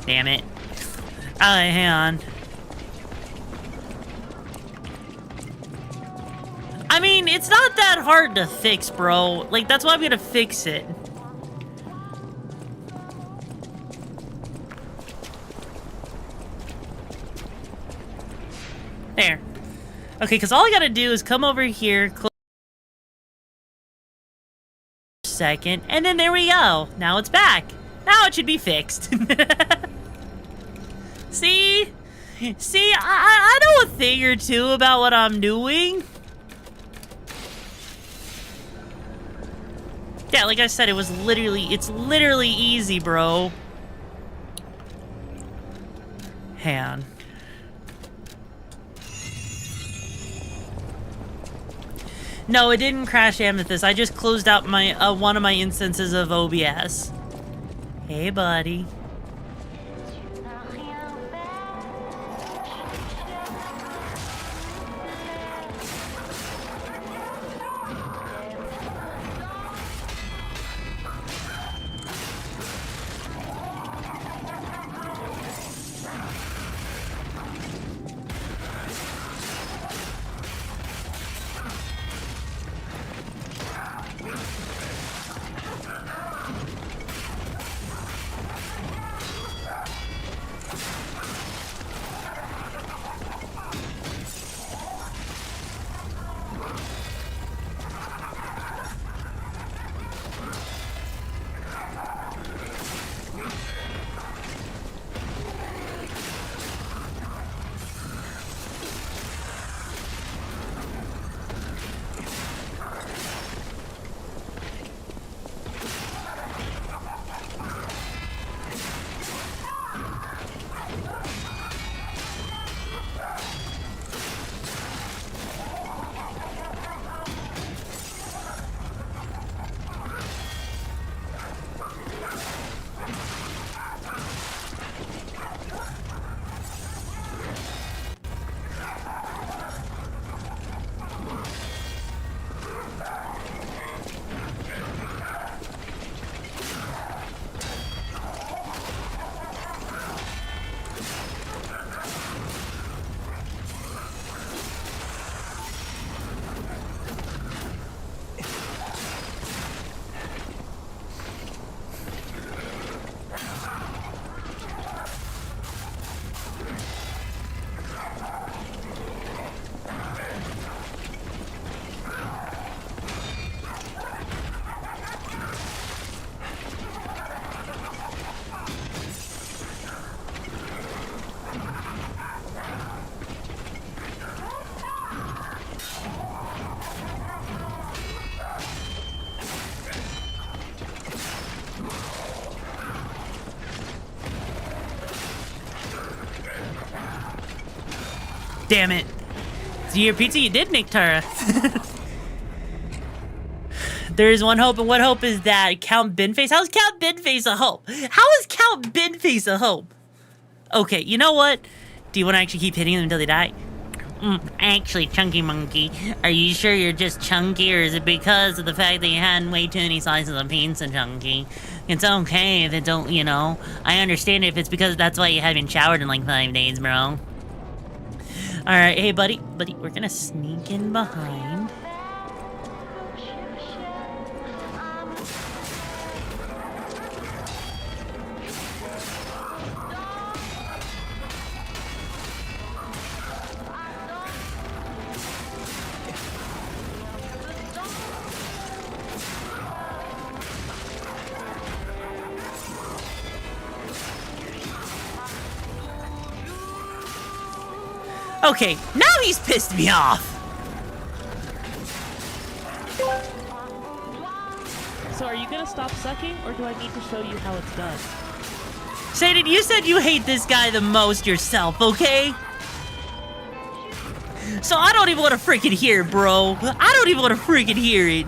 S1: Damn it. Hang on. I mean, it's not that hard to fix, bro. Like, that's why I'm gonna fix it. There. Okay, because all I gotta do is come over here, close second, and then there we go. Now it's back. Now it should be fixed. See? See, I know a thing or two about what I'm doing. Yeah, like I said, it's literally easy, bro. Hang on. No, it didn't crash Amethyst. I just closed out my one of my instances of OBS. Hey, buddy. Damn it. So your pizza you did, Nick Tara. There is one hope, and what hope is that? Count Binface? How's Count Binface a hope? How is Count Binface a hope? Okay, you know what? Do you want to actually keep hitting them until they die? Actually, Chunky Monkey, are you sure you're just chunky, or is it because of the fact that you had way too many slices of pizza, Chunky? It's okay if it don't, you know. I understand if it's because that's why you haven't showered in like 5 days, bro. Alright, hey, buddy, we're gonna sneak in behind. Okay, now he's pissed me off.
S2: So are you gonna stop sucking, or do I need to show you how it's done?
S1: Shaded, you said you hate this guy the most yourself, okay? So I don't even want to freaking hear it, bro. I don't even want to freaking hear it.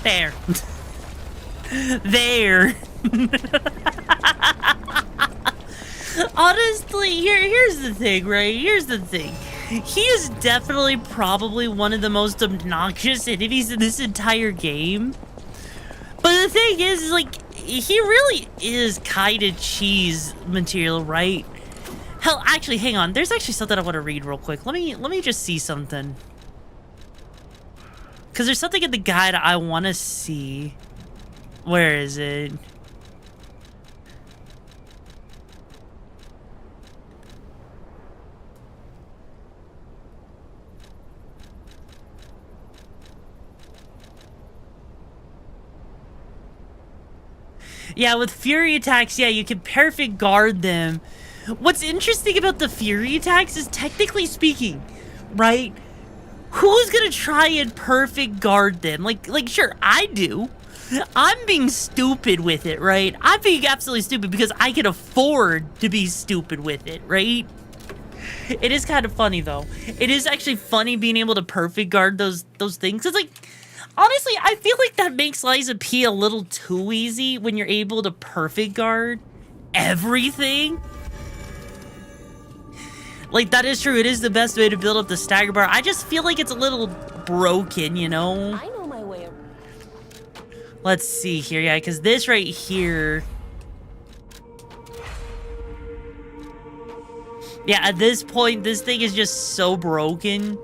S1: There. There. Honestly, here's the thing, right? Here's the thing. He is definitely probably one of the most obnoxious enemies in this entire game. But the thing is, like, he really is kind of cheese material, right? Hell, actually, hang on. There's actually something I want to read real quick. Let me just see something. Because there's something in the guide I want to see. Where is it? Yeah, with Fury attacks, yeah, you can perfect guard them. What's interesting about the Fury attacks is, technically speaking, right? Who's gonna try and perfect guard them? Like, sure, I do. I'm being stupid with it, right? I'm being absolutely stupid because I can afford to be stupid with it, right? It is kind of funny, though. It is actually funny being able to perfect guard those things. It's like, honestly, I feel like that makes Liza P a little too easy when you're able to perfect guard everything. Like, that is true. It is the best way to build up the stagger bar. I just feel like it's a little broken, you know?
S4: I know my way around.
S1: Let's see here. Yeah, because this right here... Yeah, at this point, this thing is just so broken.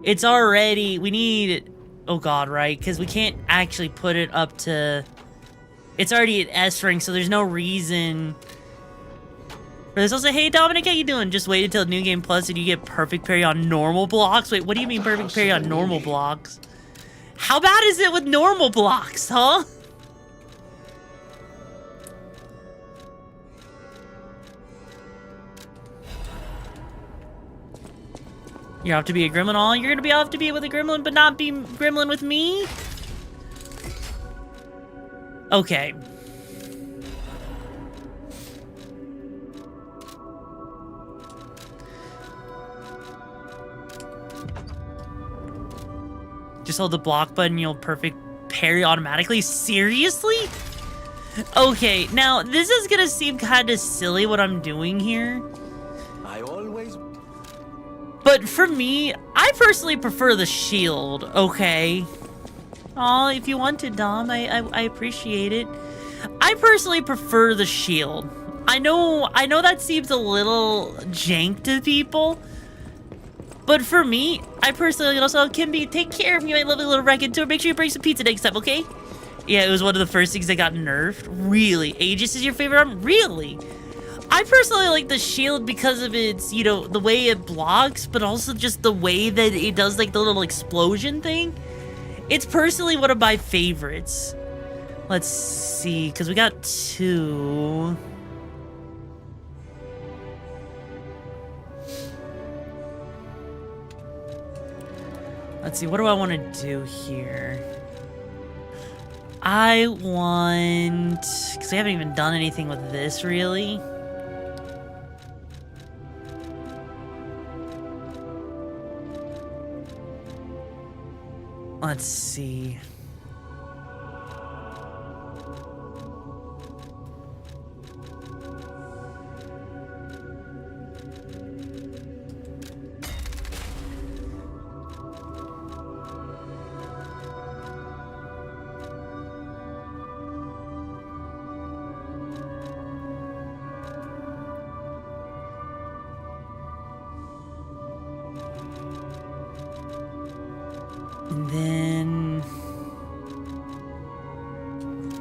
S1: It's already... We need... Oh, God, right? Because we can't actually put it up to... It's already at S rank, so there's no reason... There's also, hey Dominic, how you doing? Just wait until New Game Plus and you get perfect parry on normal blocks. Wait, what do you mean perfect parry on normal blocks? How bad is it with normal blocks, huh? You're off to be a gremlin. Oh, you're gonna be off to be with a gremlin, but not be gremlin with me? Okay. Just hold the block button, you'll perfect parry automatically. Seriously? Okay, now this is gonna seem kind of silly what I'm doing here.
S7: I always...
S1: But for me, I personally prefer the shield, okay? Aw, if you wanted, Dom, I appreciate it. I personally prefer the shield. I know that seems a little jank to people, but for me, I personally also, Kimby, take care of me, my lovely little racket tour. Make sure you bring some pizza next time, okay? Yeah, it was one of the first things that got nerfed. Really? Aegis is your favorite arm? Really? I personally like the shield because of its, you know, the way it blocks, but also just the way that it does, like, the little explosion thing. It's personally one of my favorites. Let's see, because we got 2. Let's see, what do I want to do here? I want... because we haven't even done anything with this, really. Let's see. And then...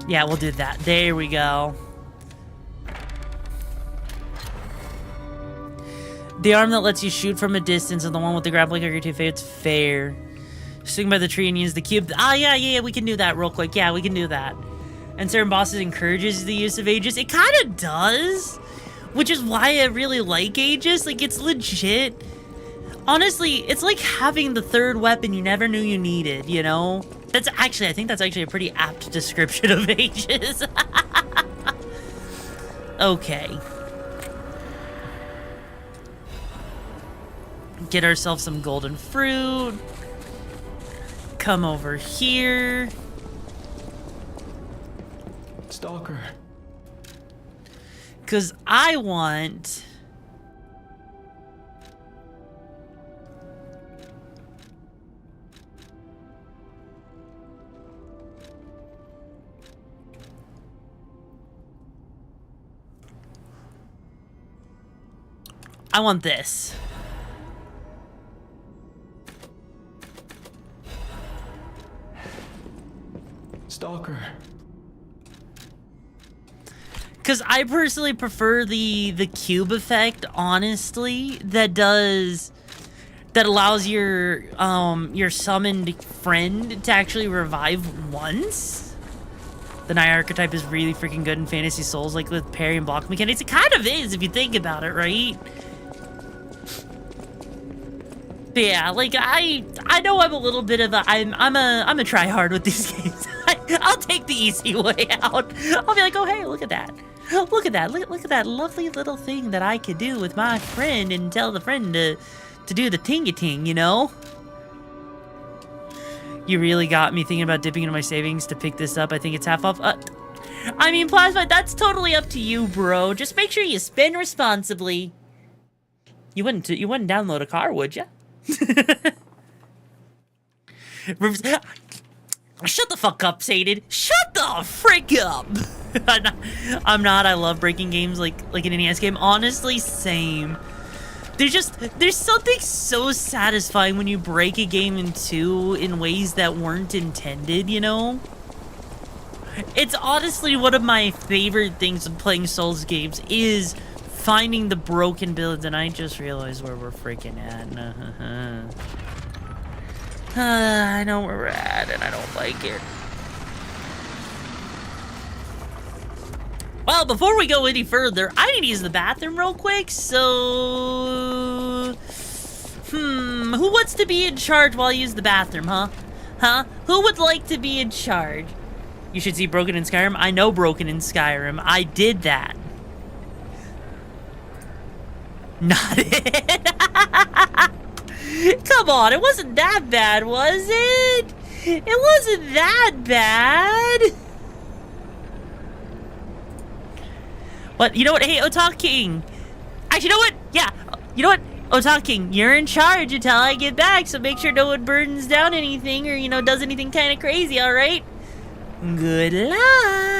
S1: yeah, we'll do that. There we go. The arm that lets you shoot from a distance and the one with the grappling hook are your two favorites. Fair. Swing by the tree and use the cube. Ah, yeah, we can do that real quick. Yeah, we can do that. And certain bosses encourages the use of Aegis. It kind of does, which is why I really like Aegis. Like, it's legit. Honestly, it's like having the third weapon you never knew you needed, you know? That's actually, I think that's actually a pretty apt description of Aegis. Okay. Get ourselves some golden fruit. Come over here.
S7: Stalker.
S1: Because I want... I want this.
S7: Stalker.
S1: Because I personally prefer the cube effect, honestly, that allows your summoned friend to actually revive once. The Night archetype is really freaking good in Fantasy Souls, like with parry and block mechanics. It kind of is if you think about it, right? But yeah, like I know I'm a little bit of a I'm a try hard with these games. I'll take the easy way out. I'll be like, oh hey, look at that. Look at that. Look at that lovely little thing that I could do with my friend and tell the friend to do the ting-a-ting, you know? You really got me thinking about dipping into my savings to pick this up. I think it's half off. I mean, Plasma, that's totally up to you, bro. Just make sure you spend responsibly. You wouldn't download a car, would you? Shut the fuck up, Saded. Shut the frick up. I'm not. I love breaking games like an NES game. Honestly, same. There's something so satisfying when you break a game in two in ways that weren't intended, you know? It's honestly one of my favorite things of playing Souls games is finding the broken builds, and I just realized where we're freaking at. I know where we're at, and I don't like it. Well, before we go any further, I need to use the bathroom real quick, so... Who wants to be in charge while I use the bathroom, huh? Huh? Who would like to be in charge? You should see Broken in Skyrim. I know Broken in Skyrim. I did that. Not it. Come on, it wasn't that bad, was it? It wasn't that bad. What? You know what? Hey, Otak King. Actually, you know what? Yeah. You know what? Otak King, you're in charge until I get back, so make sure no one burdens down anything or, you know, does anything kind of crazy, alright? Good luck!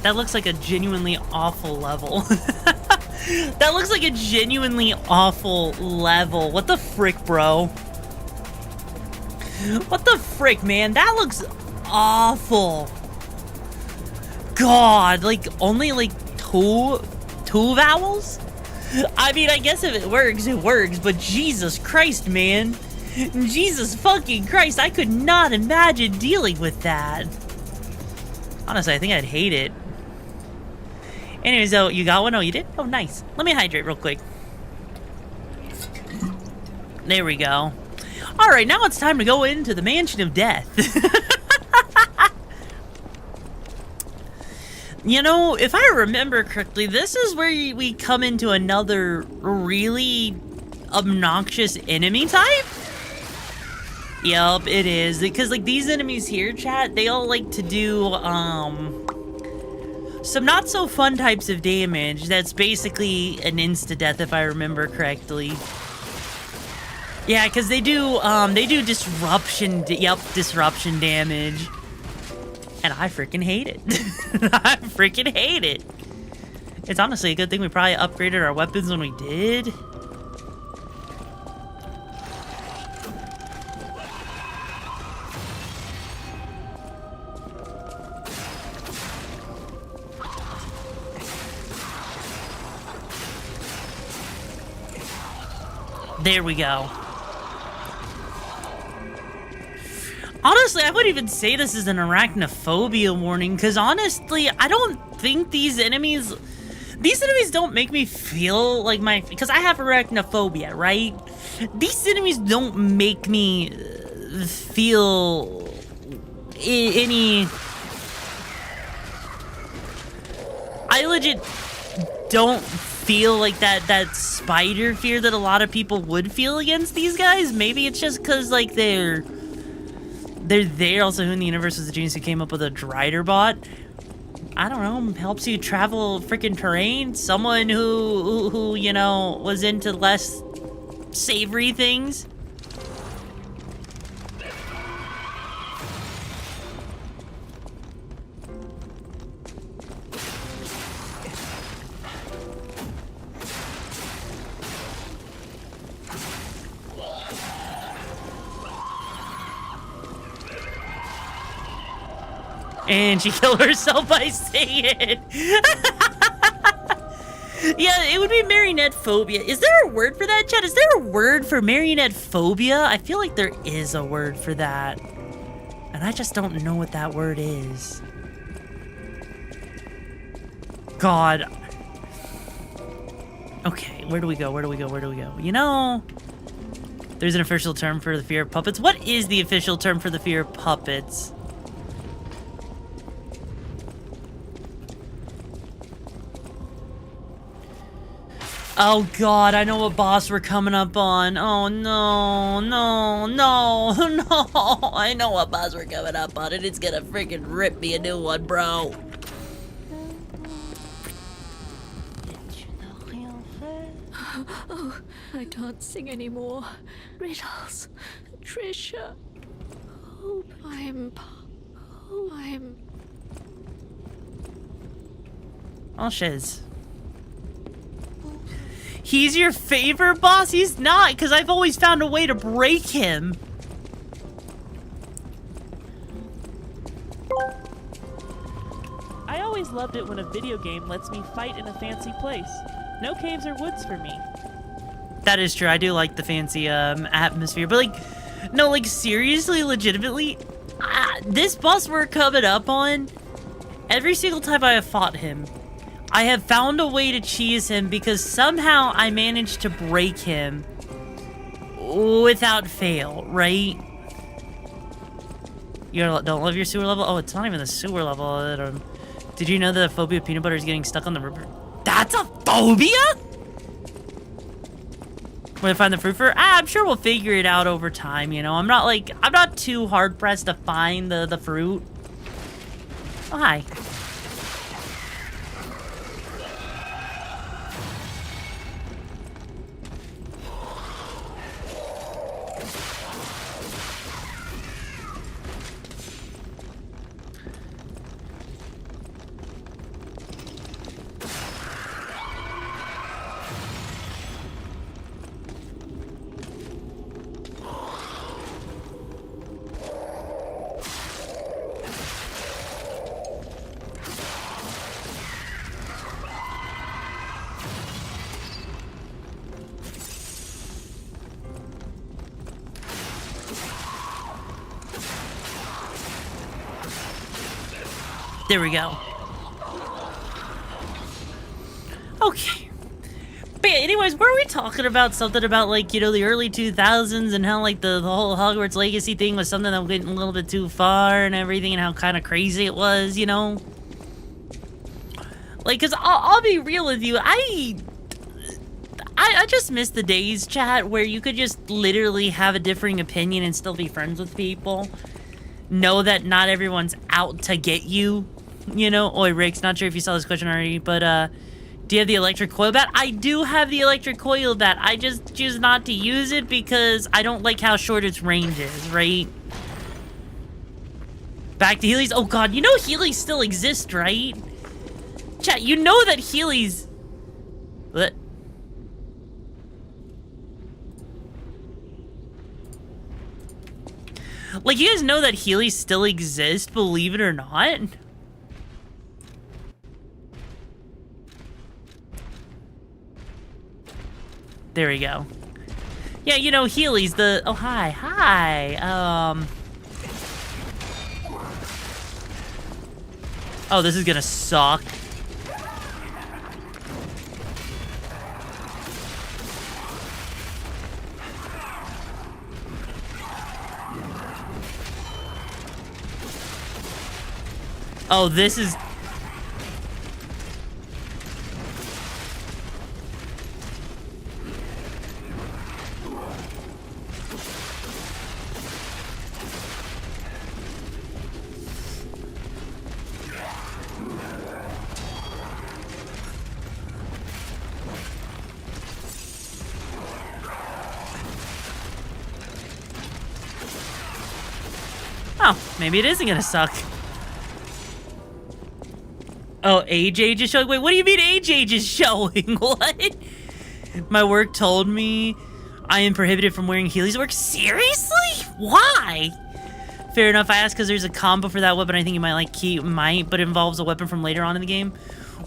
S1: That looks like a genuinely awful level. That looks like a genuinely awful level. What the frick, bro? What the frick, man? That looks awful. God, like, only like two vowels? I mean, I guess if it works, but Jesus Christ, man. Jesus fucking Christ, I could not imagine dealing with that. Honestly, I think I'd hate it. Anyways, though, you got one? Oh, you did? Oh, nice. Let me hydrate real quick. There we go. Alright, now it's time to go into the Mansion of Death. You know, if I remember correctly, this is where we come into another really obnoxious enemy type. Yup, it is. Because, like, these enemies here, chat, they all like to do, some not so fun types of damage. That's basically an insta-death, if I remember correctly. Yeah, because they do disruption, disruption damage. And I freaking hate it. I freaking hate it. It's honestly a good thing we probably upgraded our weapons when we did. There we go. Honestly, I wouldn't even say this is an arachnophobia warning, because honestly, I don't think these enemies don't make me feel like because I have arachnophobia, right? These enemies don't make me feel any... I legit don't feel like that spider fear that a lot of people would feel against these guys. Maybe it's just because, like, they're there. Also, who in the universe was the genius who came up with a Drider bot? I don't know. Helps you travel freaking terrain. Someone who you know, was into less savory things. And she killed herself by saying it. Yeah, it would be marionette phobia. Is there a word for that, Chad? Is there a word for marionette phobia? I feel like there is a word for that. And I just don't know what that word is. God. Okay, where do we go? Where do we go? Where do we go? You know, there's an official term for the fear of puppets. What is the official term for the fear of puppets? Oh God, I know what boss we're coming up on. Oh no, no, no, no. I know what boss we're coming up on, and it's gonna freaking rip me a new one, bro.
S4: Oh, I can't sing anymore. Riddles. Trisha. Hope I'm...
S1: Oh, shiz. He's your favorite boss? He's not, because I've always found a way to break him.
S2: I always loved it when a video game lets me fight in a fancy place. No caves or woods for me.
S1: That is true. I do like the fancy atmosphere, but like, no, like seriously, legitimately, this boss we're coming up on, every single time I have fought him, I have found a way to cheese him because somehow I managed to break him without fail, right? You don't love your sewer level? Oh, it's not even the sewer level. Did you know that the phobia of peanut butter is getting stuck on the river? That's a phobia? Where to find the fruit for? I'm sure we'll figure it out over time, you know? I'm not too hard pressed to find the fruit. Oh, hi. There we go. Okay. But yeah, anyways, were we talking about something about, like, you know, the early 2000s and how, like, the whole Hogwarts Legacy thing was something that was getting a little bit too far and everything and how kind of crazy it was, you know? Like, because I'll be real with you, I just miss the days, chat, where you could just literally have a differing opinion and still be friends with people. Know that not everyone's out to get you, you know? Oi, Rix, not sure if you saw this question already, but, do you have the electric coil bat? I do have the electric coil bat. I just choose not to use it because I don't like how short its range is, right? Back to Heelys. Oh, God, you know Heelys still exist, right? Chat, you know that Heelys... What? Like, you guys know that Heelys still exist, believe it or not? There we go. Yeah, you know, Heelys, the... Oh, hi. Hi. Oh, this is gonna suck. Oh, this is... Oh, maybe it isn't gonna suck. Oh, age is showing? Wait, what do you mean age is showing? What? My work told me I am prohibited from wearing Heelys at work. Seriously? Why? Fair enough. I asked because there's a combo for that weapon I think you might like. But involves a weapon from later on in the game.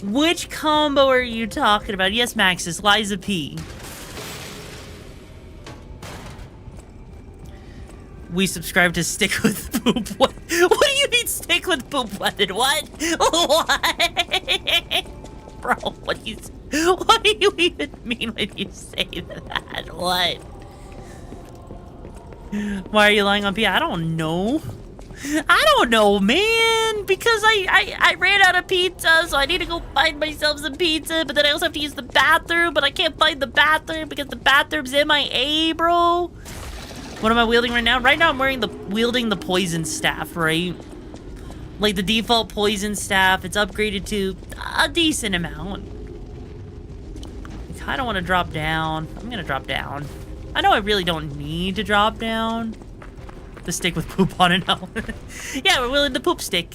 S1: Which combo are you talking about? Yes, Maxis. Liza P. We subscribe to stick with poop. What do you mean stick with poop weapon? What? What? Bro, what do you even mean when you say that? What? Why are you lying on P? I don't know. I don't know, man. Because I ran out of pizza, so I need to go find myself some pizza. But then I also have to use the bathroom, but I can't find the bathroom because the bathroom's MIA, bro. What am I wielding right now? Right now I'm wielding the poison staff, right? Like the default poison staff. It's upgraded to a decent amount. I kinda wanna drop down. I'm gonna drop down. I know I really don't need to drop down. The stick with poop on it now. Yeah, we're wielding the poop stick.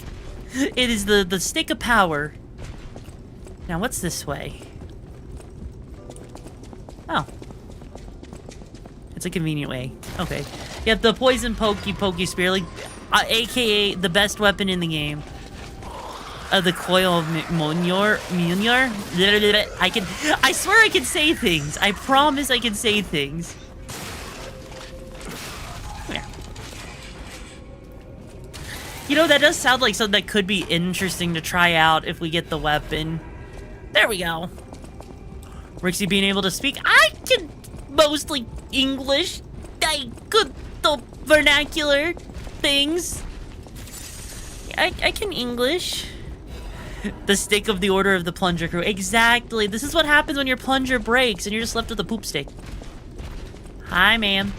S1: It is the stick of power. Now what's this way? Oh. It's a convenient way. Okay. Yep, the poison pokey spear, like, aka the best weapon in the game. The coil of Munyor. I swear I can say things. I promise I can say things. Come here. You know, that does sound like something that could be interesting to try out if we get the weapon. There we go. Rixie being able to speak. I can mostly English. I could the vernacular things. I can English. The stick of the Order of the Plunger Crew. Exactly. This is what happens when your plunger breaks and you're just left with a poop stick. Hi, ma'am.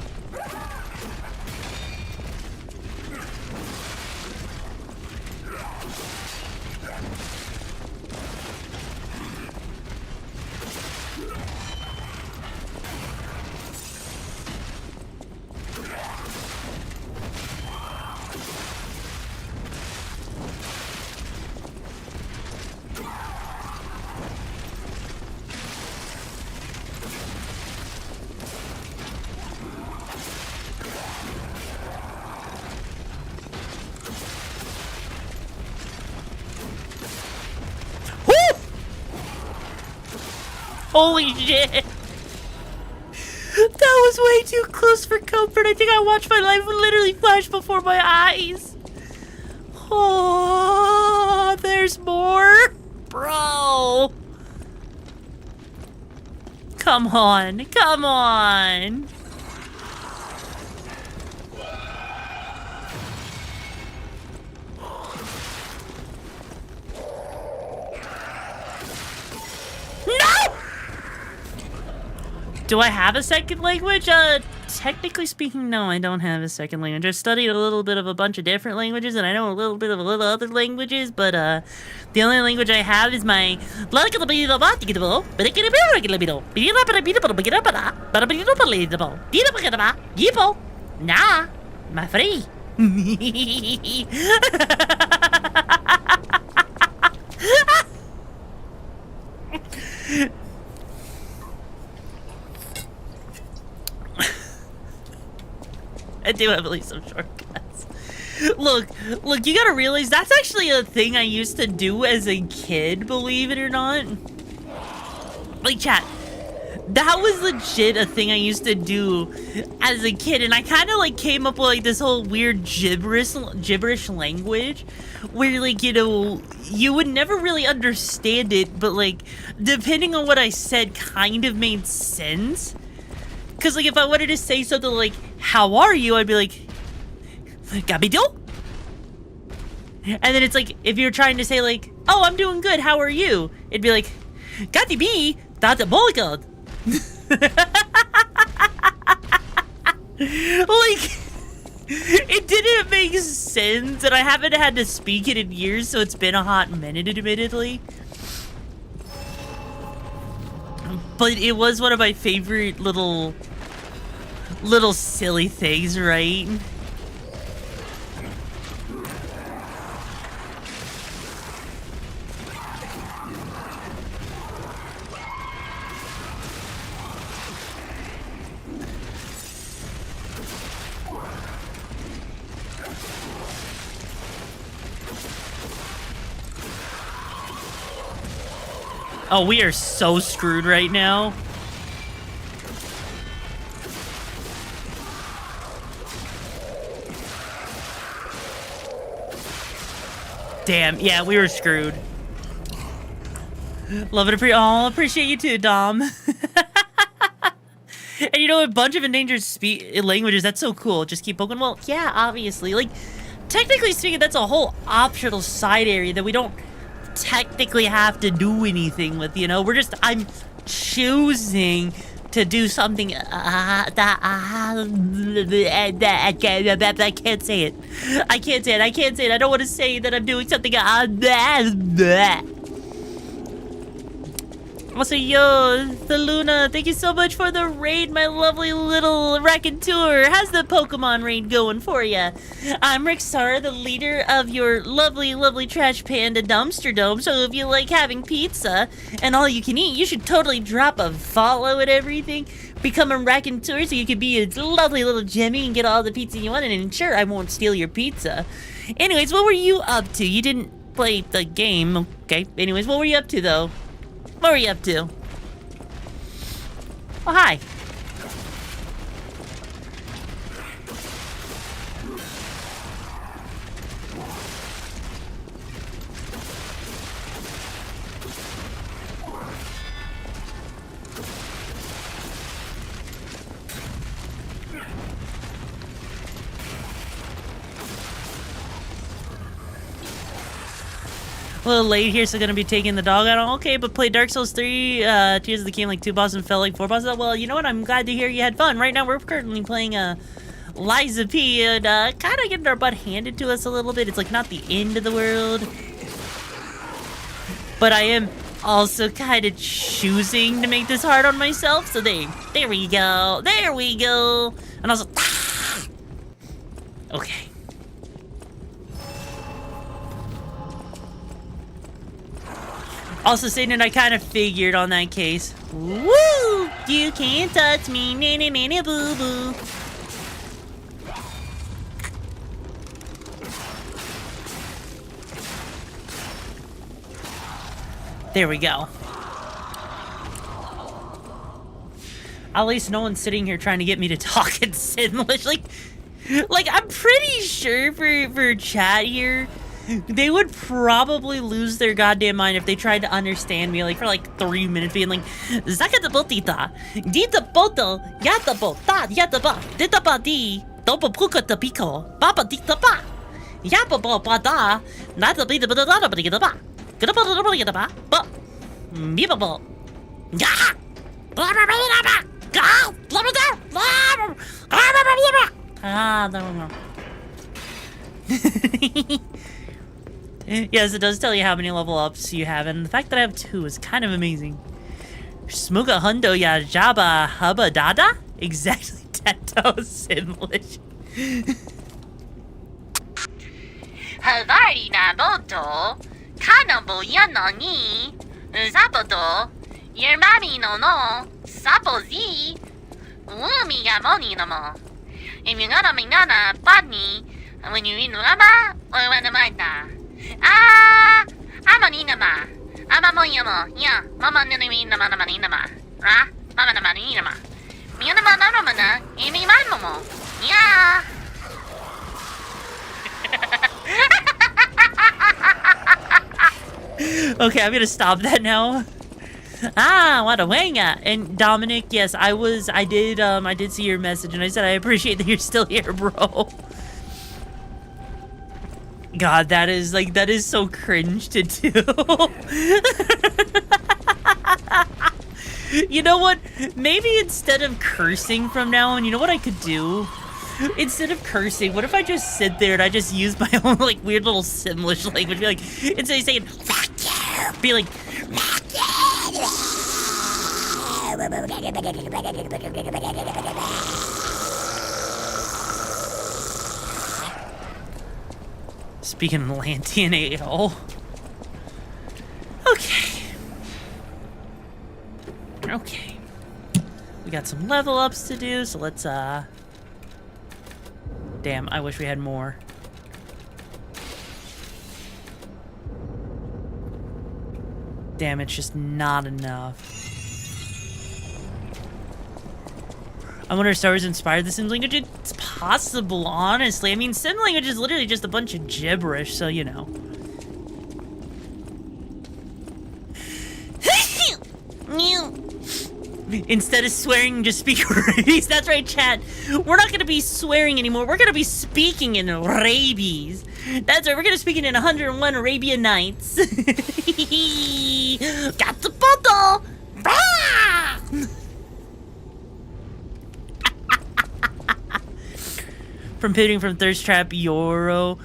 S1: Holy shit! That was way too close for comfort. I think I watched my life literally flash before my eyes. Oh, there's more? Bro. Come on. Come on. No! Do I have a second language? Technically speaking, no, I don't have a second language. I've studied a little bit of a bunch of different languages, and I know a little bit of other languages, but the only language I have is my... Nah, my free. I do have at least some shortcuts. Look, you gotta realize that's actually a thing I used to do as a kid, believe it or not. Like, chat, that was legit a thing I used to do as a kid, and I kind of like came up with like this whole weird gibberish language where, like, you know, you would never really understand it, but like depending on what I said kind of made sense. Because, like, if I wanted to say something like, how are you? I'd be like, Gabido? And then it's like, if you're trying to say, like, oh, I'm doing good, how are you? It'd be like, Gati B, that's a bolgad. Like, it didn't make sense, and I haven't had to speak it in years, so it's been a hot minute, admittedly. But it was one of my favorite little silly things, right? Oh, we are so screwed right now. Damn, yeah, we were screwed. Love it. Appreciate you too, Dom. And you know, a bunch of endangered languages, that's so cool. Just keep poking. Well, yeah, obviously. Like, technically speaking, that's a whole optional side area that we don't technically have to do anything with, you know? I'm choosing to do something I can't say it. I don't want to say that I'm doing something Also, yo, the Luna, thank you so much for the raid, my lovely little raconteur. How's the Pokemon raid going for ya? I'm RixaraCh, the leader of your lovely, lovely Trash Panda Dumpster Dome. So if you like having pizza and all you can eat, you should totally drop a follow and everything. Become a raconteur so you can be a lovely little Jimmy and get all the pizza you want. And ensure I won't steal your pizza. Anyways, what were you up to? You didn't play the game, okay? Anyways, what were you up to though? What were you up to? Oh, hi. A little late here, so gonna be taking the dog out. Okay, but play Dark Souls 3, Tears of the King like 2 bosses and felt like 4 bosses. Well, you know what? I'm glad to hear you had fun. Right now, we're currently playing Liza P, and kind of getting our butt handed to us a little bit. It's like not the end of the world, but I am also kind of choosing to make this hard on myself. So there we go. There we go. And also, okay. Also, Satan, I kind of figured on that case. Woo! You can't touch me, nanny nanny boo boo. There we go. At least no one's sitting here trying to get me to talk in English. Like I'm pretty sure for chat here, they would probably lose their goddamn mind if they tried to understand me like for like 3 minutes being like Zakata Botita Dita Boto Yata Bota Yata Ba Dita Ba Di Dopa Puka Tapico Papa Dita Ba Yapa Bada Nata Bita Bada Bada Ba Gada Bada Bada Ba Ba Biba Bo Ya Ah, I don't know. Yes, it does tell you how many level ups you have, and the fact that I have 2 is kind of amazing. Smuga Hundo Ya Jaba Hubba Dada? Exactly, Tetos English.
S5: Havari na boto, kanabo yanoni, zaboto, your mommy no, sapozi, umi gamoni no mo. If you gotta make nana, badni, when you in Rama, or when the Maida. Ah, I'm an inama. I'm a moyamo. Yeah, Mama Ninama Namanama. Ra, Mama Namanama. Mianama Namana, Amy Mamo. Yeah.
S1: Okay, I'm gonna stop that now. Ah, what a wanga. And Dominic, yes, I did see your message, and I said I appreciate that you're still here, bro. God, that is so cringe to do. You know what? Maybe instead of cursing from now on, you know what I could do? Instead of cursing, what if I just sit there and I just use my own like weird little Simlish language? Be like, instead of saying fuck you, be like fuck you. Speaking of Lantian ale. Okay. We got some level ups to do, so let's damn, I wish we had more. Damn, it's just not enough. I wonder if Star Wars inspired the Sim language. It's possible, honestly. I mean, Sim language is literally just a bunch of gibberish, so you know. Instead of swearing, just speak rabies. That's right, chat. We're not gonna be swearing anymore. We're gonna be speaking in rabies. That's right. We're gonna speak in 101 Arabian Nights. Got the photo. From pivoting from Thirst Trap Euro.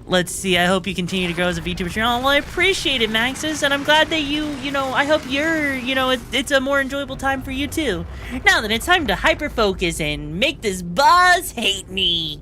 S1: Let's see, I hope you continue to grow as a VTuber channel. Well, I appreciate it, Maxis, and I'm glad that you know, I hope you're, you know, it's a more enjoyable time for you, too. Now then, it's time to hyper-focus and make this buzz hate me.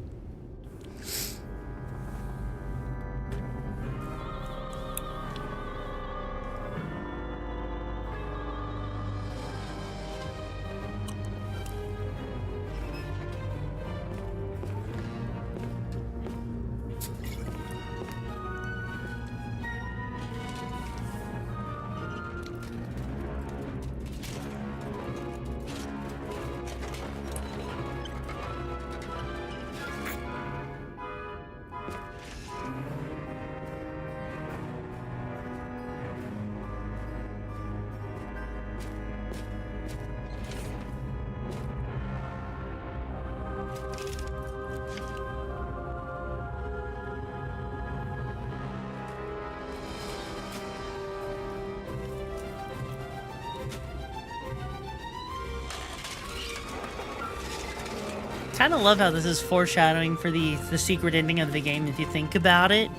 S1: Kind of love how this is foreshadowing for the secret ending of the game, if you think about it.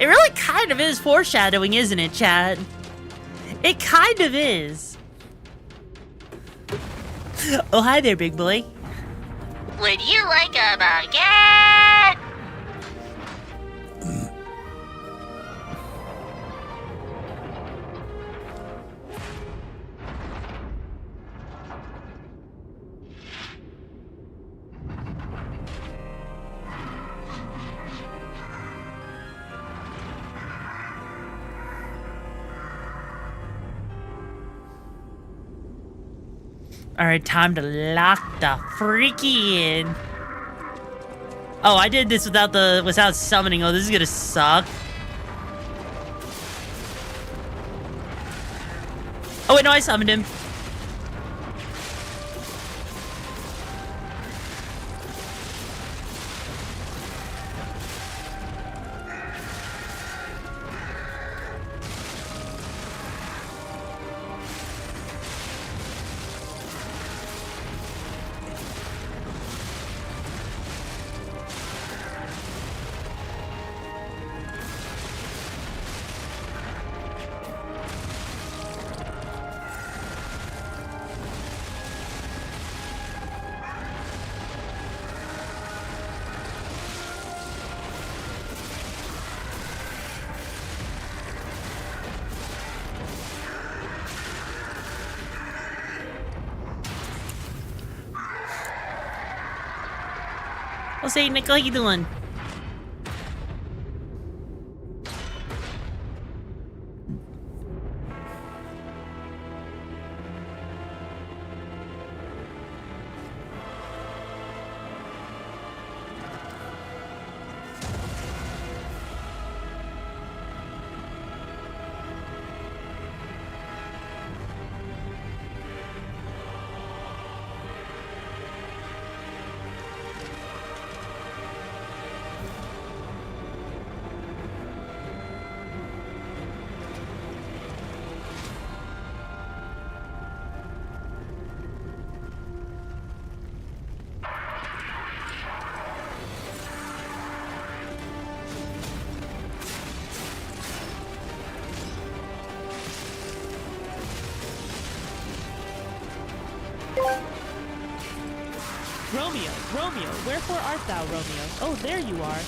S1: It really kind of is foreshadowing, isn't it, chat? It kind of is. Oh, hi there, big boy.
S5: Would you like a baguette?
S1: Alright, time to lock the freaky in. Oh, I did this without summoning. Oh, this is gonna suck. Oh wait, no, I summoned him. What's hey, Nick? How you doing?
S2: Romeo, Romeo, wherefore art thou, Romeo? Oh, there you are.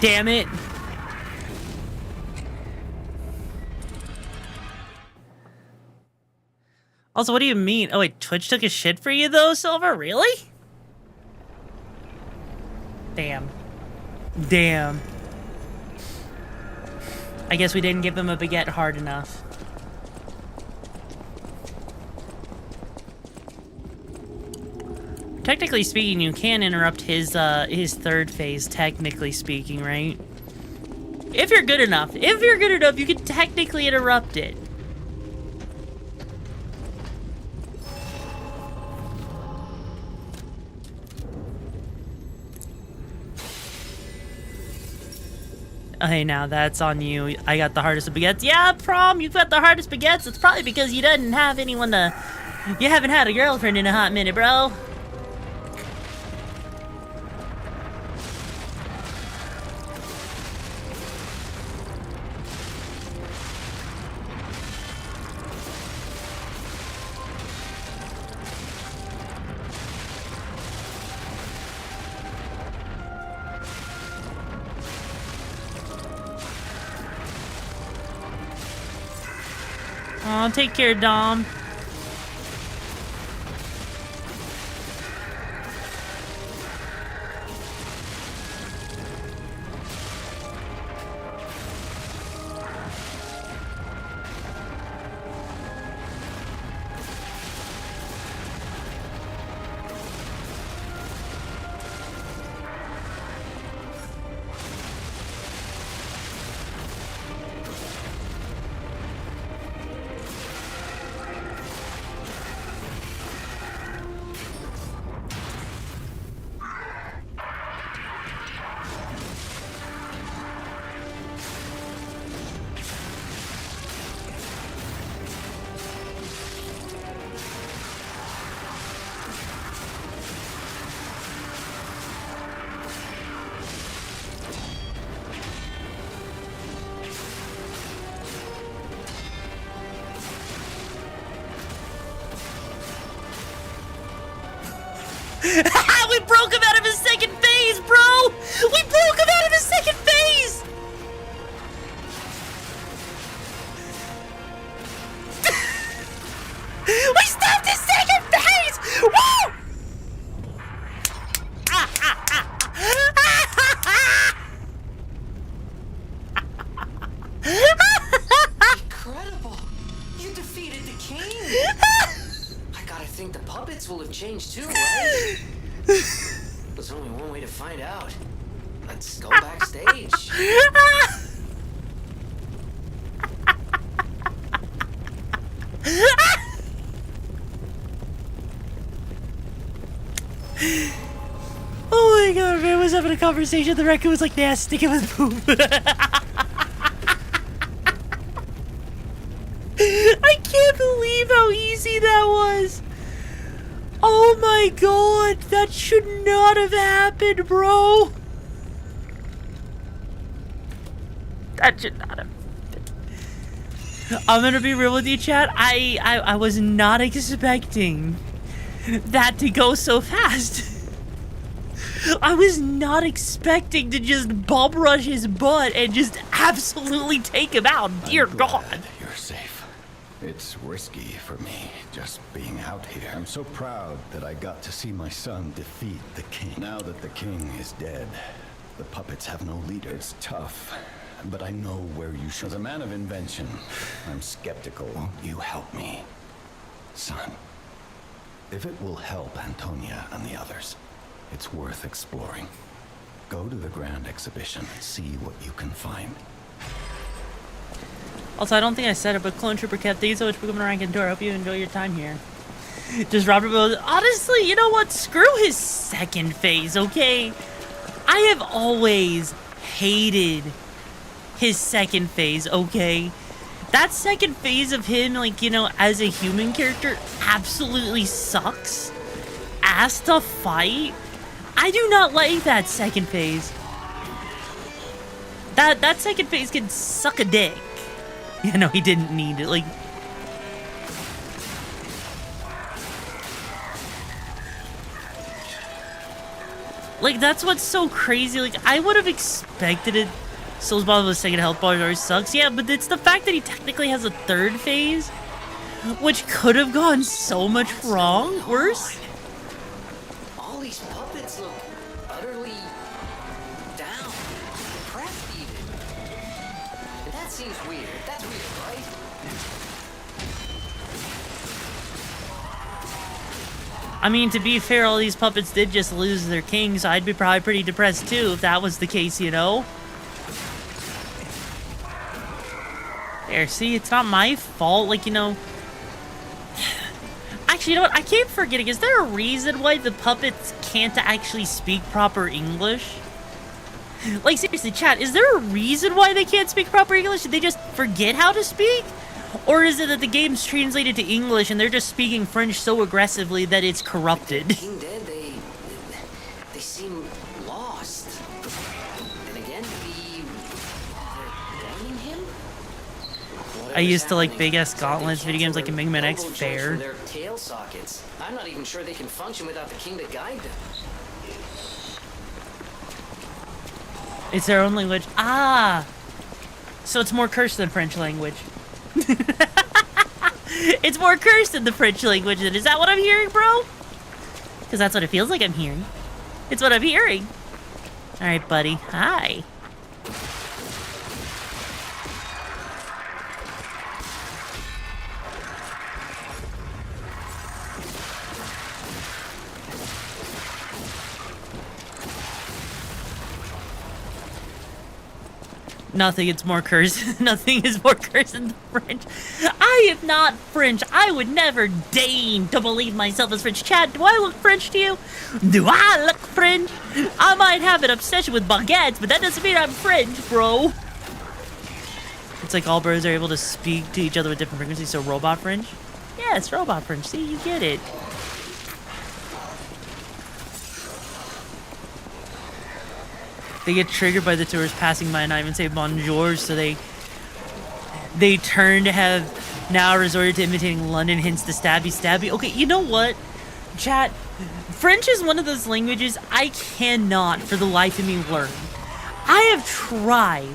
S1: damn it. Also, what do you mean? Oh, wait, Twitch took a shit for you, though, Silver? Really? Damn. Damn. I guess we didn't give him a baguette hard enough. Technically speaking, you can interrupt his third phase, technically speaking, right? If you're good enough. If you're good enough, you can technically interrupt it. Hey, now that's on you. I got the hardest of baguettes. Yeah, Prom, you've got the hardest baguettes. It's probably because you didn't have anyone to... You haven't had a girlfriend in a hot minute, bro. Aw, take care, Dom. We broke him out of his second phase, bro! We broke him out of his second phase! We stopped his second phase! Woo!
S6: Incredible! You defeated the king! I gotta think the puppets will have changed too, right? There's only one way to find out. Let's go backstage.
S1: Oh my god, man was having a conversation. The record was like, nah, stick it with poop. I can't believe how easy that was. Oh my god, that should not have happened, bro. That should not have happened. I'm gonna be real with you, chat. I was not expecting that to go so fast. I was not expecting to just bum rush his butt and just absolutely take him out. Dear God.
S8: You're safe. It's risky for me just being out here. I'm so proud that I got to see my son defeat the king. Now that the king is dead, the puppets have no leader. It's tough, but I know where you should. As a man of invention, I'm skeptical. Won't you help me, son? If it will help Antonia and the others, it's worth exploring. Go to the grand exhibition and see what you can find.
S1: Also, I don't think I said it, but Clone Trooper Kev, thank you so much for coming around and tour. I hope you enjoy your time here. Just Robert Bill. Honestly, you know what? Screw his second phase, okay? I have always hated his second phase, okay? That second phase of him, like, you know, as a human character absolutely sucks. Ass to fight. I do not like that second phase. That second phase can suck a dick. You know, he didn't need it. Like, Like, that's what's so crazy. Like, I would have expected it. Soul's Bottom with second health bar always sucks. Yeah, but it's the fact that he technically has a third phase, which could have gone so much worse.
S6: All these puppets look utterly down, depressed even. And that seems weird. That's weird, right?
S1: I mean, to be fair, all these puppets did just lose their king, so I'd be probably pretty depressed too if that was the case, you know? There, see, it's not my fault, like, you know... Actually, you know what, I keep forgetting, is there a reason why the puppets can't actually speak proper English? Like, seriously, chat, is there a reason why they can't speak proper English? Did they just forget how to speak? Or is it that the game's translated to English and they're just speaking French so aggressively that it's corrupted?
S6: King dead, they seem lost. And again, they're blaming him?
S1: I used to like big-ass gauntlets video games like in Mega Man X Fair.
S6: Their tail sockets. I'm not even sure they can function without the king to guide them.
S1: It's their own language. Ah! So it's more cursed than French language. It's more cursed than the French language. Is that what I'm hearing, bro? Because that's what it feels like I'm hearing. It's what I'm hearing. Alright, buddy. Hi. Nothing is more cursed. Nothing is more cursed than the French. I am not French. I would never deign to believe myself as French. Chad, do I look French to you? Do I look French? I might have an obsession with baguettes, but that doesn't mean I'm French, bro. It's like all bros are able to speak to each other with different frequencies, so robot French? Yes, robot French. See, you get it. They get triggered by the tourists passing by and not even say bonjour, so they turn to have now resorted to imitating London hints to stabby. Okay, you know what, chat? French is one of those languages I cannot, for the life of me, learn. I have tried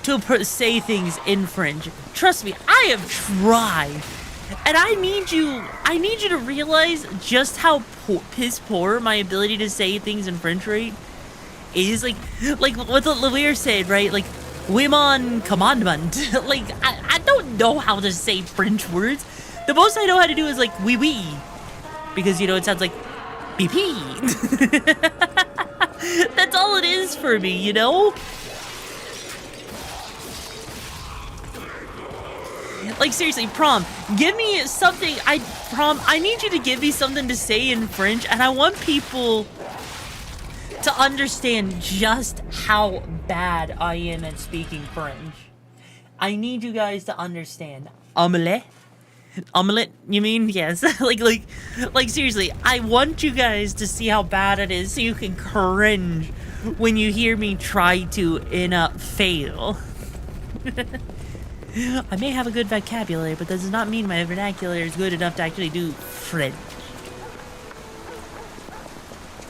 S1: to say things in French. Trust me, I have tried. And I need you to realize just how piss poor my ability to say things in French right is. Like what the Levier said, right? Like, women commandment. Like, I don't know how to say French words. The most I know how to do is like oui oui, because, you know, it sounds like BP. That's all it is for me, you know? Like, seriously, Prom, give me something. I need you to give me something to say in French, and I want people to understand just how bad I am at speaking French. I need you guys to understand. Omelette? Omelette, you mean? Yes. like seriously, I want you guys to see how bad it is so you can cringe when you hear me try to fail. I may have a good vocabulary, but that does not mean my vernacular is good enough to actually do French.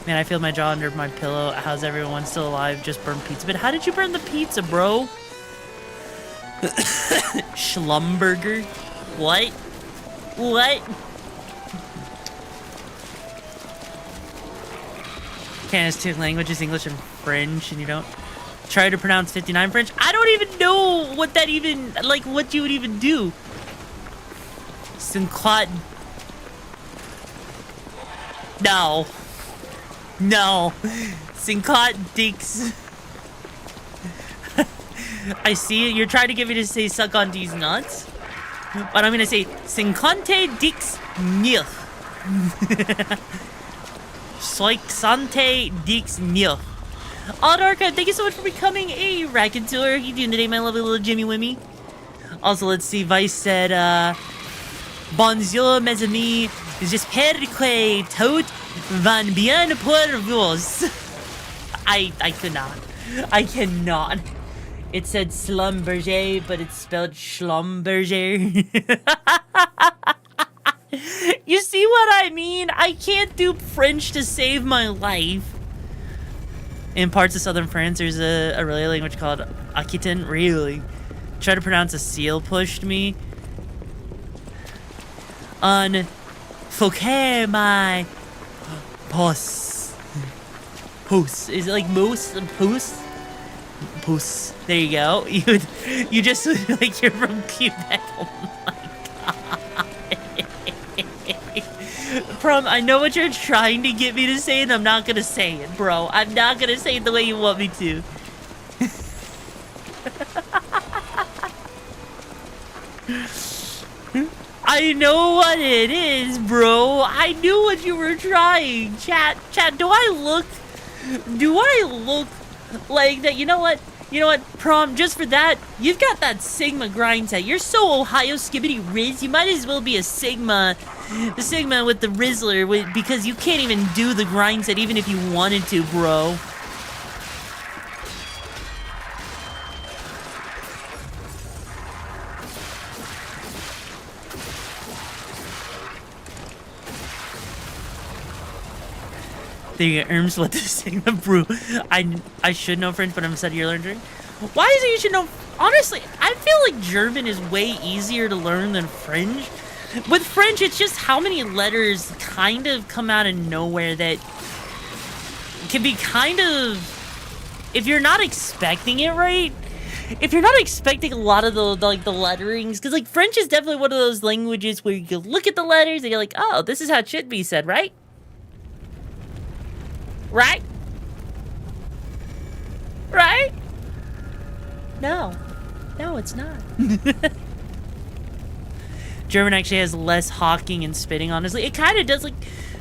S1: Man, I feel my jaw under my pillow. How's everyone still alive? Just burned pizza. But how did you burn the pizza, bro? Schlumburger? What? What? Canada's two languages, English and French, and you don't try to pronounce 59 French? I don't even know what that even, like, what you would even do. Sinclair. No. No. Sinclair Dix. I see it. You're trying to get me to say suck on these nuts. But I'm going to say Cinquante Dix Nil. Soixante Dix Nil. Odd Archive, thank you so much for becoming a raconteur. How you doing today, my lovely little Jimmy Wimmy? Also, let's see. Vice said, Bonjour, mes amis. J'espère que tout va bien pour vous. I could not. I cannot. It said Schlumberger, but it's spelled Schlumberger. You see what I mean? I can't do French to save my life. In parts of southern France, there's a relay language called Aquitaine. Really? Try to pronounce a seal pushed me. Unfoque my pos. Poos. Is it like moose? Poos? Poos. There you go. You just look like you're from Quebec. Oh my god. Prom, I know what you're trying to get me to say, and I'm not gonna say it, bro. I'm not gonna say it the way you want me to. I know what it is, bro. I knew what you were trying. Chat, do I look like that? You know what, Prom, just for that, you've got that Sigma grind set. You're so Ohio skibbity Riz, you might as well be a Sigma. The Sigma with the Rizzler, because you can't even do the grind set even if you wanted to, bro. There you go, Erms, what the Sigma brew. I should know French, but I'm sad you're learning. Why is it you should know? Honestly, I feel like German is way easier to learn than French. With French, it's just how many letters kind of come out of nowhere that can be kind of, if you're not expecting it right, if you're not expecting a lot of the letterings, because like French is definitely one of those languages where you look at the letters and you're like, oh, this is how it should be said, right? Right? Right? No, it's not. German actually has less hawking and spitting, honestly. It kind of does, like,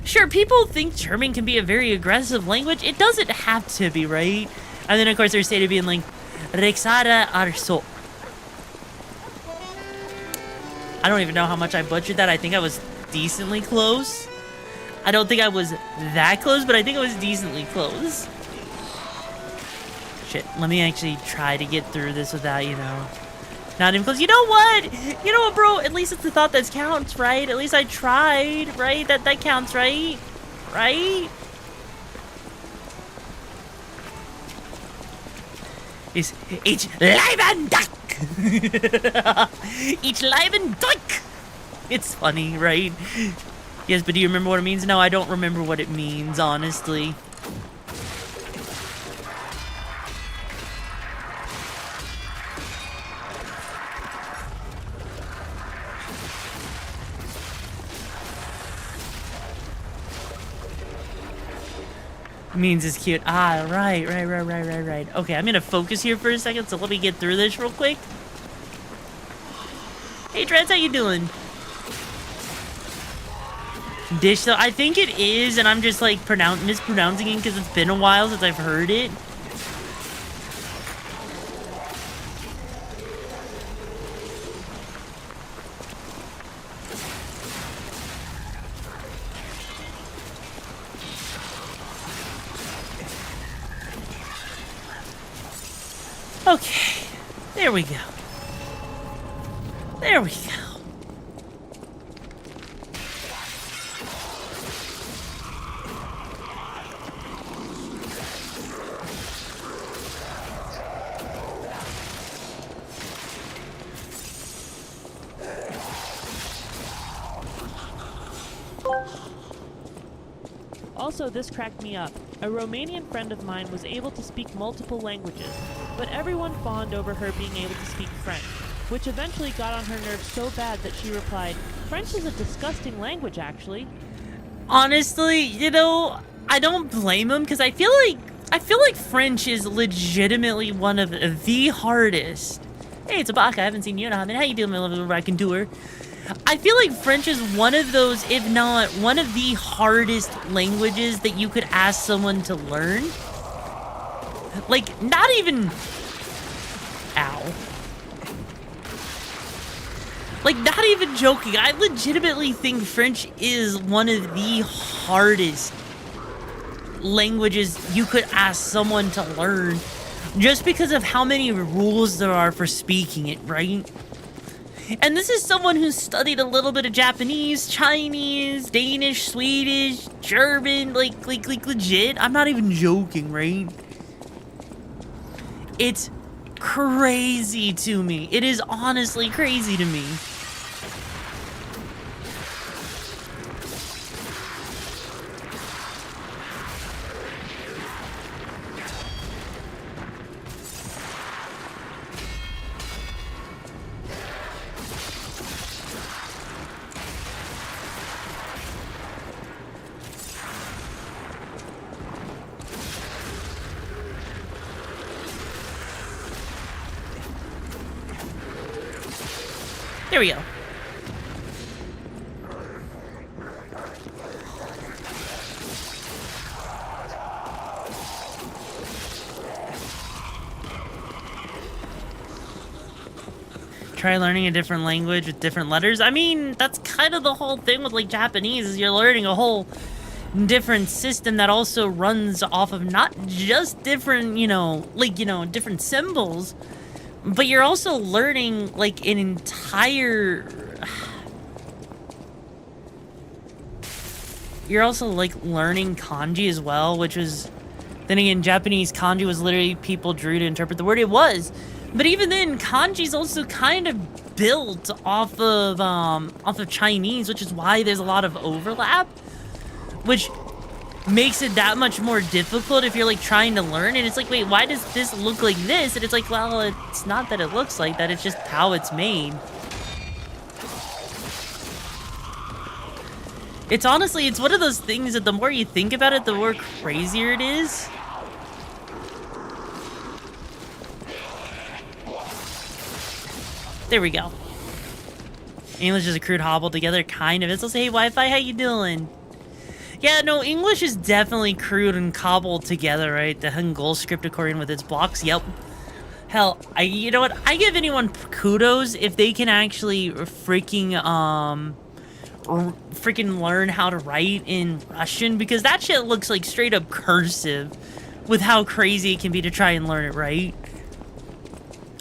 S1: sure, people think German can be a very aggressive language. It doesn't have to be, right? And then, of course, they're stated being like, RixaraCh. I don't even know how much I butchered that. I think I was decently close. I don't think I was that close, but I think I was decently close. Shit, let me actually try to get through this without, not even close. You know what, bro? At least it's the thought that counts, right? At least I tried, right? That counts, right? Right? Ich leben Duck. Ich leben Duck. It's funny, right? Yes, but do you remember what it means? No, I don't remember what it means, honestly. Means is cute. Ah, right. Okay, I'm gonna focus here for a second, so let me get through this real quick. Hey, Trans, how you doing? Dish, though, I think it is, and I'm just, like, mispronouncing it because it's been a while since I've heard it. Okay, there we go. There we go.
S2: Also, this cracked me up. A Romanian friend of mine was able to speak multiple languages, but everyone fawned over her being able to speak French, which eventually got on her nerves so bad that she replied, "French is a disgusting language, actually."
S1: Honestly, I don't blame him, because I feel like French is legitimately one of the hardest. Hey, it's Abaka. I haven't seen you in a minute. How you doing, my little raconteur? I feel like French is one of those, if not one of the hardest languages that you could ask someone to learn. Like, not even... Ow. Like, not even joking. I legitimately think French is one of the hardest languages you could ask someone to learn. Just because of how many rules there are for speaking it, right? And this is someone who's studied a little bit of Japanese, Chinese, Danish, Swedish, German, like legit. I'm not even joking, right? It's crazy to me. It is honestly crazy to me. There we go. Try learning a different language with different letters. I mean, that's kind of the whole thing with like Japanese, is you're learning a whole different system that also runs off of not just different, different symbols, but you're also learning like an entire... You're also like learning kanji as well, which was... Then again, Japanese kanji was literally people drew to interpret the word. It was. But even then, kanji's also kind of built off of Chinese, which is why there's a lot of overlap, which makes it that much more difficult if you're like trying to learn. And it's like, wait, why does this look like this? And it's like, well, it's not that it looks like that, it's just how it's made. It's honestly, it's one of those things that the more you think about it, the more crazier it is. There we go. English is a crude hobble together, kind of. It's also, hey, Wi-Fi, how you doing? Yeah, no, English is definitely crude and cobbled together, right? The Hangul script according with its blocks, yep. Hell, you know what? I give anyone kudos if they can actually freaking learn how to write in Russian, because that shit looks like straight up cursive with how crazy it can be to try and learn it, right?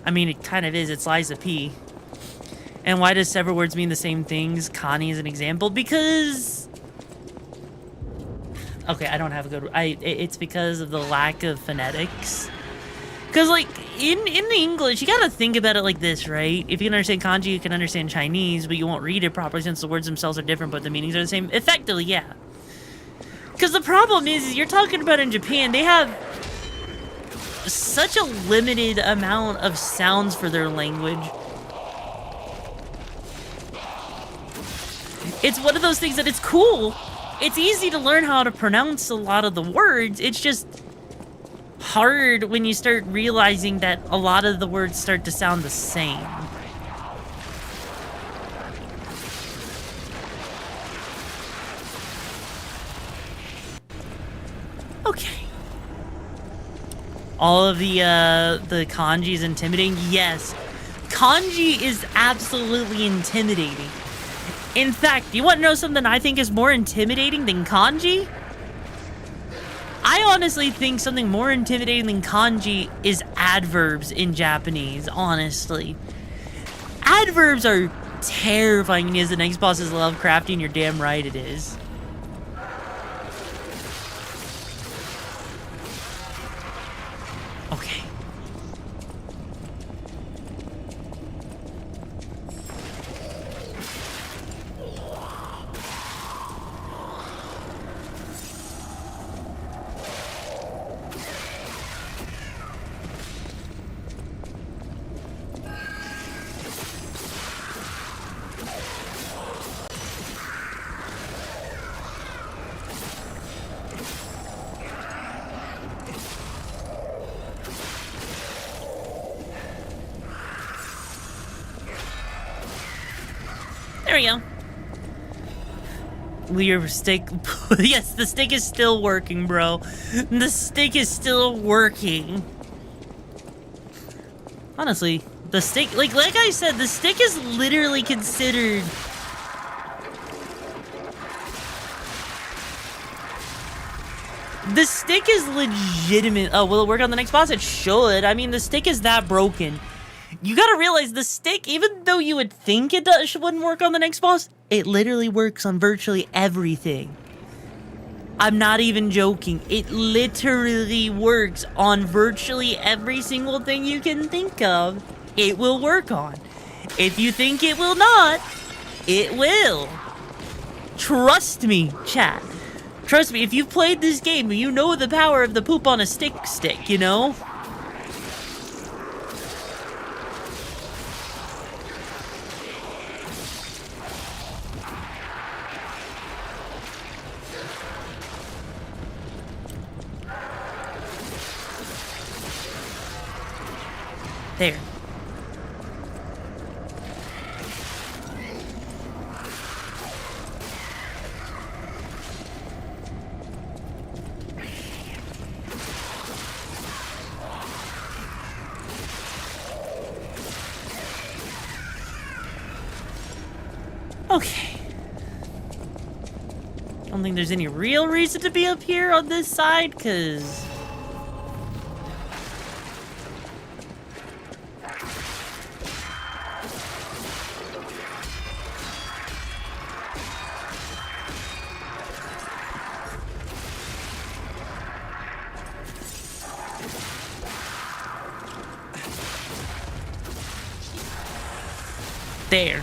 S1: I mean, it kind of is. It's Liza P. And why does several words mean the same things? Connie is an example. Because... Okay, I don't have a good... It's because of the lack of phonetics. Because, like, in the English, you gotta think about it like this, right? If you can understand kanji, you can understand Chinese, but you won't read it properly since the words themselves are different, but the meanings are the same. Effectively, yeah. Because the problem is you're talking about in Japan, they have such a limited amount of sounds for their language. It's one of those things that it's cool. It's easy to learn how to pronounce a lot of the words. It's just hard when you start realizing that a lot of the words start to sound the same. Okay. All of the kanji is intimidating? Yes. Kanji is absolutely intimidating. In fact, you want to know something I think is more intimidating than kanji? I honestly think something more intimidating than kanji is adverbs in Japanese, honestly. Adverbs are terrifying. As the next boss is Lovecrafty, and you're damn right it is. Okay. There we go. Your stick. Yes, the stick is still working, bro. The stick is still working. Honestly, the stick, like I said, the stick is literally considered the stick is legitimate. Oh, will it work on the next boss? It should. I mean, the stick is that broken. You gotta realize the stick, even though you would think it wouldn't work on the next boss, it literally works on virtually everything. I'm not even joking. It literally works on virtually every single thing you can think of. It will work on. If you think it will not, it will. Trust me, chat. Trust me, if you've played this game, you know the power of the poop on a stick, you know? There. Okay. I don't think there's any real reason to be up here on this side, because... There.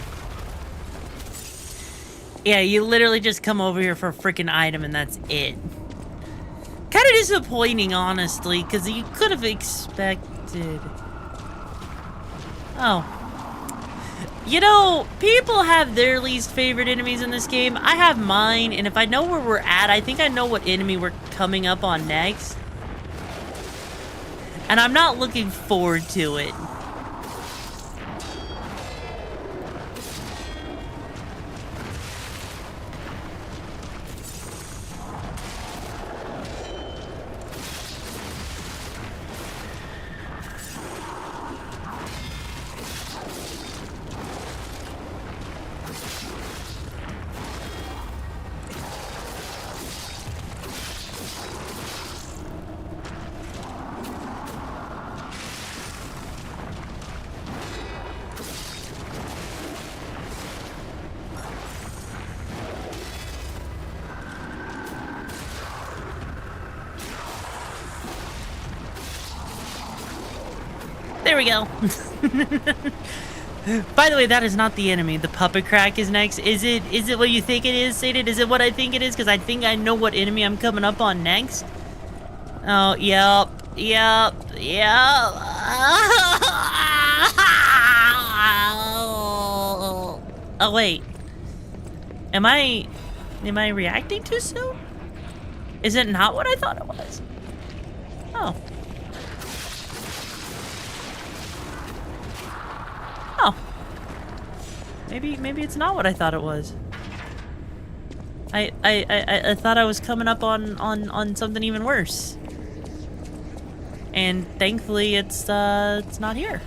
S1: Yeah, you literally just come over here for a freaking item and that's it. Kind of disappointing, honestly, because you could have expected... Oh. You know, people have their least favorite enemies in this game. I have mine, and if I know where we're at, I think I know what enemy we're coming up on next. And I'm not looking forward to it. There we go. By the way, that is not the enemy. The puppet crack is next. Is it what you think it is, Saded? Is it what I think it is? Because I think I know what enemy I'm coming up on next. Oh, yep. Oh, wait. Am I reacting too soon? Is it not what I thought it was? Oh. Oh. Maybe it's not what I thought it was. I thought I was coming up on something even worse. And thankfully it's not here.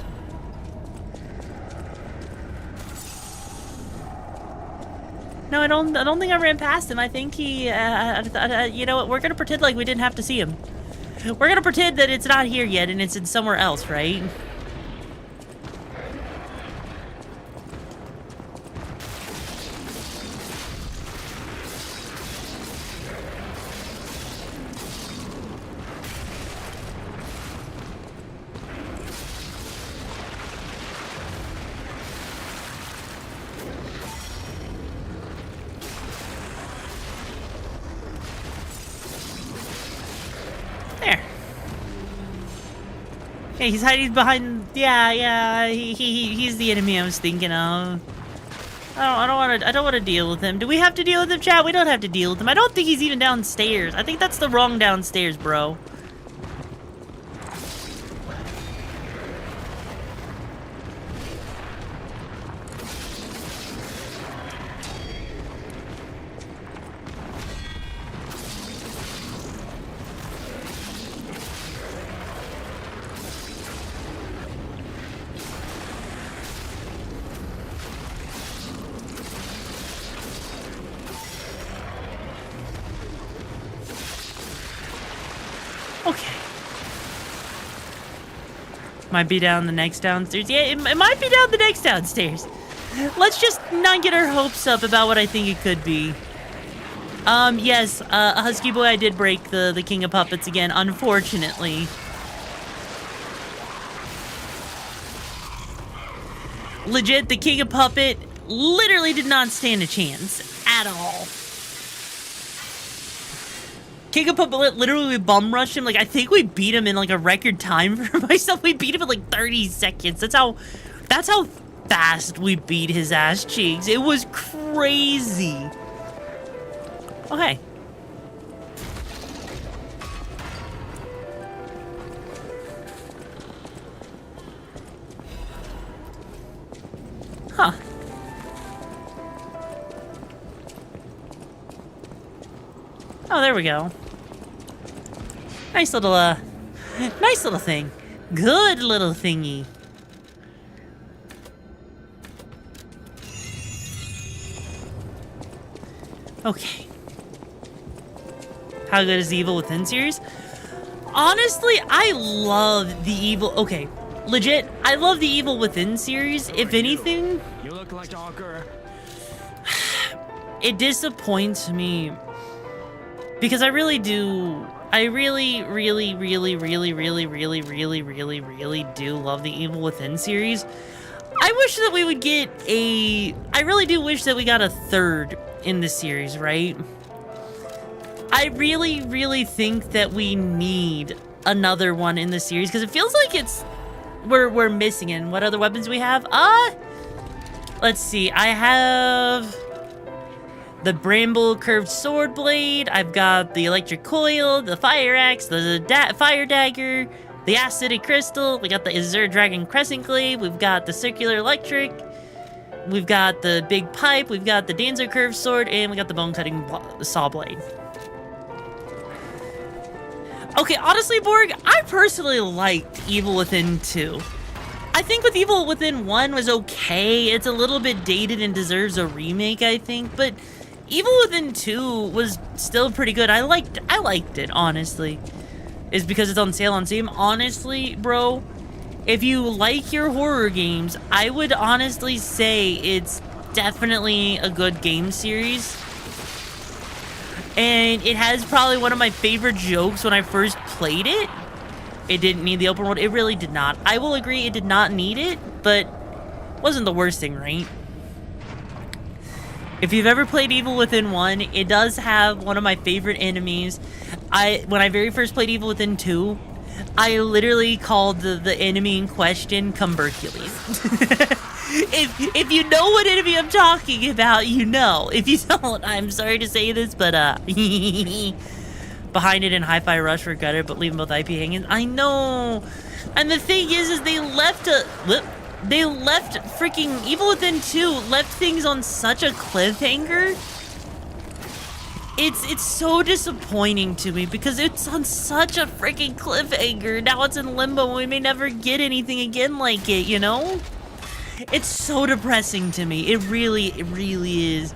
S1: No, I don't think I ran past him. I think he you know what, we're gonna pretend like we didn't have to see him. We're gonna pretend that it's not here yet and it's in somewhere else, right? Yeah, he's hiding behind. Yeah. He's the enemy I was thinking of. I don't want to deal with him. Do we have to deal with him, chat? We don't have to deal with him. I don't think he's even downstairs. I think that's the wrong downstairs, bro. Okay. Might be down the next downstairs. Yeah, it might be down the next downstairs. Let's just not get our hopes up about what I think it could be. Yes, Husky Boy, I did break the King of Puppets again, unfortunately. Legit, the King of Puppet literally did not stand a chance at all. King of Puppet literally bum rushed him. Like, I think we beat him in like a record time for myself. We beat him in like 30 seconds. That's how fast we beat his ass cheeks. It was crazy. Okay. Huh. Oh, there we go. Nice little thing. Good little thingy. Okay. How good is the Evil Within series? Honestly, I love the Evil... Okay, legit, I love the Evil Within series. If anything...
S7: You look like Stalker.
S1: It disappoints me. Because I really do... I really do love the Evil Within series. I wish that we would get a... I really do wish that we got a third in the series, right? I really think that we need another one in the series because it feels like it's we're missing it. What other weapons do we have? Let's see. I have the Bramble Curved Sword Blade. I've got the Electric Coil, the Fire Axe, the Fire Dagger, the Acidic Crystal. We got the Azure Dragon Crescent Glaive. We've got the Circular Electric. We've got the Big Pipe. We've got the Dancer Curved Sword, and we got the Bone Cutting Saw Blade. Okay, honestly, Borg, I personally liked Evil Within 2. I think with Evil Within 1 was okay. It's a little bit dated and deserves a remake, I think. But Evil Within 2 was still pretty good. I liked it, honestly. Is because it's on sale on Steam. Honestly, bro, if you like your horror games, I would honestly say it's definitely a good game series. And it has probably one of my favorite jokes when I first played it. It didn't need the open world. It really did not. I will agree it did not need it, but wasn't the worst thing, right? If you've ever played Evil Within 1, it does have one of my favorite enemies. When I very first played Evil Within 2, I literally called the enemy in question Cumbercules. If you know what enemy I'm talking about, you know. If you don't, I'm sorry to say this, but behind it in Hi-Fi Rush for Gutter, but leaving both IP hanging. I know. And the thing is they left freaking Evil Within 2 left things on such a cliffhanger. It's so disappointing to me because it's on such a freaking cliffhanger. Now it's in limbo and we may never get anything again like it, you know? It's so depressing to me. It really is.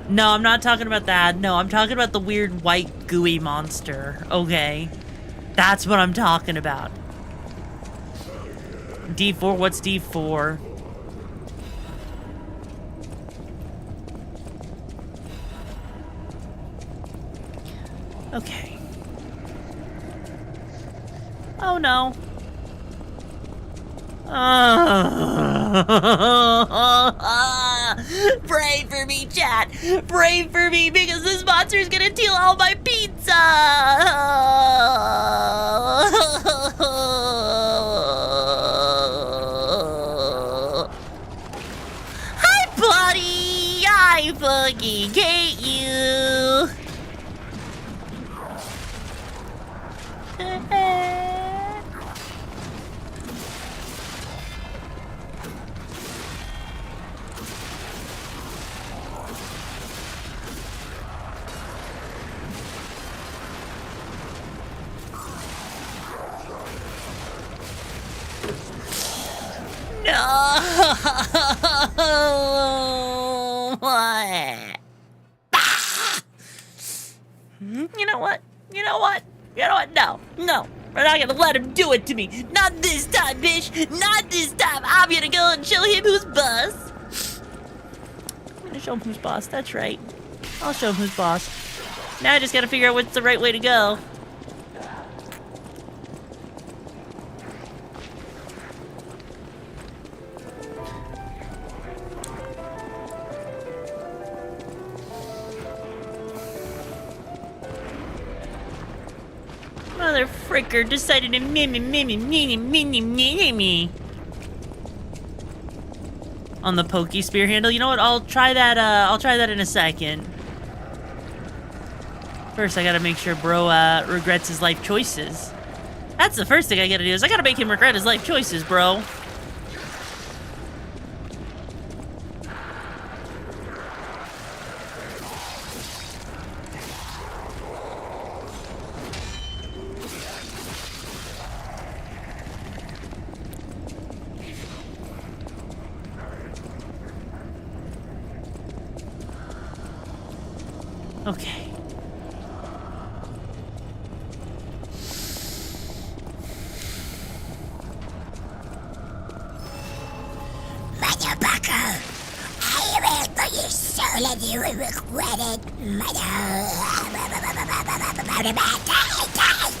S1: No, I'm not talking about that. No, I'm talking about the weird white gooey monster. Okay. That's what I'm talking about. D4, what's D4? Okay. Oh no. Pray for me, chat. Pray for me because this monster is gonna steal all my pizza. Hi, buddy. I fucking hate you. No! What? Ah! You know what? You know what? You know what? No. No. We're not gonna let him do it to me. Not this time, bitch. Not this time. I'm gonna go and show him who's boss. I'm gonna show him who's boss. That's right. I'll show him who's boss. Now I just gotta figure out what's the right way to go. Mother fricker decided to me. On the pokey spear handle. You know what? I'll try that in a second. First, I gotta make sure bro regrets his life choices. That's the first thing I gotta do, is I gotta make him regret his life choices, bro. Okay.
S9: Motherfucker! I will put your soul and you will regret it,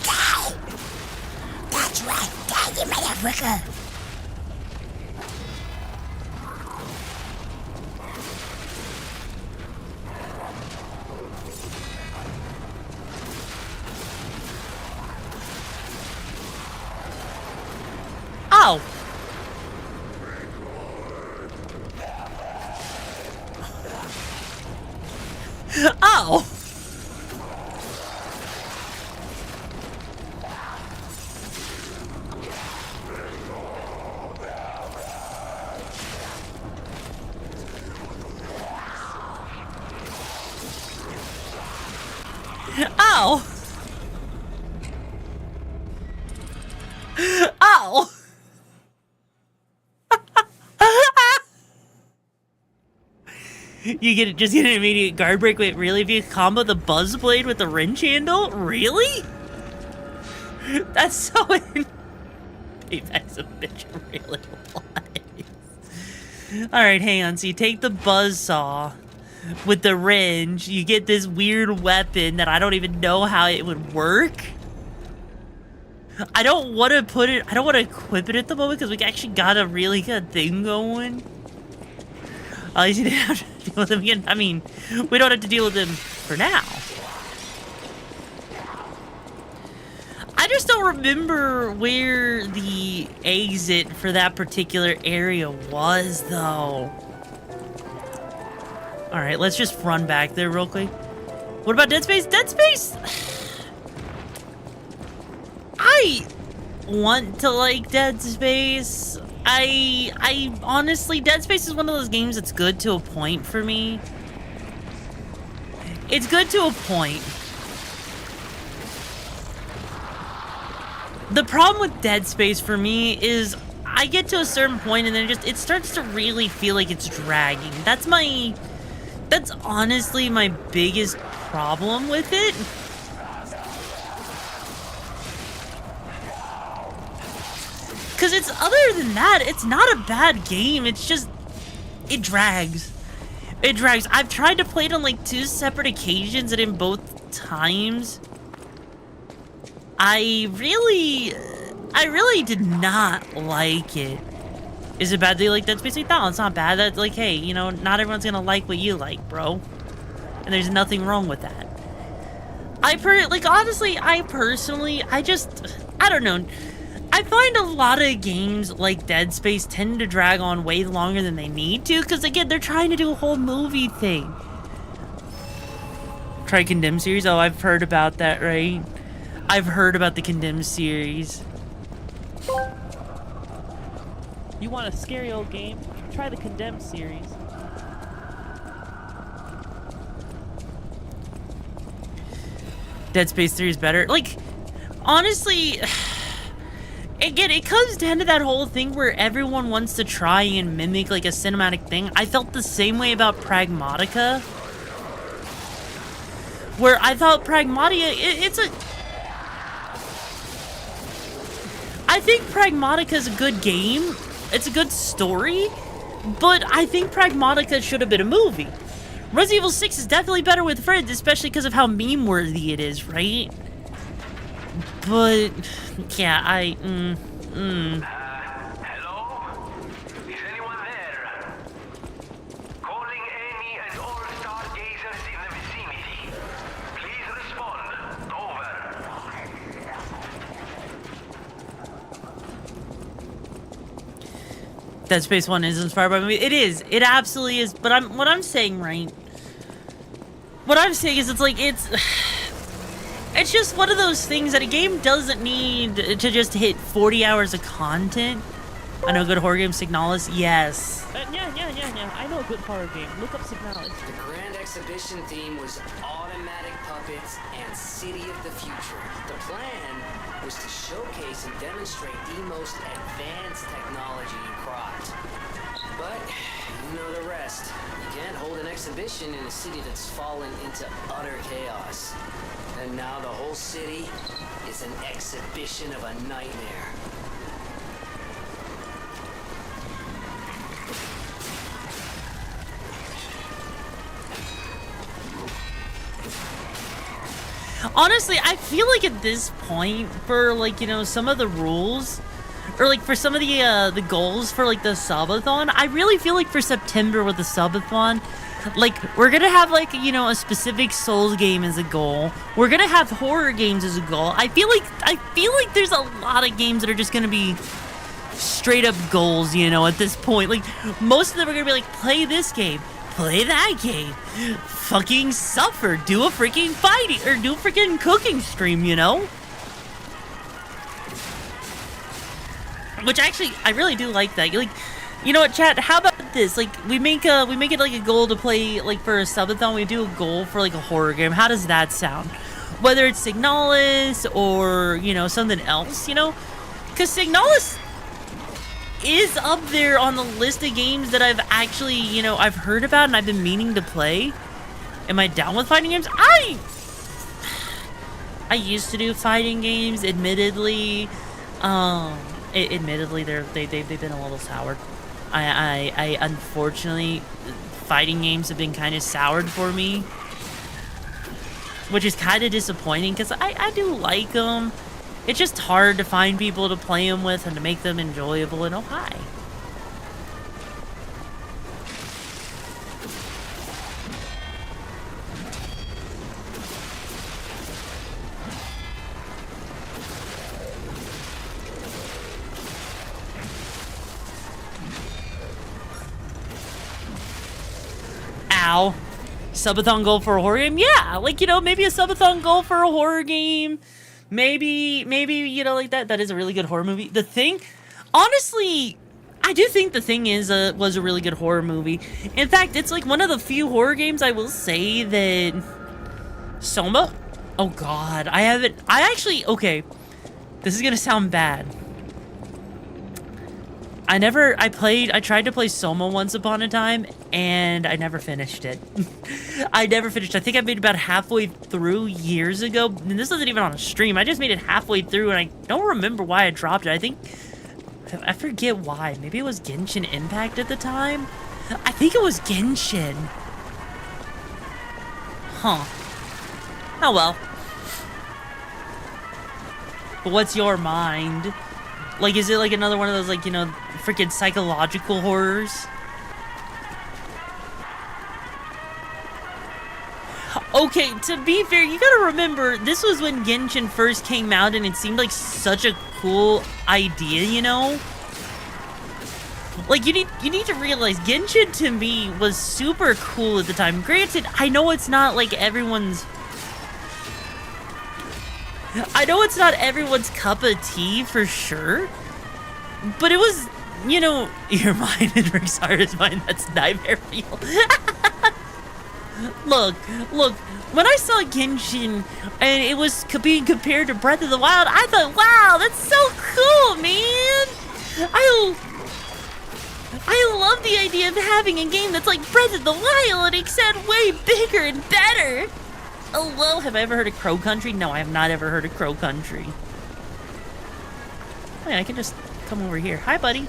S9: Die! That's right, die, you motherfucker!
S1: Ow! Ow! Ow! Ow! Just get an immediate guard break. Wait, really? If you combo the buzz blade with the wrench handle? Really? That's so Payback's a bitch, really was. Alright, hang on. So you take the buzz saw with the wrench, you get this weird weapon that I don't even know how it would work. I don't want to equip it at the moment because we actually got a really good thing going. At least you didn't have to deal with him again. I mean, we don't have to deal with him for now. I just don't remember where the exit for that particular area was, though. Alright, let's just run back there real quick. What about Dead Space? Dead Space! I want to like Dead Space. I honestly, Dead Space is one of those games that's good to a point for me. It's good to a point. The problem with Dead Space for me is I get to a certain point and then it starts to really feel like it's dragging. That's honestly my biggest problem with it. Because other than that, it's not a bad game. It's just, it drags. It drags. I've tried to play it on like 2 separate occasions, and in both times, I really did not like it. Is it bad that you like Dead Space? No, it's not bad. That's like, hey, you know, not everyone's gonna like what you like, bro. And there's nothing wrong with that. Honestly, I don't know. I find a lot of games like Dead Space tend to drag on way longer than they need to, because again, they're trying to do a whole movie thing. Try Condemned series? Oh, I've heard about that, right? I've heard about the Condemned series.
S2: You want a scary old game? Try the Condemned series.
S1: Dead Space 3 is better. Like, honestly, again, it comes down to that whole thing where everyone wants to try and mimic like a cinematic thing. I felt the same way about Pragmatica, where I thought Pragmatica, I think Pragmatica is a good game. It's a good story, but I think Pragmatica should have been a movie. Resident Evil 6 is definitely better with friends, especially because of how meme-worthy it is, right? But, yeah,
S3: Hello? Is anyone there? Calling any and all stargazers in the vicinity. Please respond. Over.
S1: Dead Space 1 is inspired by me. It is. It absolutely is. But what I'm saying, right? What I'm saying is it's just one of those things that a game doesn't need to just hit 40 hours of content. I know a good horror game, Signalis. Yes.
S2: Yeah. I know a good horror game. Look up Signalis.
S6: The grand exhibition theme was automatic puppets and City of the Future. The plan was to showcase and demonstrate the most advanced technology in Croft. But you know the rest. You can't hold an exhibition in a city that's fallen into utter chaos. And now the whole city is an exhibition of a nightmare.
S1: Honestly, I feel like at this point, for like, you know, some of the rules, or like for some of the goals for like the subathon, I really feel like for September with the subathon, like we're gonna have like, you know, a specific Souls game as a goal. We're gonna have horror games as a goal. I feel like there's a lot of games that are just gonna be straight up goals, you know, at this point. Like most of them are gonna be like, play this game, play that game, fucking suffer, do a freaking fighting, or do a freaking cooking stream, you know? Which actually, I really do like that. Like, you know what, chat, how about this? Like, we make it like a goal to play, like, for a subathon, we do a goal for, like, a horror game. How does that sound? Whether it's Signalis or, you know, something else, you know? Because Signalis is up there on the list of games that I've actually, you know, I've heard about and I've been meaning to play. Am I down with fighting games? I used to do fighting games, admittedly. Admittedly, they've been a little soured. I unfortunately, fighting games have been kind of soured for me, which is kind of disappointing because I do like them. It's just hard to find people to play them with and to make them enjoyable. And oh hi. Ow. Subathon goal for a horror game? Yeah, like, you know, maybe a subathon goal for a horror game. Maybe, you know, like that is a really good horror movie. The Thing, honestly, I do think The Thing was a really good horror movie. In fact, it's like one of the few horror games I will say that Soma? Oh god, okay, this is gonna sound bad. I tried to play Soma once upon a time, and I never finished it. I think I made it about halfway through years ago, and this wasn't even on a stream. I just made it halfway through, and I don't remember why I dropped it. I forget why. Maybe it was Genshin Impact at the time? I think it was Genshin. Huh. Oh well. But what's your mind? Like, is it like another one of those, like, you know, freaking psychological horrors? Okay, to be fair, you gotta remember, this was when Genshin first came out, and it seemed like such a cool idea, you know? Like, you need to realize, Genshin to me was super cool at the time. Granted, I know it's not like everyone's cup of tea for sure, but it was, you know, your mind and RixaraCh's mind, that's nightmare fuel. Look, when I saw Genshin and it was being compared to Breath of the Wild, I thought, wow, that's so cool, man. I love the idea of having a game that's like Breath of the Wild, except way bigger and better. Oh, well, have I ever heard of Crow Country? No, I have not ever heard of Crow Country. Oh, yeah, I can just come over here. Hi, buddy.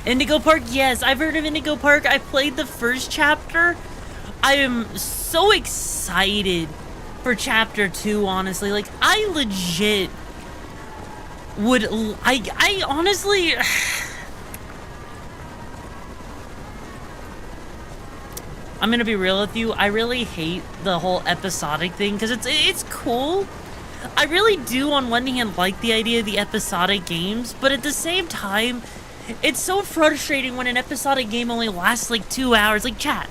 S1: Indigo Park, yes, I've heard of Indigo Park. I played the first chapter. I am so excited for chapter 2, honestly. Like, I legit would, I honestly, I'm gonna be real with you. I really hate the whole episodic thing because it's cool. I really do, on one hand, like the idea of the episodic games, but at the same time, it's so frustrating when an episodic game only lasts like 2 hours. Like, chat,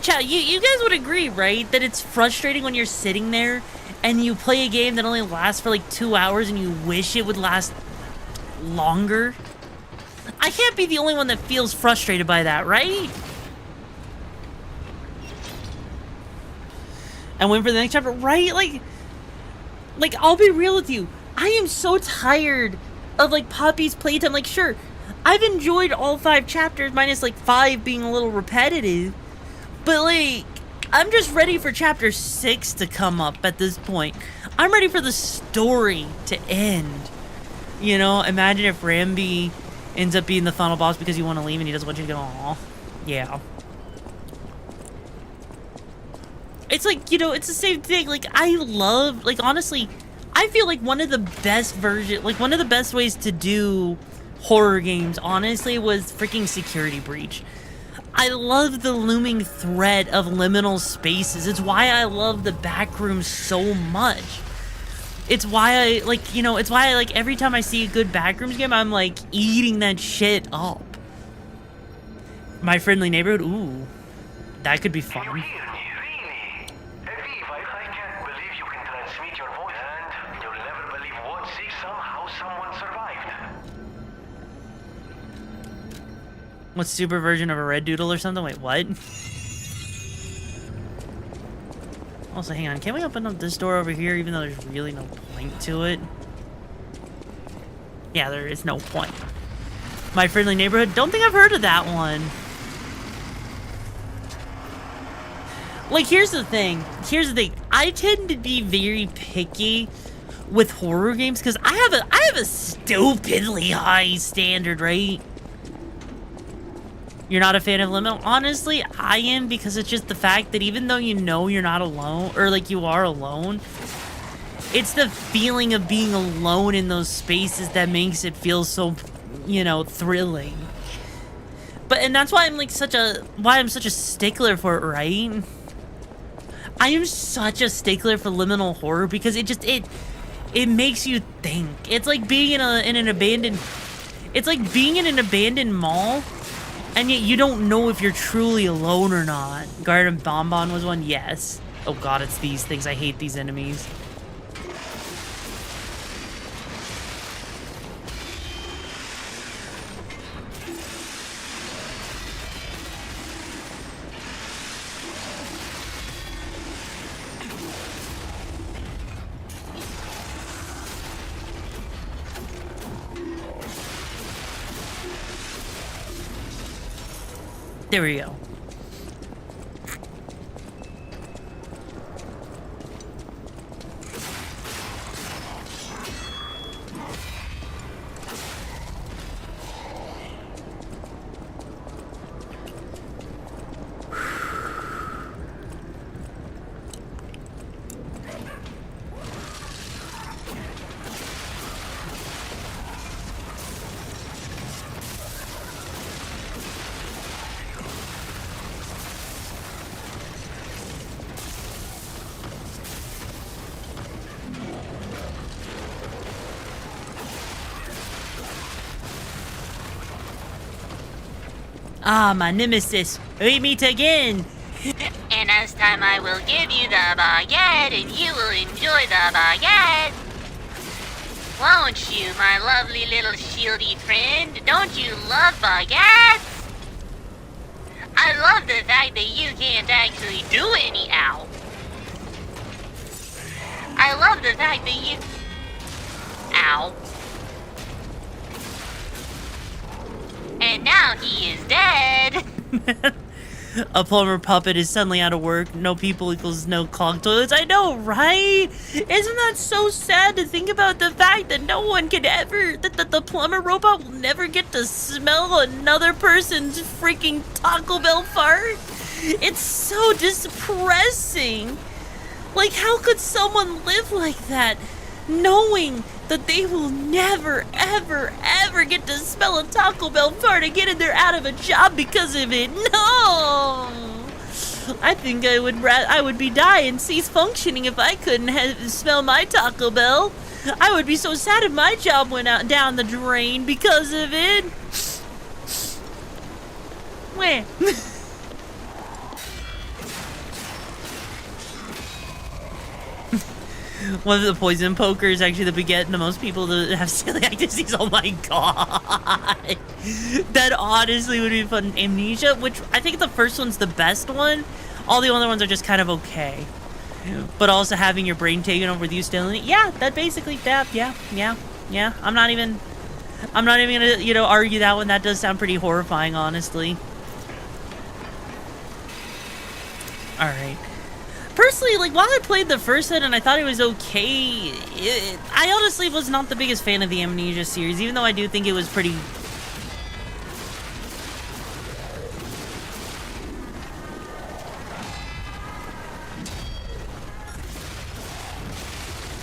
S1: you guys would agree, right? That it's frustrating when you're sitting there and you play a game that only lasts for like 2 hours and you wish it would last longer. I can't be the only one that feels frustrated by that, right? And wait for the next chapter, right? Like, I'll be real with you. I am so tired of, like, Poppy's playtime. Like, sure, I've enjoyed all 5 chapters, minus, like, 5 being a little repetitive. But, like, I'm just ready for chapter 6 to come up at this point. I'm ready for the story to end. You know, imagine if Rambi ends up being the final boss because you want to leave and he doesn't want you to go, aw. Yeah. It's like, you know, it's the same thing. Like, I love, like, honestly, I feel like one of the best one of the best ways to do horror games, honestly, was freaking Security Breach. I love the looming threat of liminal spaces. It's why I love the back rooms so much. It's why I, like, you know, it's why I, like, every time I see a good backrooms game, I'm, like, eating that shit up. My Friendly Neighborhood, ooh, that could be fun. What, super version of a red doodle or something? Wait, what? Also, hang on. Can we open up this door over here even though there's really no point to it? Yeah, there is no point. My Friendly Neighborhood? Don't think I've heard of that one. Like, here's the thing. I tend to be very picky with horror games because I have a stupidly high standard, right? You're not a fan of liminal? Honestly, I am, because it's just the fact that even though you know you're not alone, or like you are alone, it's the feeling of being alone in those spaces that makes it feel so, you know, thrilling. And that's why I'm like why I'm such a stickler for it, right? I am such a stickler for liminal horror because it makes you think. It's like being in an abandoned mall, and yet you don't know if you're truly alone or not. Garden Bonbon was one, yes. Oh god, it's these things. I hate these enemies. There we go. Ah, my nemesis. We meet again.
S5: And this time I will give you the baguette, and you will enjoy the baguette. Won't you, my lovely little shieldy friend? Don't you love baguettes? I love the fact that you can't actually do any ow. I love the fact that you... Ow. And now he is dead.
S1: A plumber puppet is suddenly out of work. No people equals no clogged toilets. I know, right? Isn't that so sad to think about the fact that no one can ever, that the plumber robot will never get to smell another person's freaking Taco Bell fart? It's so depressing. Like, how could someone live like that, knowing that they will never, ever, ever get to smell a Taco Bell fart again and they're out of a job because of it? No! I think I would be dying, cease functioning if I couldn't smell my Taco Bell. I would be so sad if my job went out down the drain because of it. Where? One of the poison poker is actually the beget the most people that have celiac disease. Oh my god. That honestly would be fun. Amnesia, which I think the first one's the best one. All the other ones are just kind of okay. But also having your brain taken over with you stealing it. Yeah, that basically, yeah. I'm not even gonna, you know, argue that one. That does sound pretty horrifying, honestly. Alright. Personally, like, while I played the first set and I thought it was okay, I honestly was not the biggest fan of the Amnesia series, even though I do think it was pretty...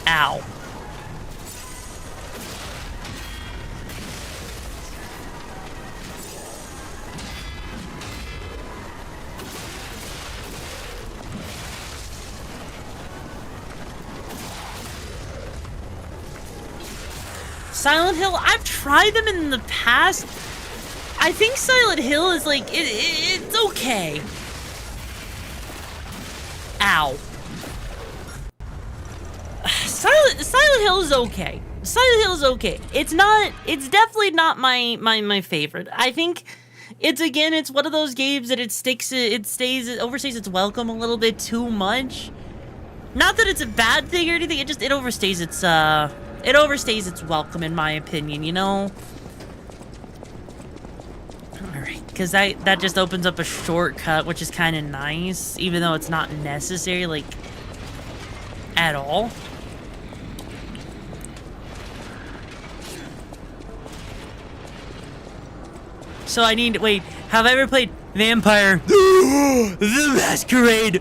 S1: Ow. Silent Hill, I've tried them in the past. I think Silent Hill is like, it's okay. Ow. Silent Hill is okay. Silent Hill is okay. It's definitely not my favorite. I think it's one of those games that it overstays its welcome a little bit too much. Not that it's a bad thing or anything, it overstays its welcome, in my opinion, you know? Alright, because that just opens up a shortcut, which is kind of nice, even though it's not necessary, like, at all. So I need to, wait, have I ever played Vampire the Masquerade?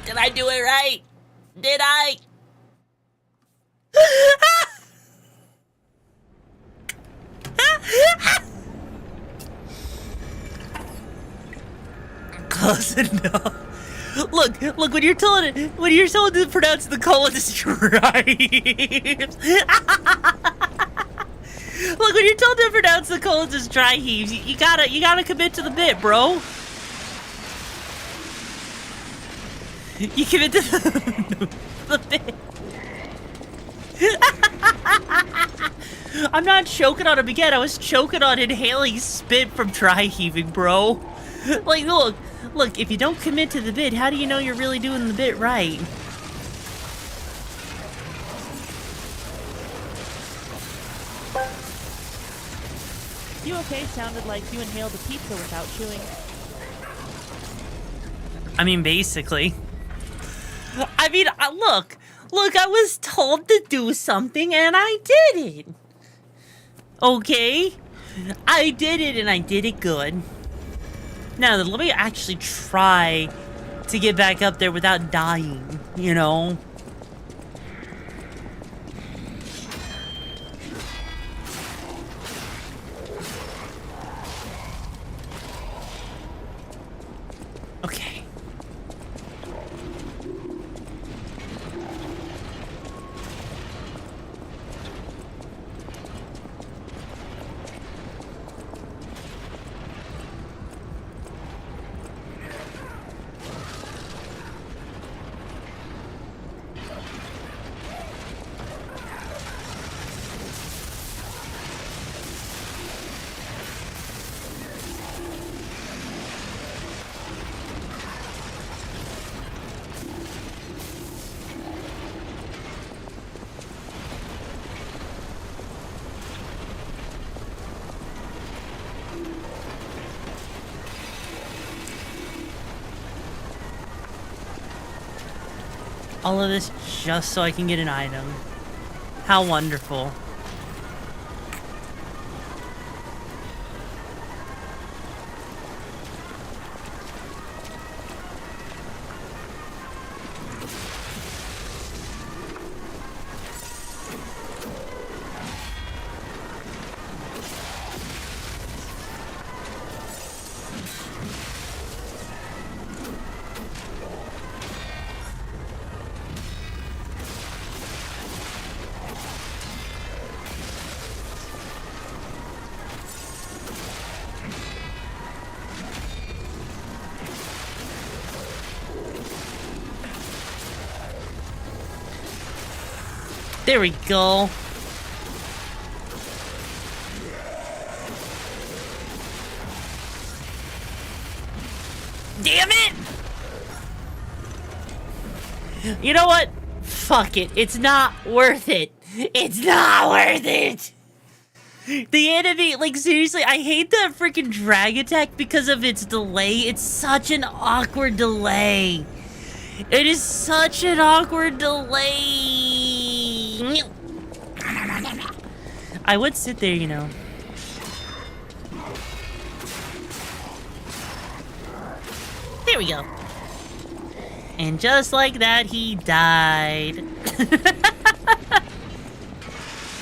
S1: Did I do it right? Did I? Close enough. Look, when you're told to pronounce the colon stripes. Look, when you're told to pronounce the colons as dry heaves, you gotta commit to the bit, bro. You commit to the bit. I'm not choking on a baguette, I was choking on inhaling spit from dry heaving, bro. Like, look, if you don't commit to the bit, how do you know you're really doing the bit right?
S2: You okay? Sounded like you inhaled a pizza without chewing.
S1: I mean, basically. I mean, look, I was told to do something and I did it. Okay? I did it and I did it good. Now, let me actually try to get back up there without dying, you know? Okay. All of this just so I can get an item. How wonderful. There we go. Damn it! You know what? Fuck it. It's not worth it. It's not worth it! The enemy, like, seriously, I hate that freaking drag attack because of its delay. It's such an awkward delay. It is such an awkward delay. I would sit there, you know. There we go. And just like that, he died.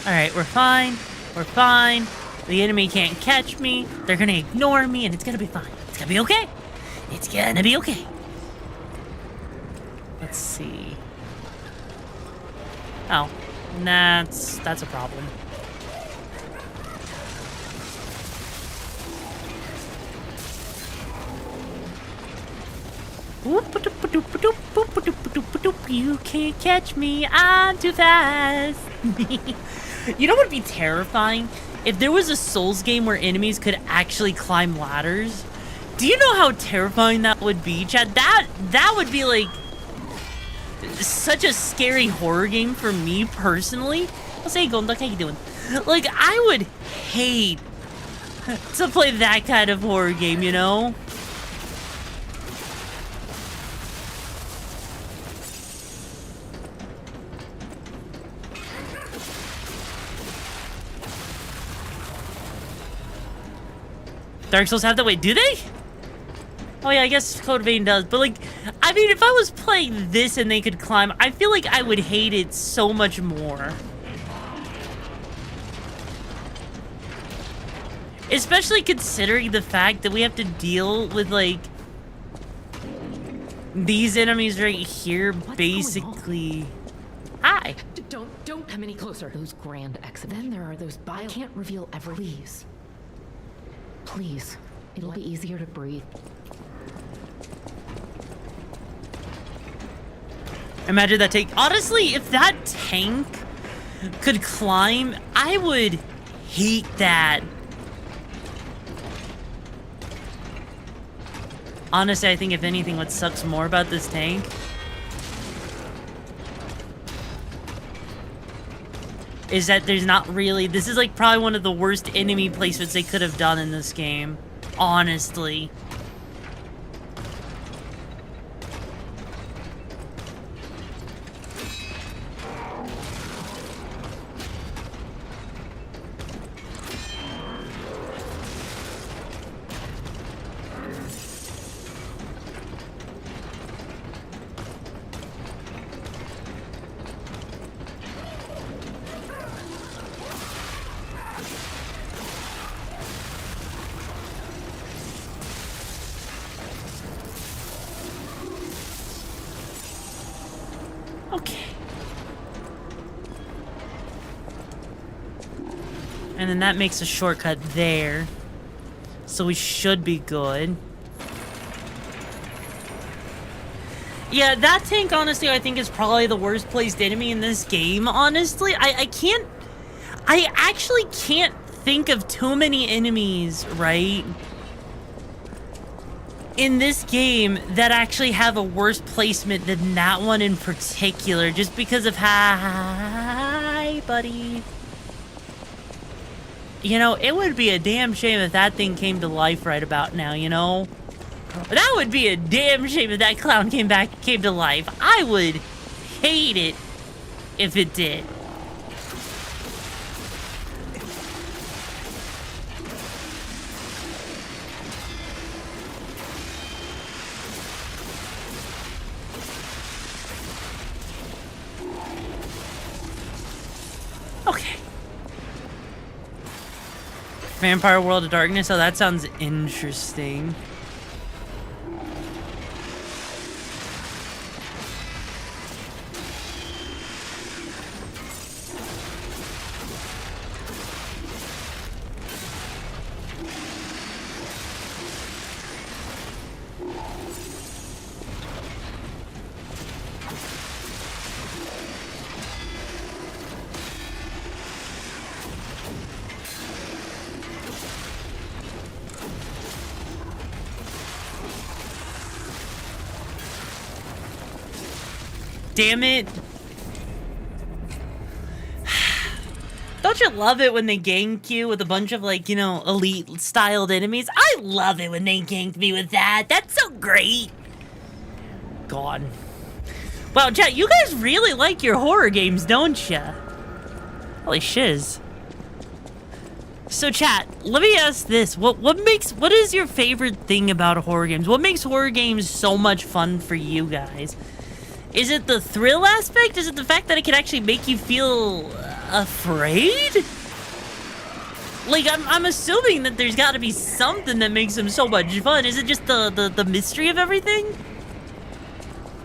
S1: Alright, we're fine. We're fine. The enemy can't catch me. They're gonna ignore me, and it's gonna be fine. It's gonna be okay. It's gonna be okay. Let's see. Oh, that's a problem. You can't catch me, I'm too fast. You know what would be terrifying? If there was a Souls game where enemies could actually climb ladders. Do you know how terrifying that would be, Chad? That would be like such a scary horror game for me personally. I'll say, Gondok, how you doing? Like, I would hate to play that kind of horror game, you know? Dark Souls have that? Wait, do they? Oh yeah, I guess Code Vein does. But like, I mean, if I was playing this and they could climb, I feel like I would hate it so much more. Especially considering the fact that we have to deal with like these enemies right here, basically. Hi.
S10: Don't come any closer. Those grand exhibitions. Then there are those I can't reveal ever. Please. It'll be easier to breathe.
S1: Imagine that tank. Honestly, if that tank could climb, I would hate that. Honestly, I think if anything, what sucks more about this tank is that there's not really... This is like probably one of the worst enemy placements they could have done in this game. Honestly. And then that makes a shortcut there. So we should be good. Yeah, that tank, honestly, I think is probably the worst placed enemy in this game, honestly. I actually can't think of too many enemies, right, in this game that actually have a worse placement than that one in particular, just because of hi, buddy. You know, it would be a damn shame if that thing came to life right about now, you know? That would be a damn shame if that clown came to life. I would hate it if it did. Okay. Vampire World of Darkness. Oh, that sounds interesting. Damn it. Don't you love it when they gank you with a bunch of, like, you know, elite styled enemies? I love it when they ganked me with that. That's so great. God. Wow, chat, you guys really like your horror games, don't ya? Holy shiz. So chat, let me ask this. What is your favorite thing about horror games? What makes horror games so much fun for you guys? Is it the thrill aspect? Is it the fact that it can actually make you feel afraid? Like, I'm assuming that there's got to be something that makes them so much fun. Is it just the mystery of everything?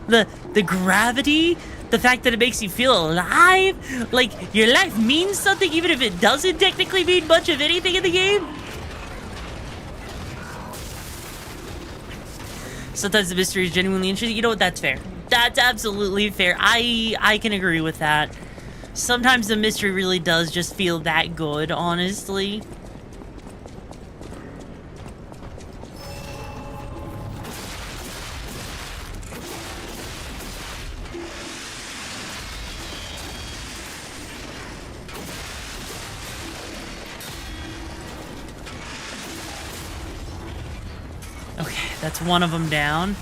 S1: The gravity? The fact that it makes you feel alive? Like, your life means something even if it doesn't technically mean much of anything in the game? Sometimes the mystery is genuinely interesting. You know what? That's fair. That's absolutely fair. I can agree with that. Sometimes the mystery really does just feel that good, honestly. Okay, that's one of them down.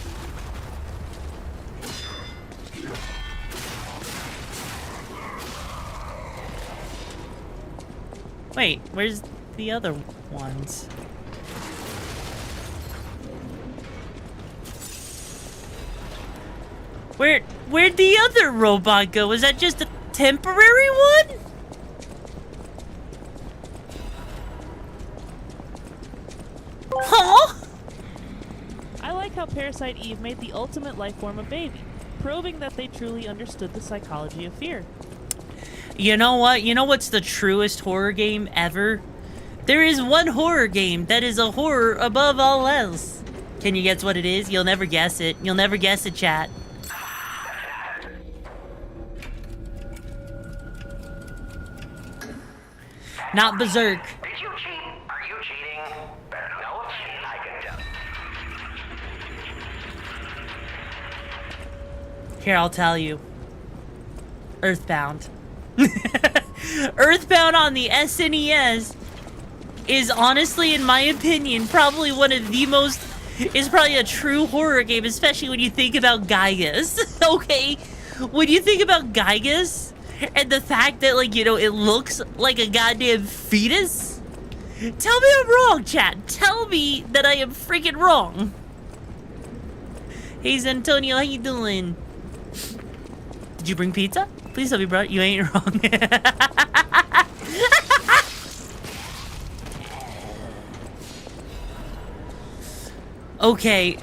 S1: Wait, where's the other ones? Where'd the other robot go? Was that just a temporary one? Huh?
S2: I like how Parasite Eve made the ultimate life form a baby, proving that they truly understood the psychology of fear.
S1: You know what? You know what's the truest horror game ever? There is one horror game that is a horror above all else. Can you guess what it is? You'll never guess it. You'll never guess it, chat. Not Berserk.
S11: Did you cheat? Are you cheating? No, I can tell.
S1: Here, I'll tell you. Earthbound. Earthbound on the SNES is honestly, in my opinion, probably one of the most... is probably a true horror game, especially when you think about Gygas. Okay? When you think about Gygas and the fact that, like, you know, it looks like a goddamn fetus. Tell me I'm wrong, chat. Tell me that I am freaking wrong. Hey, Antonio, how you doing? Did you bring pizza? Please tell me, bro. You ain't wrong. Okay.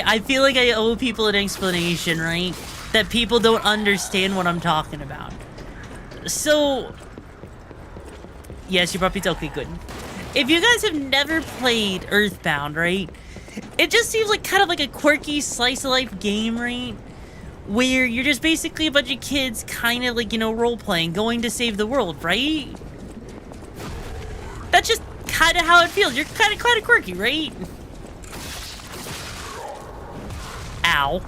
S1: I feel like I owe people an explanation, right? That people don't understand what I'm talking about. So... yes, you brought pizza? Okay, good. If you guys have never played Earthbound, right? It just seems like kind of like a quirky slice-of-life game, right? Where you're just basically a bunch of kids kind of like, you know, role-playing, going to save the world, right? That's just kind of how it feels. You're kind of quirky, right? Ow.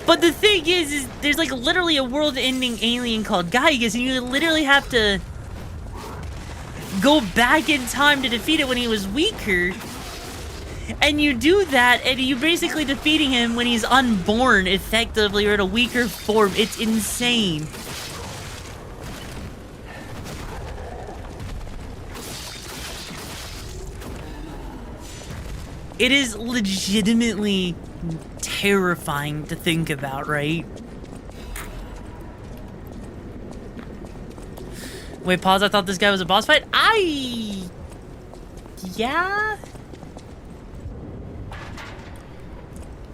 S1: But the thing is there's like literally a world-ending alien called Gygas, and you literally have to go back in time to defeat it when he was weaker. And you do that, and you basically defeating him when he's unborn, effectively, or in a weaker form. It's insane. It is legitimately terrifying to think about, right? Wait, pause. I thought this guy was a boss fight? Yeah?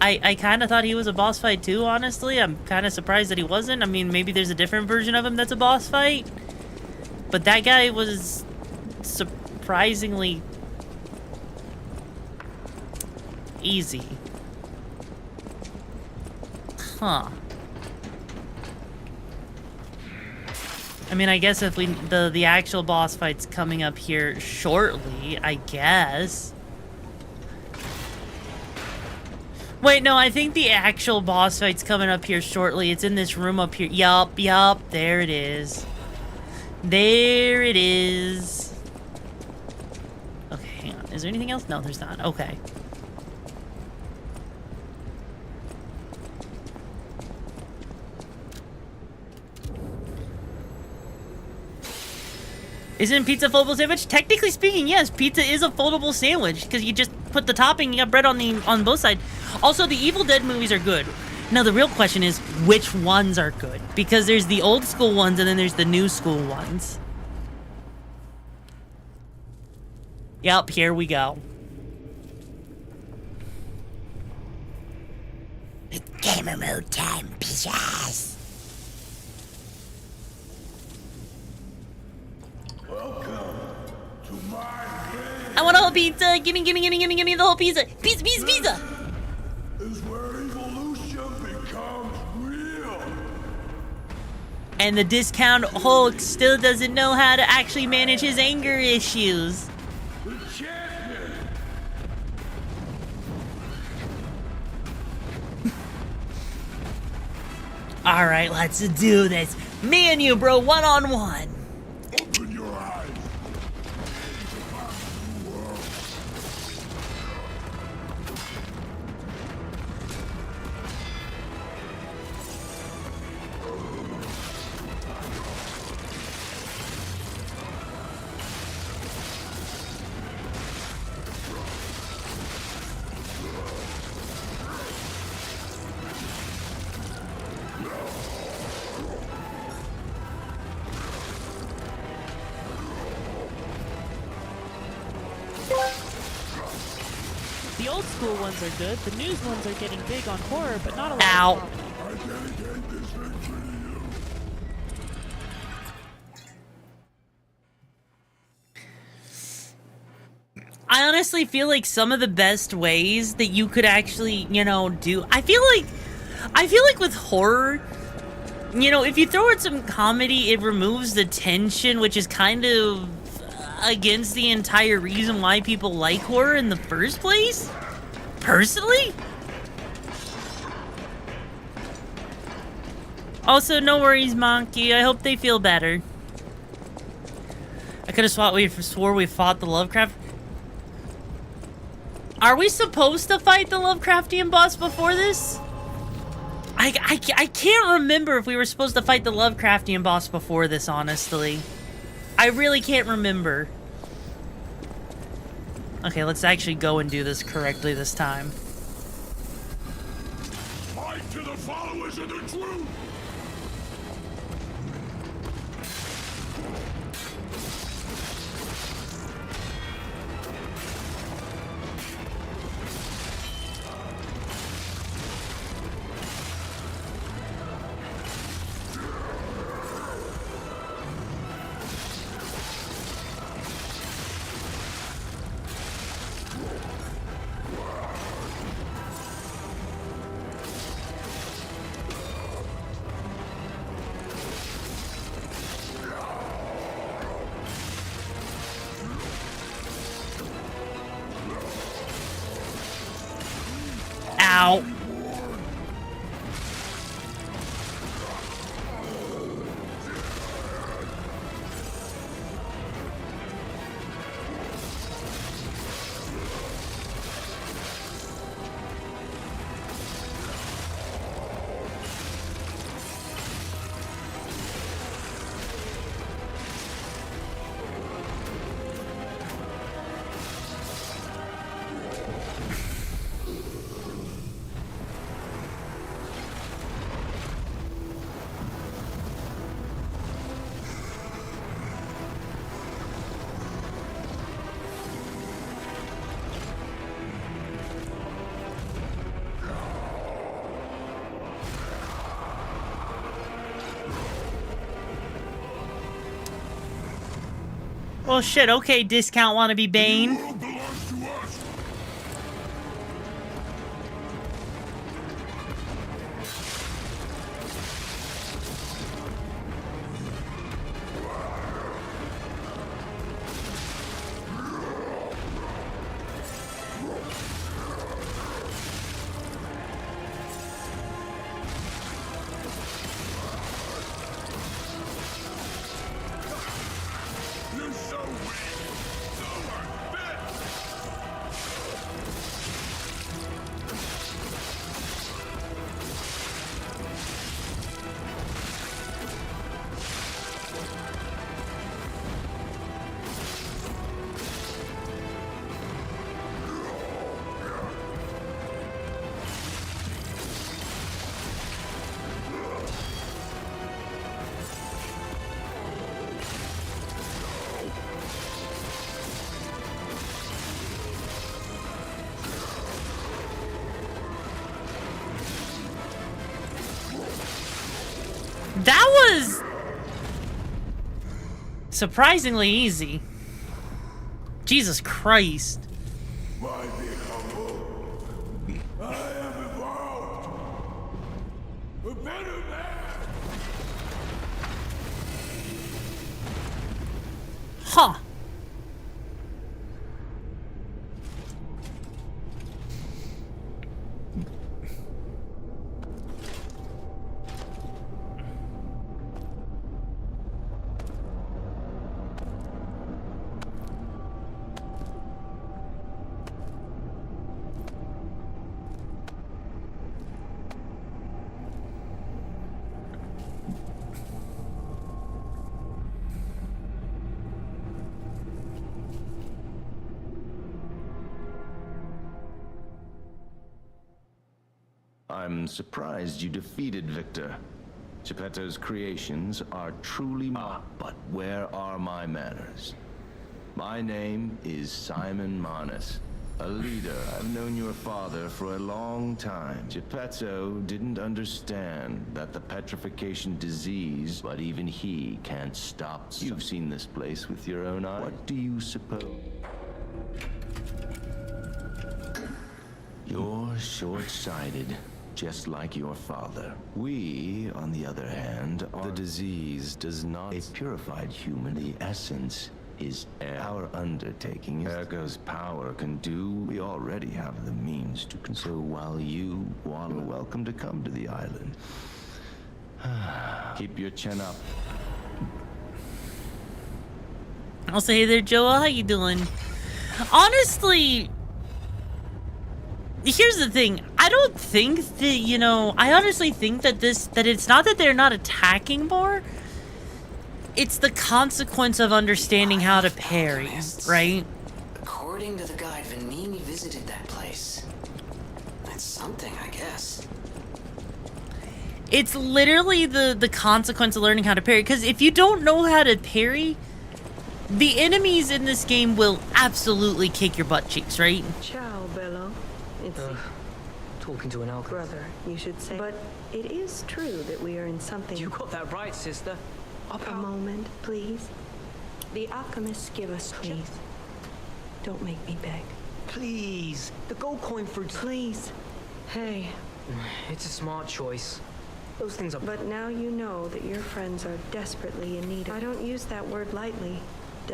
S1: I kind of thought he was a boss fight too, honestly. I'm kind of surprised that he wasn't. I mean, maybe there's a different version of him that's a boss fight. But that guy was surprisingly easy. Huh. I mean, I guess if the actual boss fight's coming up here shortly, I guess. Wait, no, I think the actual boss fight's coming up here shortly. It's in this room up here. Yup, there it is. There it is. Okay, hang on. Is there anything else? No, there's not. Okay. Isn't pizza a foldable sandwich? Technically speaking, yes, pizza is a foldable sandwich because you just put the topping, you got bread on both sides. Also, the Evil Dead movies are good. Now, the real question is, which ones are good? Because there's the old school ones and then there's the new school ones. Yep, here we go.
S9: It's gamer mode time, bitches.
S1: I want a whole pizza. Gimme the whole pizza. Pizza.
S3: Is where evolution becomes real.
S1: And the discount Hulk still doesn't know how to actually manage his anger issues.
S3: The champion.
S1: All right, let's do this. Me and you, bro, one-on-one.
S3: Open your eyes.
S2: The old school ones are good. The news ones are getting big on horror, but not a lot.
S1: Ow.
S3: I dedicate this victory to you.
S1: I honestly feel like some of the best ways that you could actually, you know, do. I feel like with horror, you know, if you throw in some comedy, it removes the tension, which is kind of against the entire reason why people like horror in the first place. Personally. Also, no worries, Monkey. I hope they feel better. I could have swore we fought the Lovecraft. Are we supposed to fight the Lovecraftian boss before this? I can't remember if we were supposed to fight the Lovecraftian boss before this, honestly. I really can't remember. Okay, let's actually go and do this correctly this time.
S3: Fight to the followers of the truth.
S1: Ow. Well, shit. Okay, discount wanna be Bane. That was surprisingly easy. Jesus Christ.
S3: My big humble. I am evolved. A better man.
S1: Huh.
S12: I'm surprised you defeated Victor. Geppetto's creations are truly but where are my manners? My name is Simon Manus, a leader. I've known your father for a long time. Geppetto didn't understand that the petrification disease, but even he can't stop. You've seen this place with your own eyes. What do you suppose? You're short-sighted. Just like your father. We, on the other hand, are... The disease does not... A purified human, the essence is air. Our undertaking is... Ergo's power can do... We already have the means to control. So while you are welcome to come to the island. Keep your chin up.
S1: Also, hey there, Joel. How you doing? Honestly... Here's the thing. I don't think that, you know, I honestly think that it's not that they're not attacking more. It's the consequence of understanding how to parry, right?
S6: According to the guide, Vanini visited that place. That's something, I guess.
S1: It's literally the consequence of learning how to parry. Because if you don't know how to parry, the enemies in this game will absolutely kick your butt cheeks, right?
S13: Ciao, Bello. It's
S6: talking to an alchemist.
S13: brother, you should say. But it is true that we are in something.
S6: You got that right, sister.
S13: A moment, please. The alchemists give us. Please. Don't make me beg.
S6: Please. The gold coin fruits.
S13: Please. Hey.
S6: It's a smart choice. Those things are...
S13: But now you know that your friends are desperately in need of... I don't use that word lightly.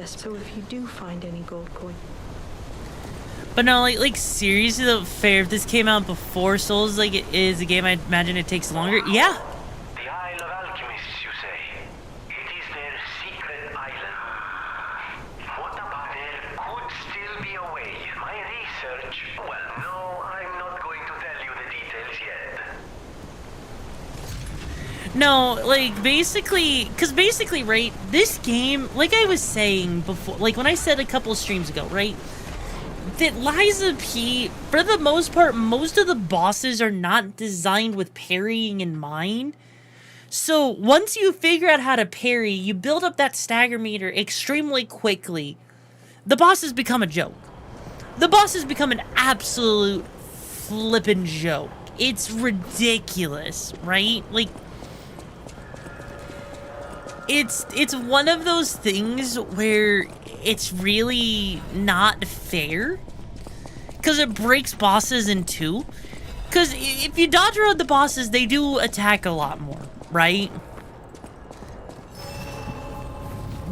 S13: So if you do find any gold coin...
S1: But no, like seriously though, fair, if this came out before Souls, like it is a game, I imagine it takes longer. Yeah.
S11: The Isle of Alchemists, you say? It is their secret island. What about there could still be a way? My research... Well, no, I'm not going to tell you the details yet.
S1: No, like basically, because basically, right, this game, like I was saying before, like when I said a couple streams ago, right, that Liza P, for the most part, most of the bosses are not designed with parrying in mind. So once you figure out how to parry, you build up that stagger meter extremely quickly. The bosses become a joke. The bosses become an absolute flippin' joke. It's ridiculous, right? Like, it's one of those things where it's really not fair. Because it breaks bosses in two. Because if you dodge around the bosses, they do attack a lot more, right?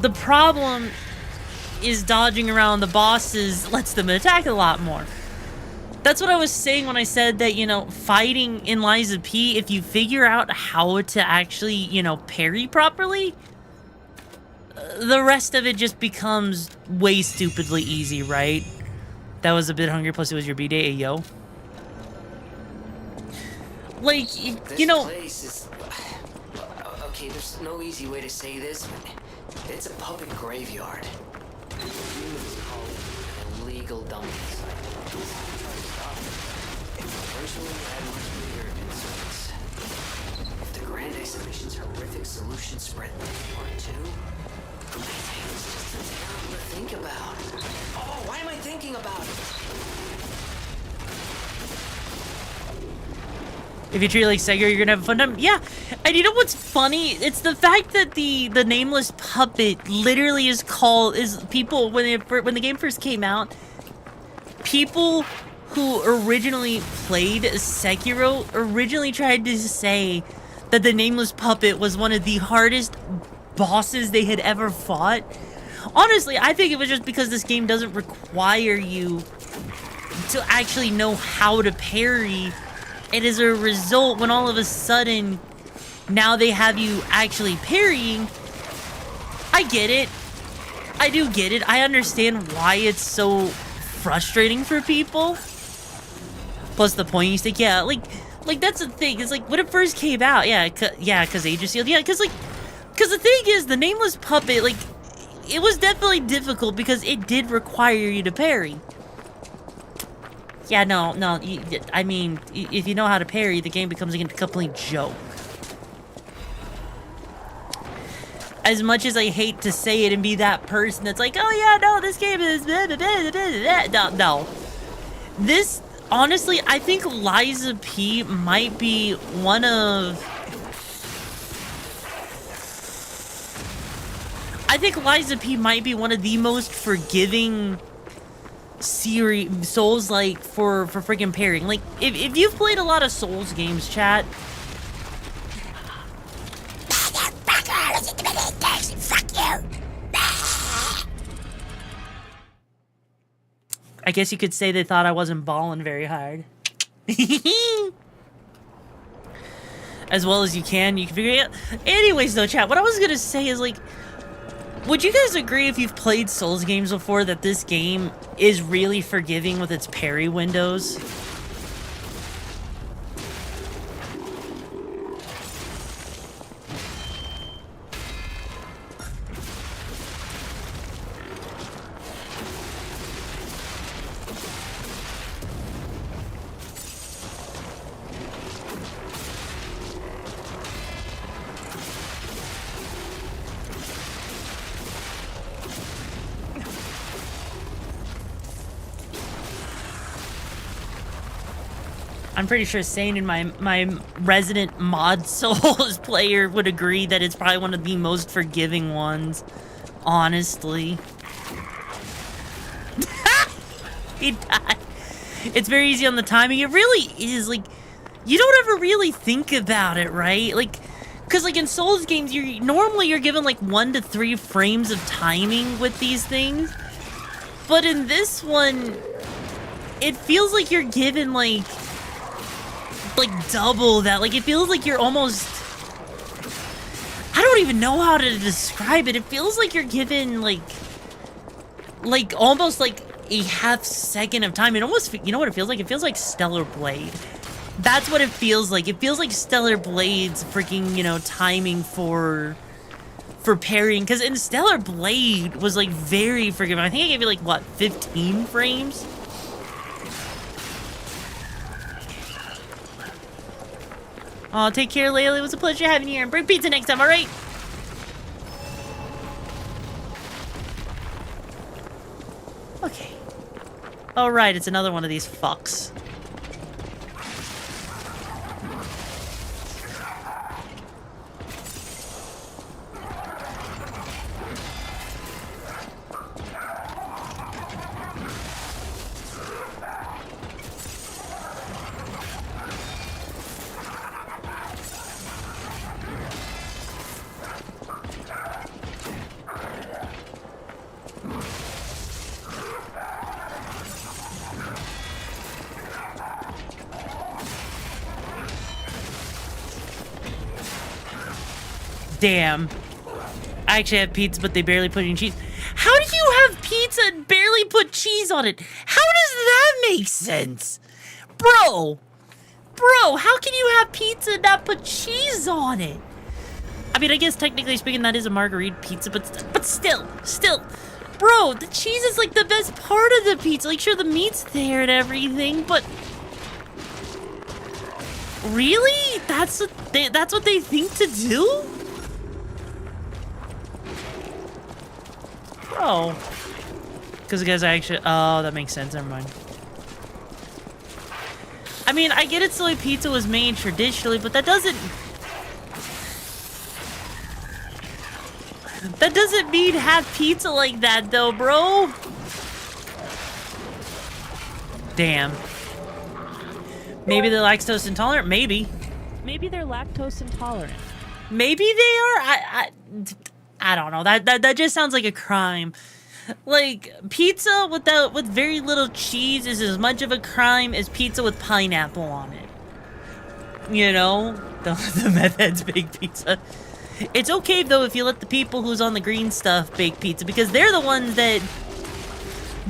S1: The problem is dodging around the bosses lets them attack a lot more. That's what I was saying when I said that, you know, fighting in Liza P, if you figure out how to actually, you know, parry properly, the rest of it just becomes way stupidly easy, right? That was a bit hungry, plus it was your B-day, yo. Like, you know...
S6: This place is... Okay, there's no easy way to say this, but it's a puppet graveyard. Humans call it an illegal dumping site. Eventually, add much bigger concerns. If the Grand Exhibition's horrific solution spread part 2, it's just terrible to think about. Oh, why am I thinking about it?
S1: If you treat it like Sega, you're gonna have a fun time. Yeah, and you know what's funny? It's the fact that the nameless puppet literally is called people when the game first came out. People who originally played Sekiro originally tried to say that the nameless puppet was one of the hardest bosses they had ever fought. Honestly, I think it was just because this game doesn't require you to actually know how to parry. And as a result, when all of a sudden, now they have you actually parrying, I get it. I do get it. I understand why it's so frustrating for people. Plus the pointing stick, yeah, like that's the thing. It's like when it first came out, because Age of Sealed, yeah, because the thing is, the nameless puppet, like, it was definitely difficult because it did require you to parry. Yeah, no, I mean, if you know how to parry, the game becomes a complete joke. As much as I hate to say it and be that person that's like, oh yeah, no, this game is blah, blah, blah, blah, blah. No. This, honestly, I think Liza P might be one of... I think Liza P might be one of the most forgiving Souls, like, for freaking parrying. Like, if you've played a lot of Souls games, chat...
S9: Fuck you!
S1: I guess you could say they thought I wasn't balling very hard. As well as you can figure it out. Anyways, though, chat, what I was gonna say is, like, would you guys agree, if you've played Souls games before, that this game is really forgiving with its parry windows? I'm pretty sure Sane and my resident mod Souls player would agree that it's probably one of the most forgiving ones. Honestly. He died. It's very easy on the timing. It really is, like, you don't ever really think about it, right? Like, because, like, in Souls games, you're given, like, 1 to 3 frames of timing with these things. But in this one, it feels like you're given, like double that. Like, it feels like you're almost... I don't even know how to describe it. It feels like you're given, like almost, like, a half second of time. It almost... You know what it feels like? It feels like Stellar Blade. That's what it feels like. It feels like Stellar Blade's freaking, you know, timing for parrying. Because in Stellar Blade was, like, very forgiving. I think I gave you, like, what, 15 frames? Oh, take care, Layla. It was a pleasure having you here. And bring pizza next time, alright? Okay. Alright, it's another one of these fucks. Damn. I actually had pizza, but they barely put any cheese. How do you have pizza and barely put cheese on it? How does that make sense? Bro, how can you have pizza and not put cheese on it? I mean, I guess technically speaking, that is a margarita pizza, but still. Bro, the cheese is like the best part of the pizza. Like, sure, the meat's there and everything, but... Really? That's what they think to do? Bro. Because the guys actually... Oh, that makes sense. Never mind. I mean, I get it's the way pizza was made traditionally, but that doesn't mean have pizza like that, though, bro. Damn. Maybe they're lactose intolerant? Maybe.
S2: Maybe they're lactose intolerant.
S1: Maybe they are? I don't know. That just sounds like a crime. Like, pizza with very little cheese is as much of a crime as pizza with pineapple on it. You know? The meth heads bake pizza. It's okay, though, if you let the people who's on the green stuff bake pizza, because they're the ones that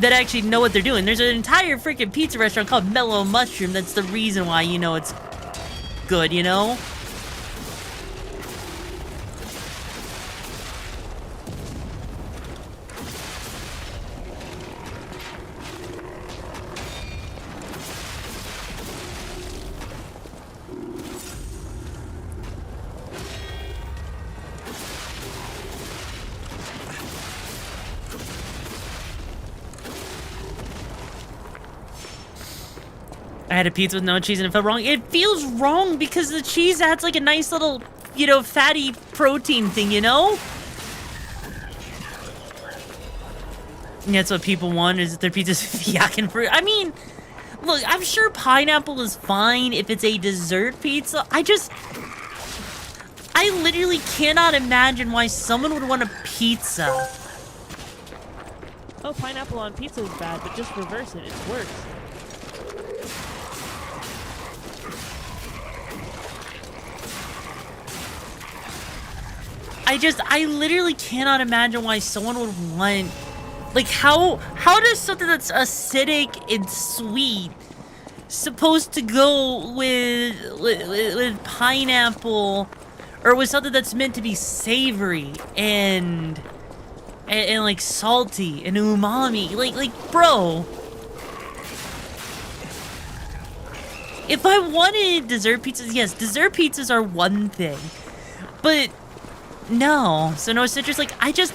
S1: actually know what they're doing. There's an entire freaking pizza restaurant called Mellow Mushroom. That's the reason why you know it's good, you know? I had a pizza with no cheese and it felt wrong. It feels wrong because the cheese adds like a nice little, you know, fatty protein thing, you know? And that's what people want, is their pizza's yak and fruit. I mean, look, I'm sure pineapple is fine if it's a dessert pizza. I literally cannot imagine why someone would want a pizza.
S2: Oh, pineapple on pizza is bad, but just reverse it. It's worse.
S1: I literally cannot imagine why someone would want, like, how does something that's acidic and sweet supposed to go with pineapple, or with something that's meant to be savory and like salty and umami? Like, bro. If I wanted dessert pizzas, yes, dessert pizzas are one thing, but no. So no citrus, like, I just...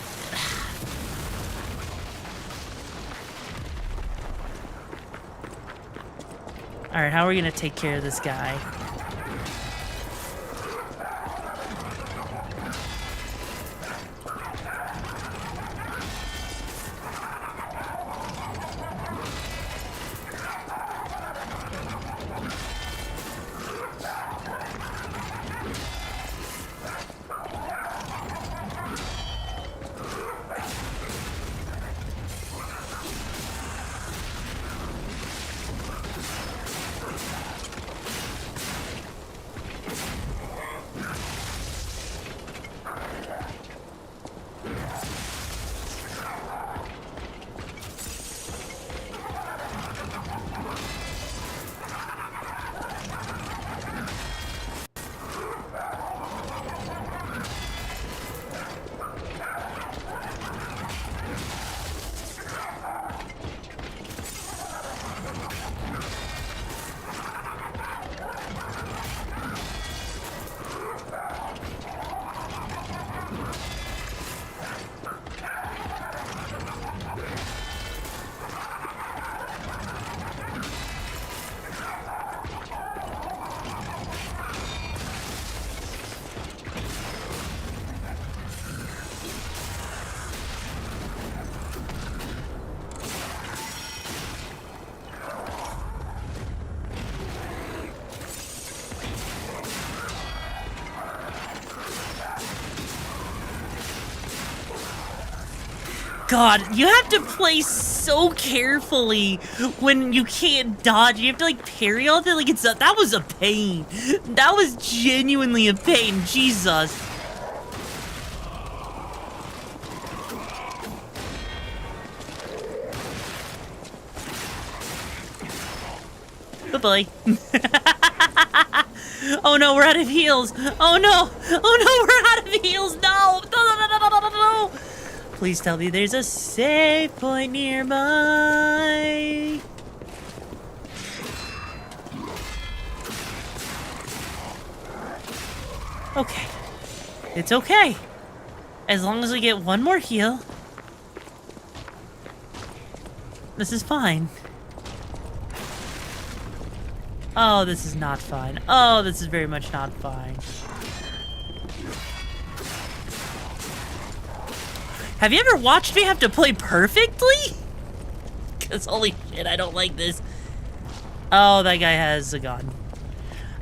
S1: Alright, how are we gonna take care of this guy? God, you have to play so carefully when you can't dodge. You have to, like, parry all that. Like, that was a pain. That was genuinely a pain. Jesus. boy. Oh no, we're out of heals. Oh no. Oh no, we're out of heals. No. No. Please tell me there's a save point nearby. Okay. It's okay. As long as we get one more heal. This is fine. Oh, this is not fine. Oh, this is very much not fine. Have you ever watched me have to play perfectly? Because holy shit, I don't like this. Oh, that guy has a gun.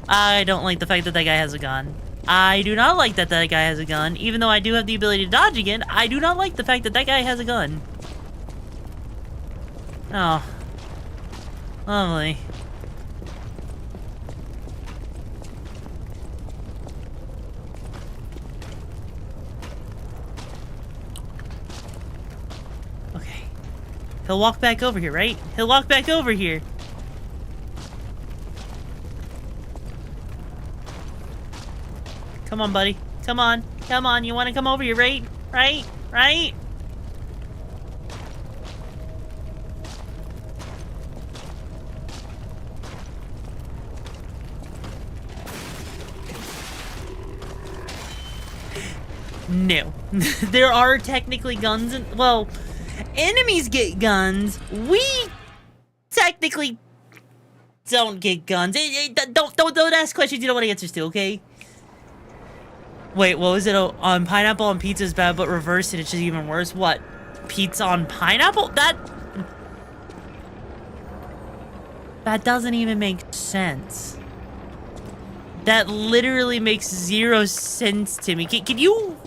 S1: I don't like the fact that that guy has a gun. I do not like that that guy has a gun. Even though I do have the ability to dodge again, I do not like the fact that that guy has a gun. Oh. Lovely. Okay. He'll walk back over here, right? He'll walk back over here. Come on, buddy. Come on. Come on. You want to come over here, right? Right? Right? No. There are technically guns and, well, enemies get guns. We technically don't get guns. Don't ask questions you don't want answers to, okay? Wait, what was it? On pineapple on pizza is bad, but reverse it, it's just even worse. What? Pizza on pineapple? That doesn't even make sense. That literally makes 0 sense to me. Can you...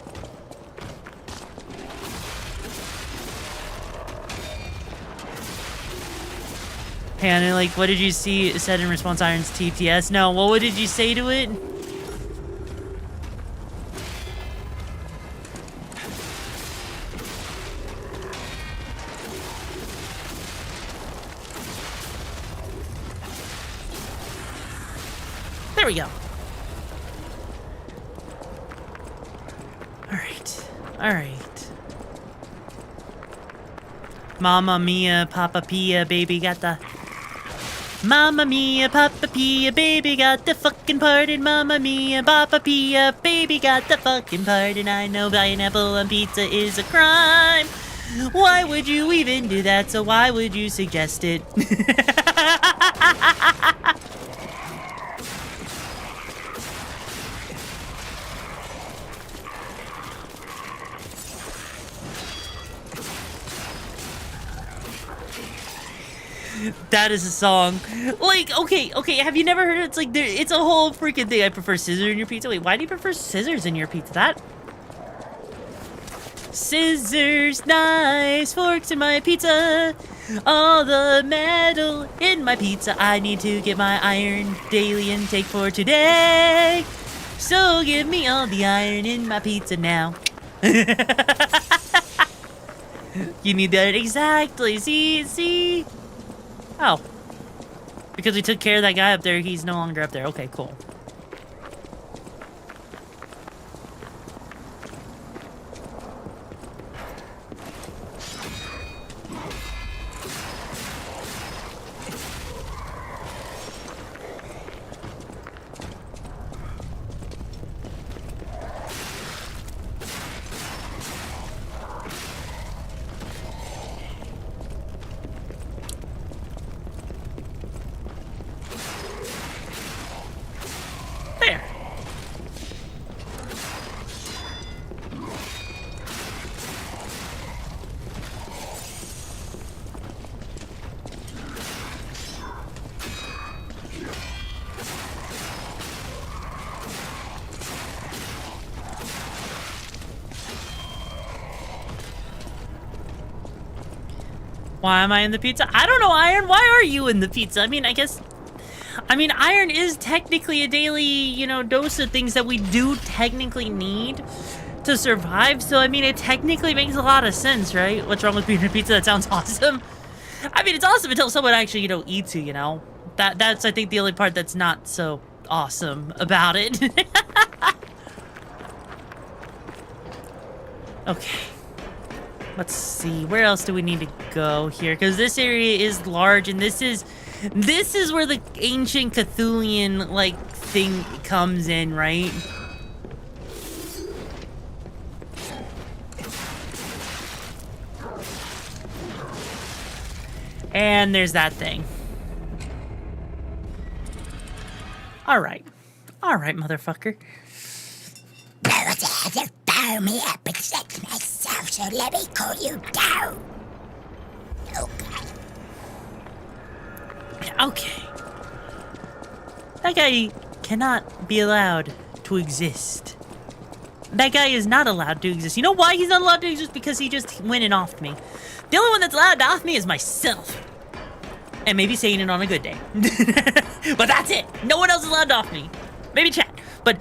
S1: Hannah, like, what did you see said in response to Iron's TTS? No, what did you say to it? There we go. Alright. Alright. Mama Mia, Papa Pia, baby got the... Mamma Mia, Papa Pia, baby got the fucking pardon. Mamma Mia, Papa Pia, baby got the fucking pardon. I know pineapple on pizza is a crime. Why would you even do that? So why would you suggest it? That is a song. Like, okay, have you never heard it? It's like, it's a whole freaking thing. I prefer scissors in your pizza. Wait, why do you prefer scissors in your pizza? That... Scissors, knives, forks in my pizza. All the metal in my pizza. I need to get my iron daily intake for today. So give me all the iron in my pizza now. You need that exactly. See? Oh. Because we took care of that guy up there, he's no longer up there. Okay, cool. Why am I in the pizza? I don't know, Iron. Why are you in the pizza? I mean, Iron is technically a daily, you know, dose of things that we do technically need to survive. So, I mean, it technically makes a lot of sense, right? What's wrong with being in a pizza? That sounds awesome. I mean, it's awesome until someone actually, you know, eats you, you know? That's I think the only part that's not so awesome about it. Okay. Let's see. Where else do we need to go here? Because this area is large, and this is where the ancient Cthulhian like thing comes in, right? And there's that thing. All right, motherfucker.
S9: But I have to bow me up and protect myself, so let me call you down.
S1: Okay. That guy cannot be allowed to exist. That guy is not allowed to exist. You know why he's not allowed to exist? Because he just went and offed me. The only one that's allowed to off me is myself. And maybe saying it on a good day. But that's it. No one else is allowed to off me. Maybe chat. But...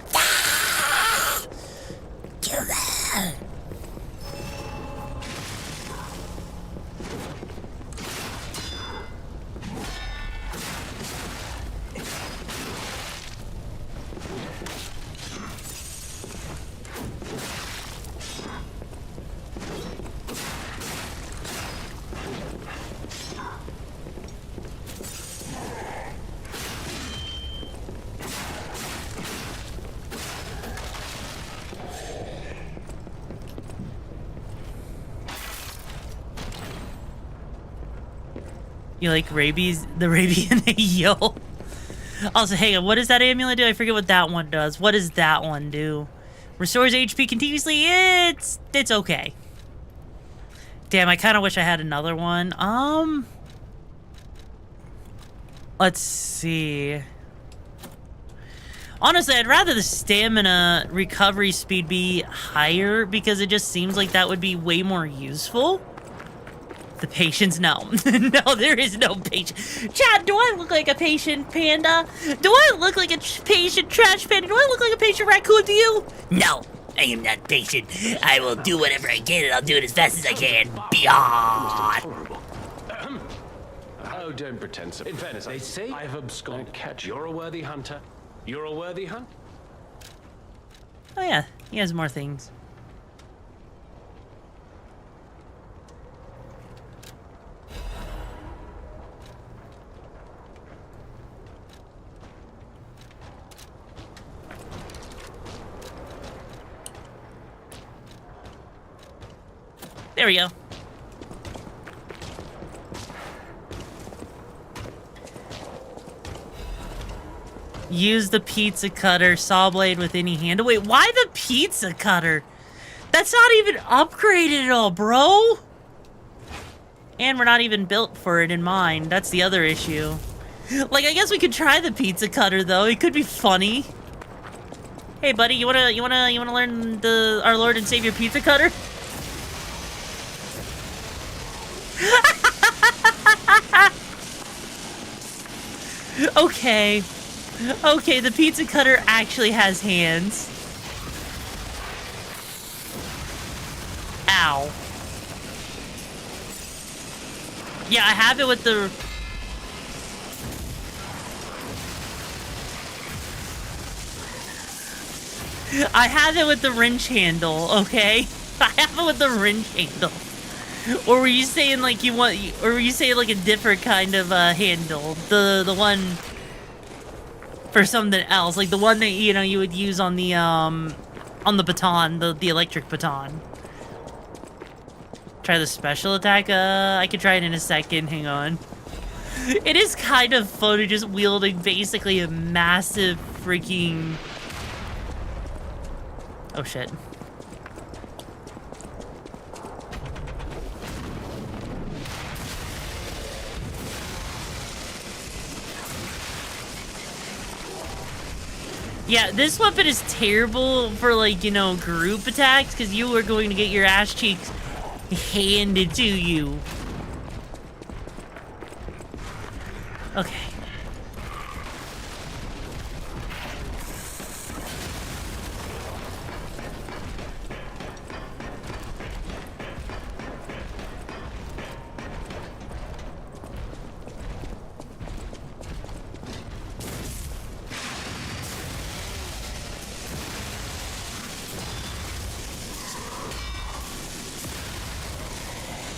S1: You like rabies? The Rabian yo. Also, hey, what does that amulet do? I forget what that one does. What does that one do? Restores HP continuously. It's okay. Damn, I kind of wish I had another one. Let's see. Honestly, I'd rather the stamina recovery speed be higher because it just seems like that would be way more useful. The patience? No. No, there is no patience. Chad, do I look like a patient panda? Do I look like a patient trash panda? Do I look like a patient raccoon to you?
S9: No, I am not patient. I will do whatever I can, and I'll do it as fast as I can. Beyond.
S11: Oh, don't pretend so. In fairness, they say I've absconded. Catch. You're a worthy hunter. You're a worthy hunt.
S1: Oh yeah, he has more things. There we go. Use the pizza cutter, saw blade with any handle. Wait, why the pizza cutter? That's not even upgraded at all, bro. And we're not even built for it in mind. That's the other issue. Like, I guess we could try the pizza cutter though. It could be funny. Hey, buddy, you wanna learn our Lord and Savior pizza cutter? Okay. Okay, the pizza cutter actually has hands. Ow. Yeah, I have it with the... I have it with the wrench handle, okay? I have it with the wrench handle. Or were you saying like or were you saying like a different kind of handle? The one for something else, like the one that you would use on the baton, the electric baton. Try the special attack. I could try it in a second. Hang on. It is kind of fun just wielding basically a massive freaking. Oh shit. Yeah, this weapon is terrible for, like, group attacks, because you are going to get your ass cheeks handed to you. Okay.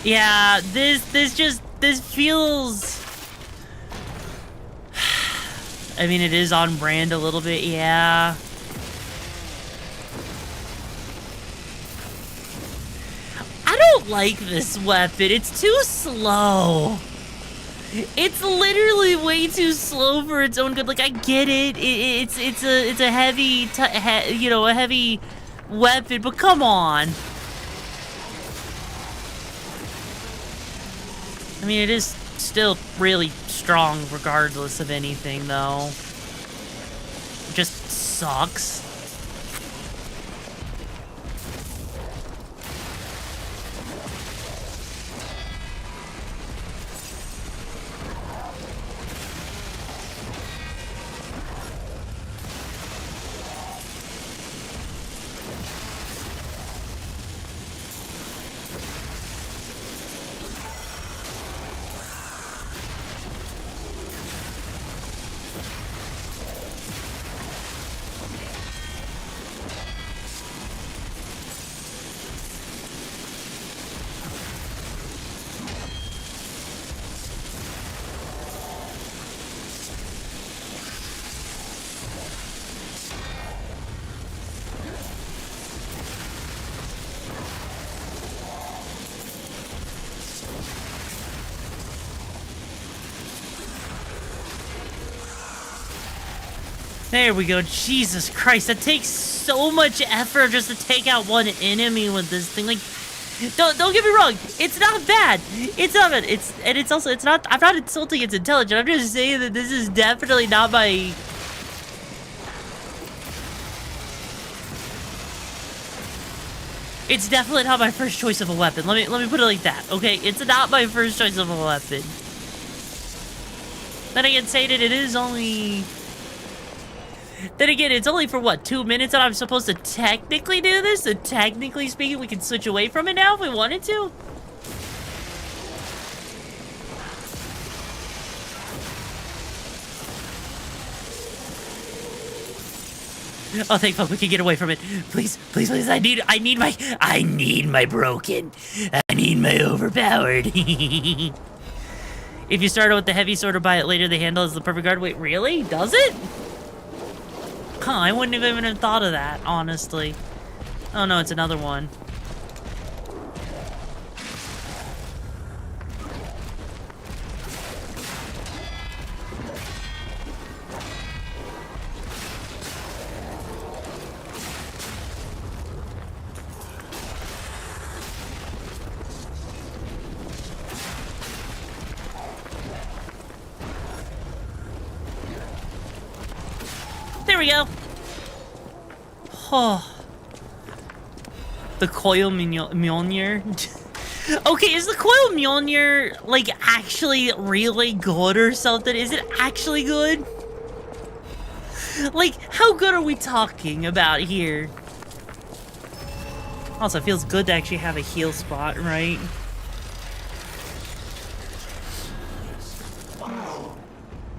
S1: Yeah, this feels... I mean, it is on brand a little bit, yeah. I don't like this weapon. It's too slow. It's literally way too slow for its own good. Like, I get it. It's a heavy, you know, a heavy weapon, but come on. I mean, it is still really strong regardless of anything, though. It just sucks. There we go. Jesus Christ, that takes so much effort just to take out one enemy with this thing. Like, don't get me wrong, it's not bad. It's not bad. It's not. I'm not insulting its intelligence. I'm just saying that this is definitely not my. It's definitely not my first choice of a weapon. Let me put it like that. Okay, it's not my first choice of a weapon. Then again, say that it is only. Then again, it's only for, what, 2 minutes that I'm supposed to technically do this? So technically speaking, we can switch away from it now if we wanted to? Oh, thank fuck, we can get away from it. Please, please, please, I need my broken. I need my overpowered. If you start with the heavy sword or buy it later, the handle is the perfect guard. Wait, really? Does it? Huh, I wouldn't have even have thought of that, honestly. Oh no, it's another one. There we go. Oh. The coil Mjolnir. Okay, is the coil Mjolnir, like, actually really good or something? Is it actually good? Like, how good are we talking about here? Also, it feels good to actually have a heal spot, right?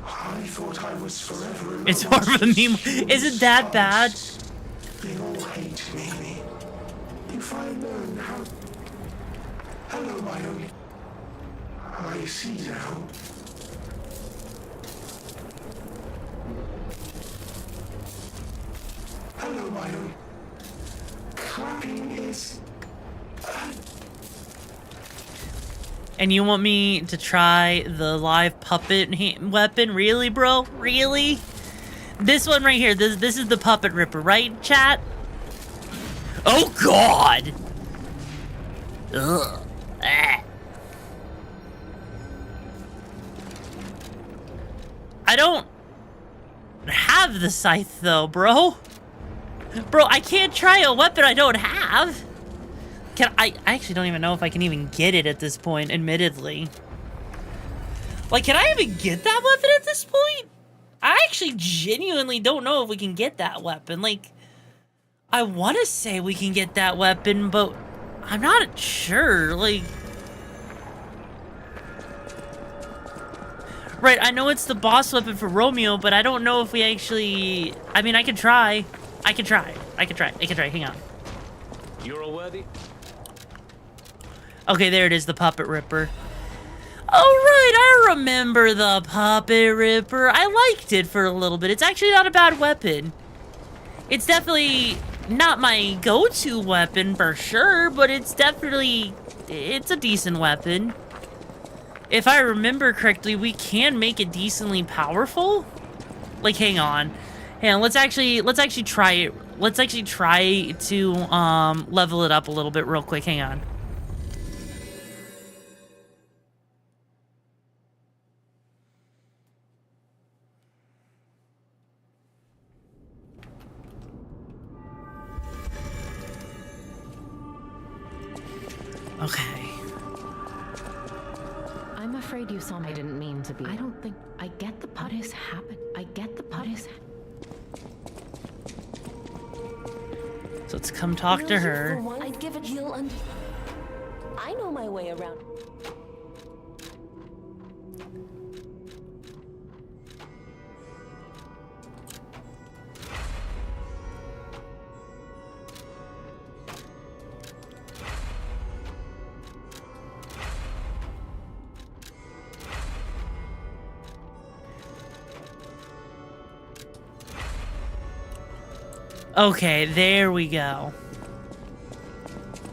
S3: I thought I was forever alone.
S1: It's more of a meme. Isn't that bad?
S3: They all hate me. If I learn how... Hello, my only... I see now. Hello, my only... Clapping is...
S1: And you want me to try the live puppet weapon? Really, bro? Really? This one right here. This is the puppet ripper, right, chat? Oh, God! Ugh. Ah. I don't have the scythe, though, bro. Bro, I can't try a weapon I don't have. I actually don't even know if I can even get it at this point, admittedly. Like, can I even get that weapon at this point? I actually genuinely don't know if we can get that weapon. Like, I want to say we can get that weapon, but I'm not sure. Like, right, I know it's the boss weapon for Romeo, but I don't know if we actually... I mean, I can try. I can try. Hang on.
S14: You're a worthy...
S1: Okay, there it is, the Puppet Ripper. Oh, right, I remember the Puppet Ripper. I liked it for a little bit. It's actually not a bad weapon. It's definitely not my go-to weapon for sure, but it's definitely... It's a decent weapon. If I remember correctly, we can make it decently powerful. Like, hang on. Hang on, let's actually try it. Let's actually try to level it up a little bit real quick. Hang on. Okay.
S10: I'm afraid you saw me. I didn't mean to be. I don't think. I get the what has happened. I get the what is.
S1: So let's come talk to her.
S4: I'd give it you'll I know my way around.
S1: Okay, there we go.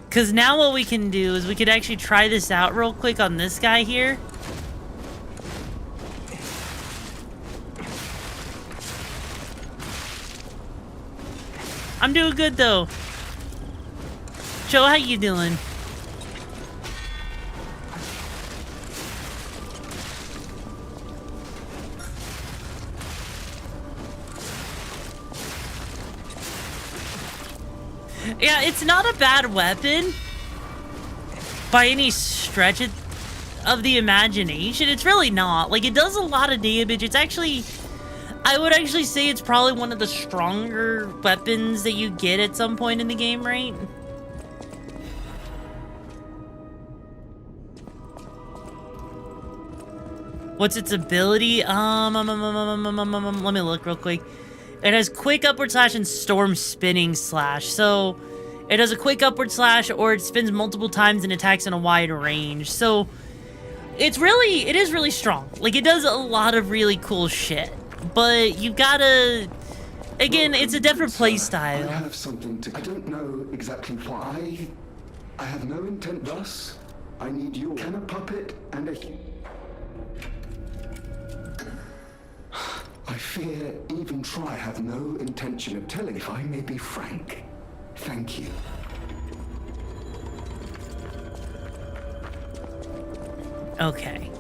S1: Because now what we can do is we could actually try this out real quick on this guy here. I'm doing good, though. Joe, how you doing? Yeah, it's not a bad weapon by any stretch of the imagination. It's really not. Like, it does a lot of damage. It's actually... I would actually say it's probably one of the stronger weapons that you get at some point in the game, right? What's its ability? Let me look real quick. It has quick upward slash and storm spinning slash. So it has a quick upward slash, or it spins multiple times and attacks in a wide range. So it is really strong. Like, it does a lot of really cool shit. But you gotta... Again, it's a different play style.
S14: I have something to... I don't know exactly why. I have no intent thus. I need you. Can a puppet and a... I fear even try have no intention of telling, if I may be frank. Thank you.
S1: Okay.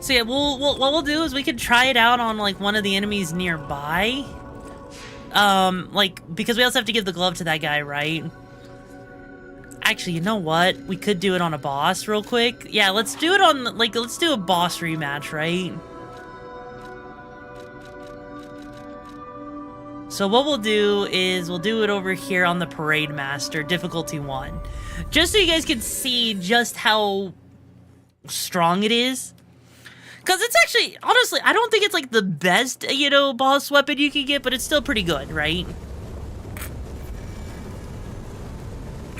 S1: So yeah, what we'll do is we could try it out on, like, one of the enemies nearby. Like, because we also have to give the glove to that guy, right? Actually, you know what? We could do it on a boss real quick. Yeah, let's do it on, like, let's do a boss rematch, right? So what we'll do is we'll do it over here on the Parade Master, difficulty 1. Just so you guys can see just how strong it is. Because it's actually, honestly, I don't think it's like the best, you know, boss weapon you can get, but it's still pretty good, right?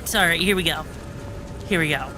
S1: So, alright, here we go. Here we go.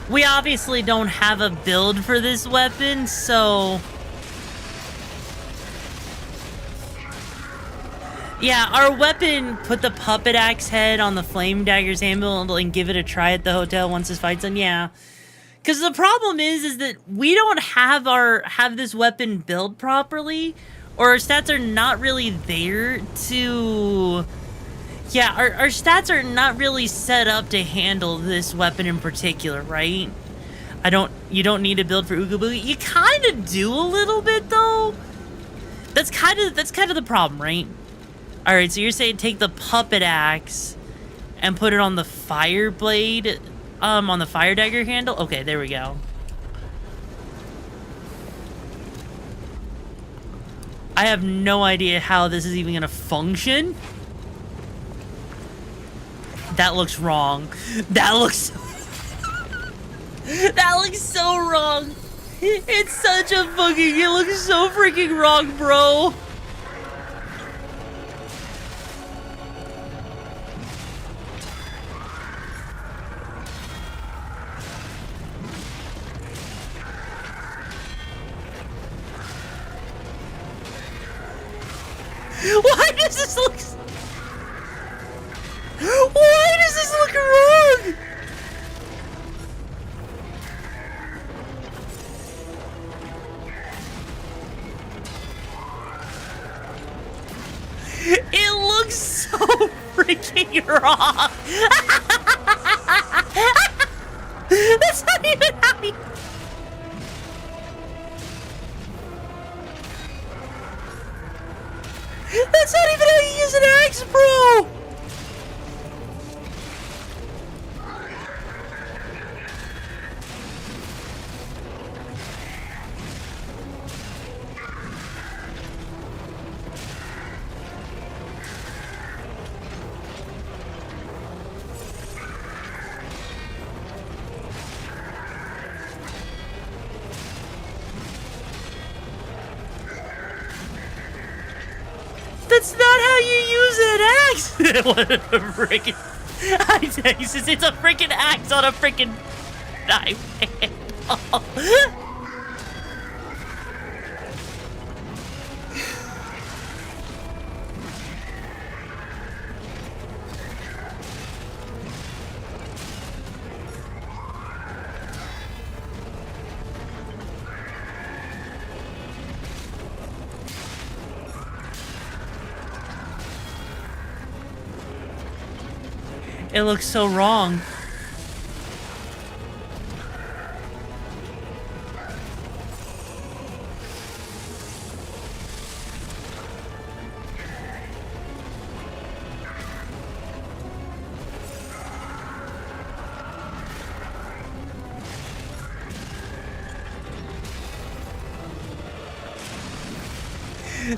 S1: We obviously don't have a build for this weapon, so... Yeah, our weapon put the puppet axe head on the flame dagger's handle and give it a try at the hotel once this fight's done. Yeah. Because the problem is that we don't have this weapon built properly, or our stats are not really there to... Yeah, our stats are not really set up to handle this weapon in particular, right? You don't need a build for Ooga Booga. You kind of do a little bit, though. That's kind of the problem, right? All right, so you're saying take the puppet axe and put it on the fire blade, on the fire dagger handle? Okay, there we go. I have no idea how this is even gonna function. That looks wrong. That looks that looks so wrong. It's such a fucking, it looks so freaking wrong, bro. Why does this look... Why does this look wrong? It looks so freaking wrong. That's not even how you... That's not even how you use an axe, bro! That's not how you use an axe! What a freaking... It's a freaking axe on a freaking knife handle. It looks so wrong.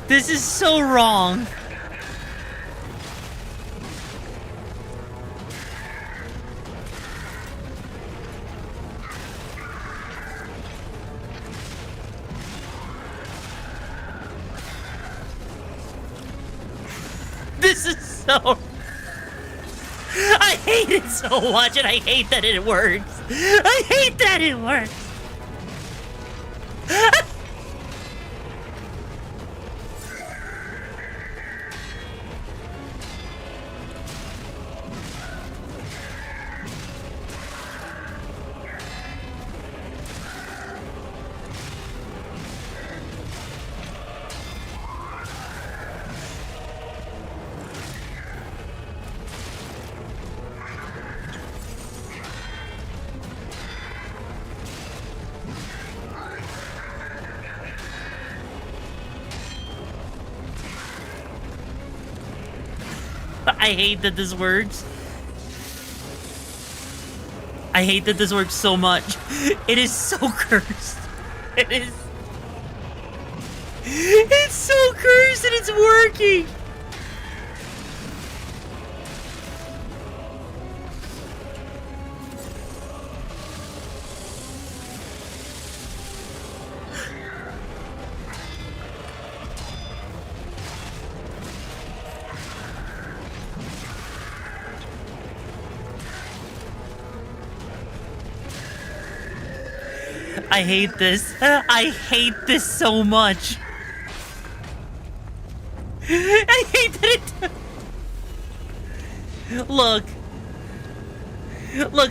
S1: This is so wrong. This is so... I hate it so much, and I hate that it works. I hate that it works. I hate that this works. I hate that this works so much. It is so cursed. It is... It's so cursed and it's working. I hate this. I hate this so much. I hate that it... Look,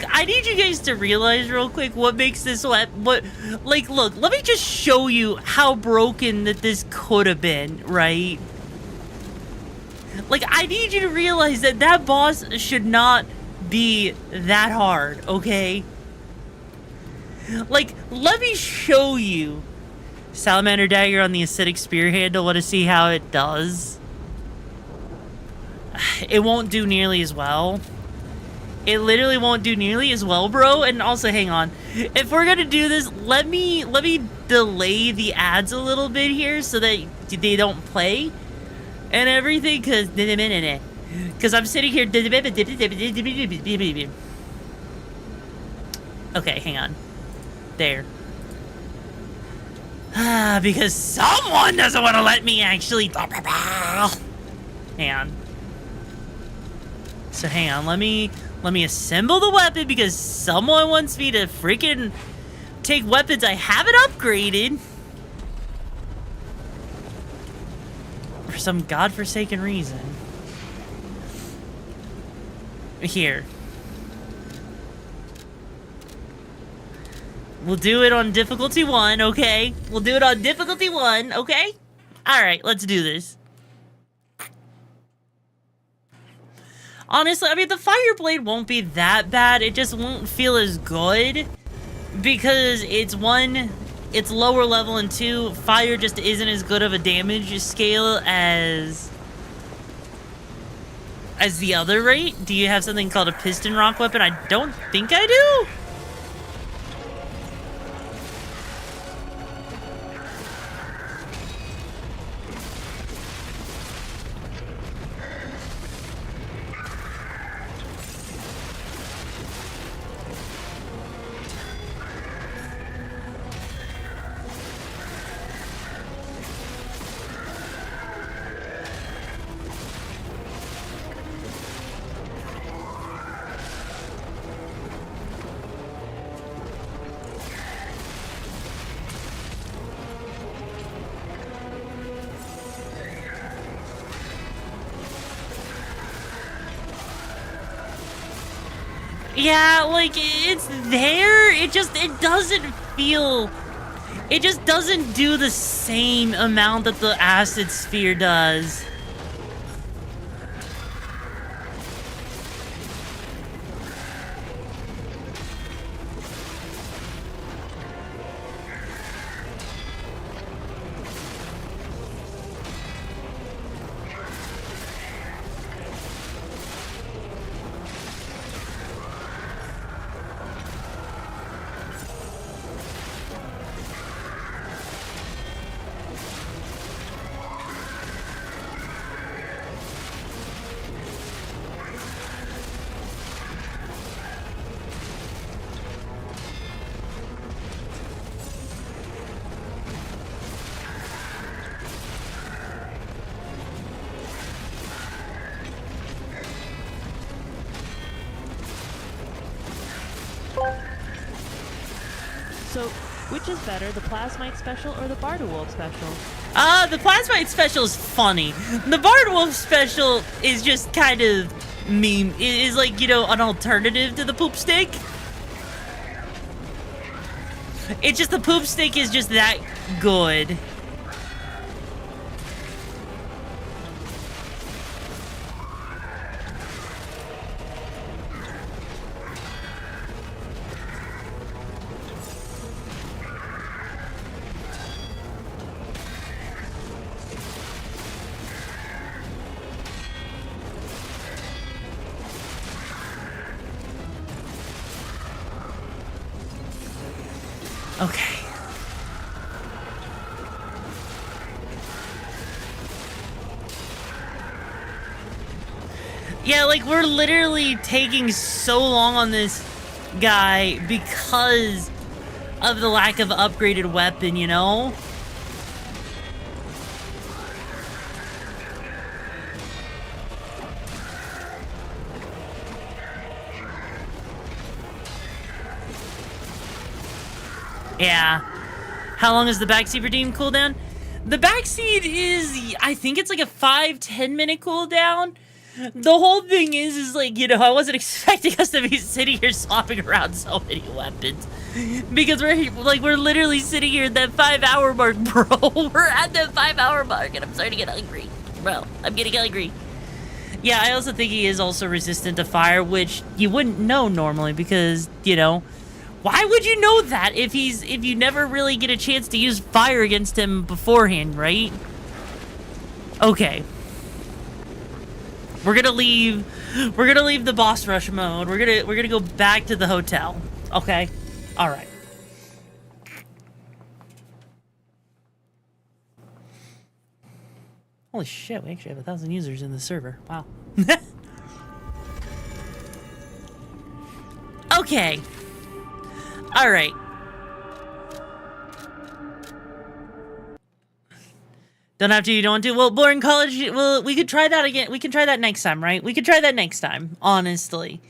S1: I need you guys to realize real quick what makes this look, let me just show you how broken that this could have been, right? Like, I need you to realize that that boss should not be that hard, okay? Like, let me show you Salamander Dagger on the acidic spear handle. Want to see how it does? It won't do nearly as well. It literally won't do nearly as well, bro. And also, hang on. If we're gonna do this, let me delay the ads a little bit here so that they don't play and everything. Cause I'm sitting here. Okay, hang on. There. Because someone doesn't want to let me actually. Hang on. So hang on, let me assemble the weapon because someone wants me to freaking take weapons I haven't upgraded for some godforsaken reason. Here. We'll do it on difficulty 1, okay? We'll do it on difficulty 1, okay? Alright, let's do this. Honestly, I mean, the Fireblade won't be that bad. It just won't feel as good. Because it's lower level, and 2, fire just isn't as good of a damage scale as the other rate. Do you have something called a piston rock weapon? I don't think I do. Yeah, like, it's there, it just doesn't do the same amount that the acid sphere does.
S2: So, which is better, the Plasmite special or the Bardewolf special?
S1: The Plasmite special is funny. The Bardewolf special is just kind of meme. It is like, you know, an alternative to the poop stick. It's just the poop stick is just that good. Okay. Yeah, like, we're literally taking so long on this guy because of the lack of upgraded weapon, you know? Yeah. How long is the backseat redeem cooldown? The backseat is, I think it's like a 5-10 minute cooldown. The whole thing is like, you know, I wasn't expecting us to be sitting here swapping around so many weapons. Because we're literally sitting here at that 5-hour mark, bro. We're at that 5-hour mark and I'm starting to get hungry. Bro, I'm getting hungry. Yeah, I also think he is also resistant to fire, which you wouldn't know normally because, you know, why would you know that if you never really get a chance to use fire against him beforehand, right? Okay. We're gonna leave the boss rush mode. We're gonna go back to the hotel. Okay? Alright. Holy shit, we actually have 1,000 users in the server. Wow. Okay. Alright. Don't have to, you don't want to? Well, boring college, well, we could try that again. We can try that next time, right? We could try that next time, honestly.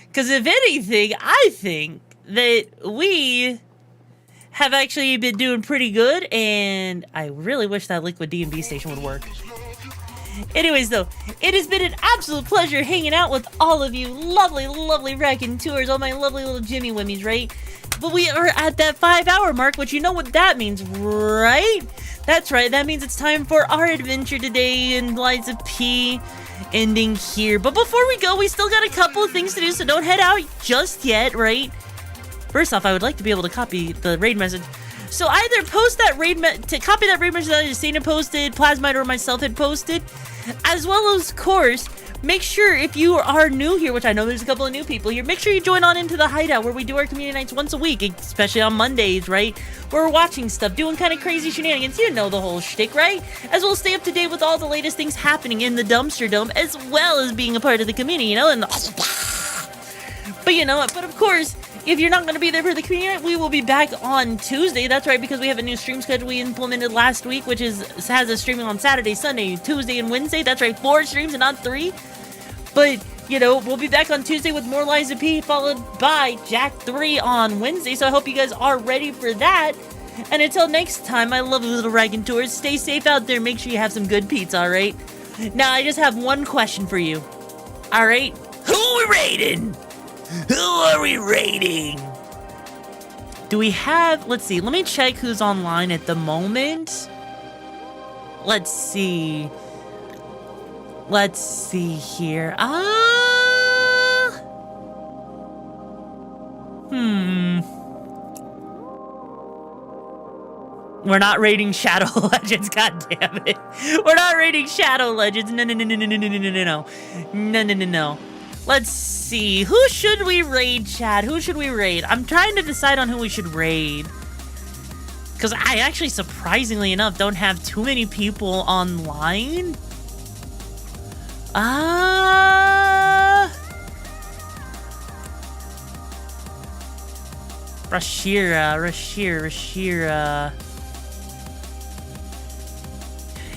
S1: Because if anything, I think that we have actually been doing pretty good, and I really wish that Liquid D&B station would work. Anyways, though, it has been an absolute pleasure hanging out with all of you lovely, lovely raconteurs, all my lovely little Jimmy Wimmies, right? But we are at that 5-hour mark, which you know what that means, right? That's right, that means it's time for our adventure today in Liza P ending here. But before we go, we still got a couple of things to do, so don't head out just yet, right? First off, I would like to be able to copy the raid message. So either post that raid copy that raid message that Justina posted, Plasmite or myself had posted, as well as, of course, make sure if you are new here, which I know there's a couple of new people here, make sure you join on into the hideout where we do our community nights once a week, especially on Mondays, right? Where we're watching stuff, doing kind of crazy shenanigans. You know the whole shtick, right? As well as stay up to date with all the latest things happening in the Dumpster Dome, as well as being a part of the community, you know? And but you know what? But of course, if you're not going to be there for the community night, we will be back on Tuesday. That's right, because we have a new stream schedule we implemented last week, which has us streaming on Saturday, Sunday, Tuesday, and Wednesday. That's right, 4 streams and not 3. But, you know, we'll be back on Tuesday with more Liza P, followed by Jack 3 on Wednesday. So I hope you guys are ready for that. And until next time, my lovely little raconteurs, stay safe out there. Make sure you have some good pizza, all right? Now, I just have one question for you. All right? Who are we raiding? Who are we raiding? Do we have... Let's see. Let me check who's online at the moment. Let's see. Let's see here. We're not raiding Shadow Legends, god damn it. We're not raiding Shadow Legends. No. Let's see. Who should we raid, Chad? Who should we raid? I'm trying to decide on who we should raid. Because I actually, surprisingly enough, don't have too many people online. Rashira.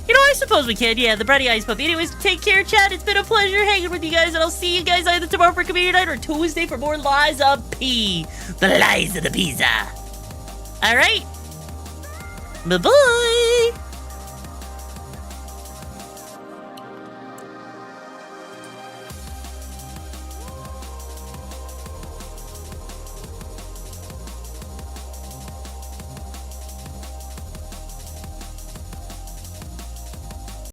S1: You know, I suppose we can. Yeah, the Bratty Ice Puppy. Anyways, take care, chat. It's been a pleasure hanging with you guys, and I'll see you guys either tomorrow for community night or Tuesday for more Liza P. The Liza the Pizza. All right. Bye-bye.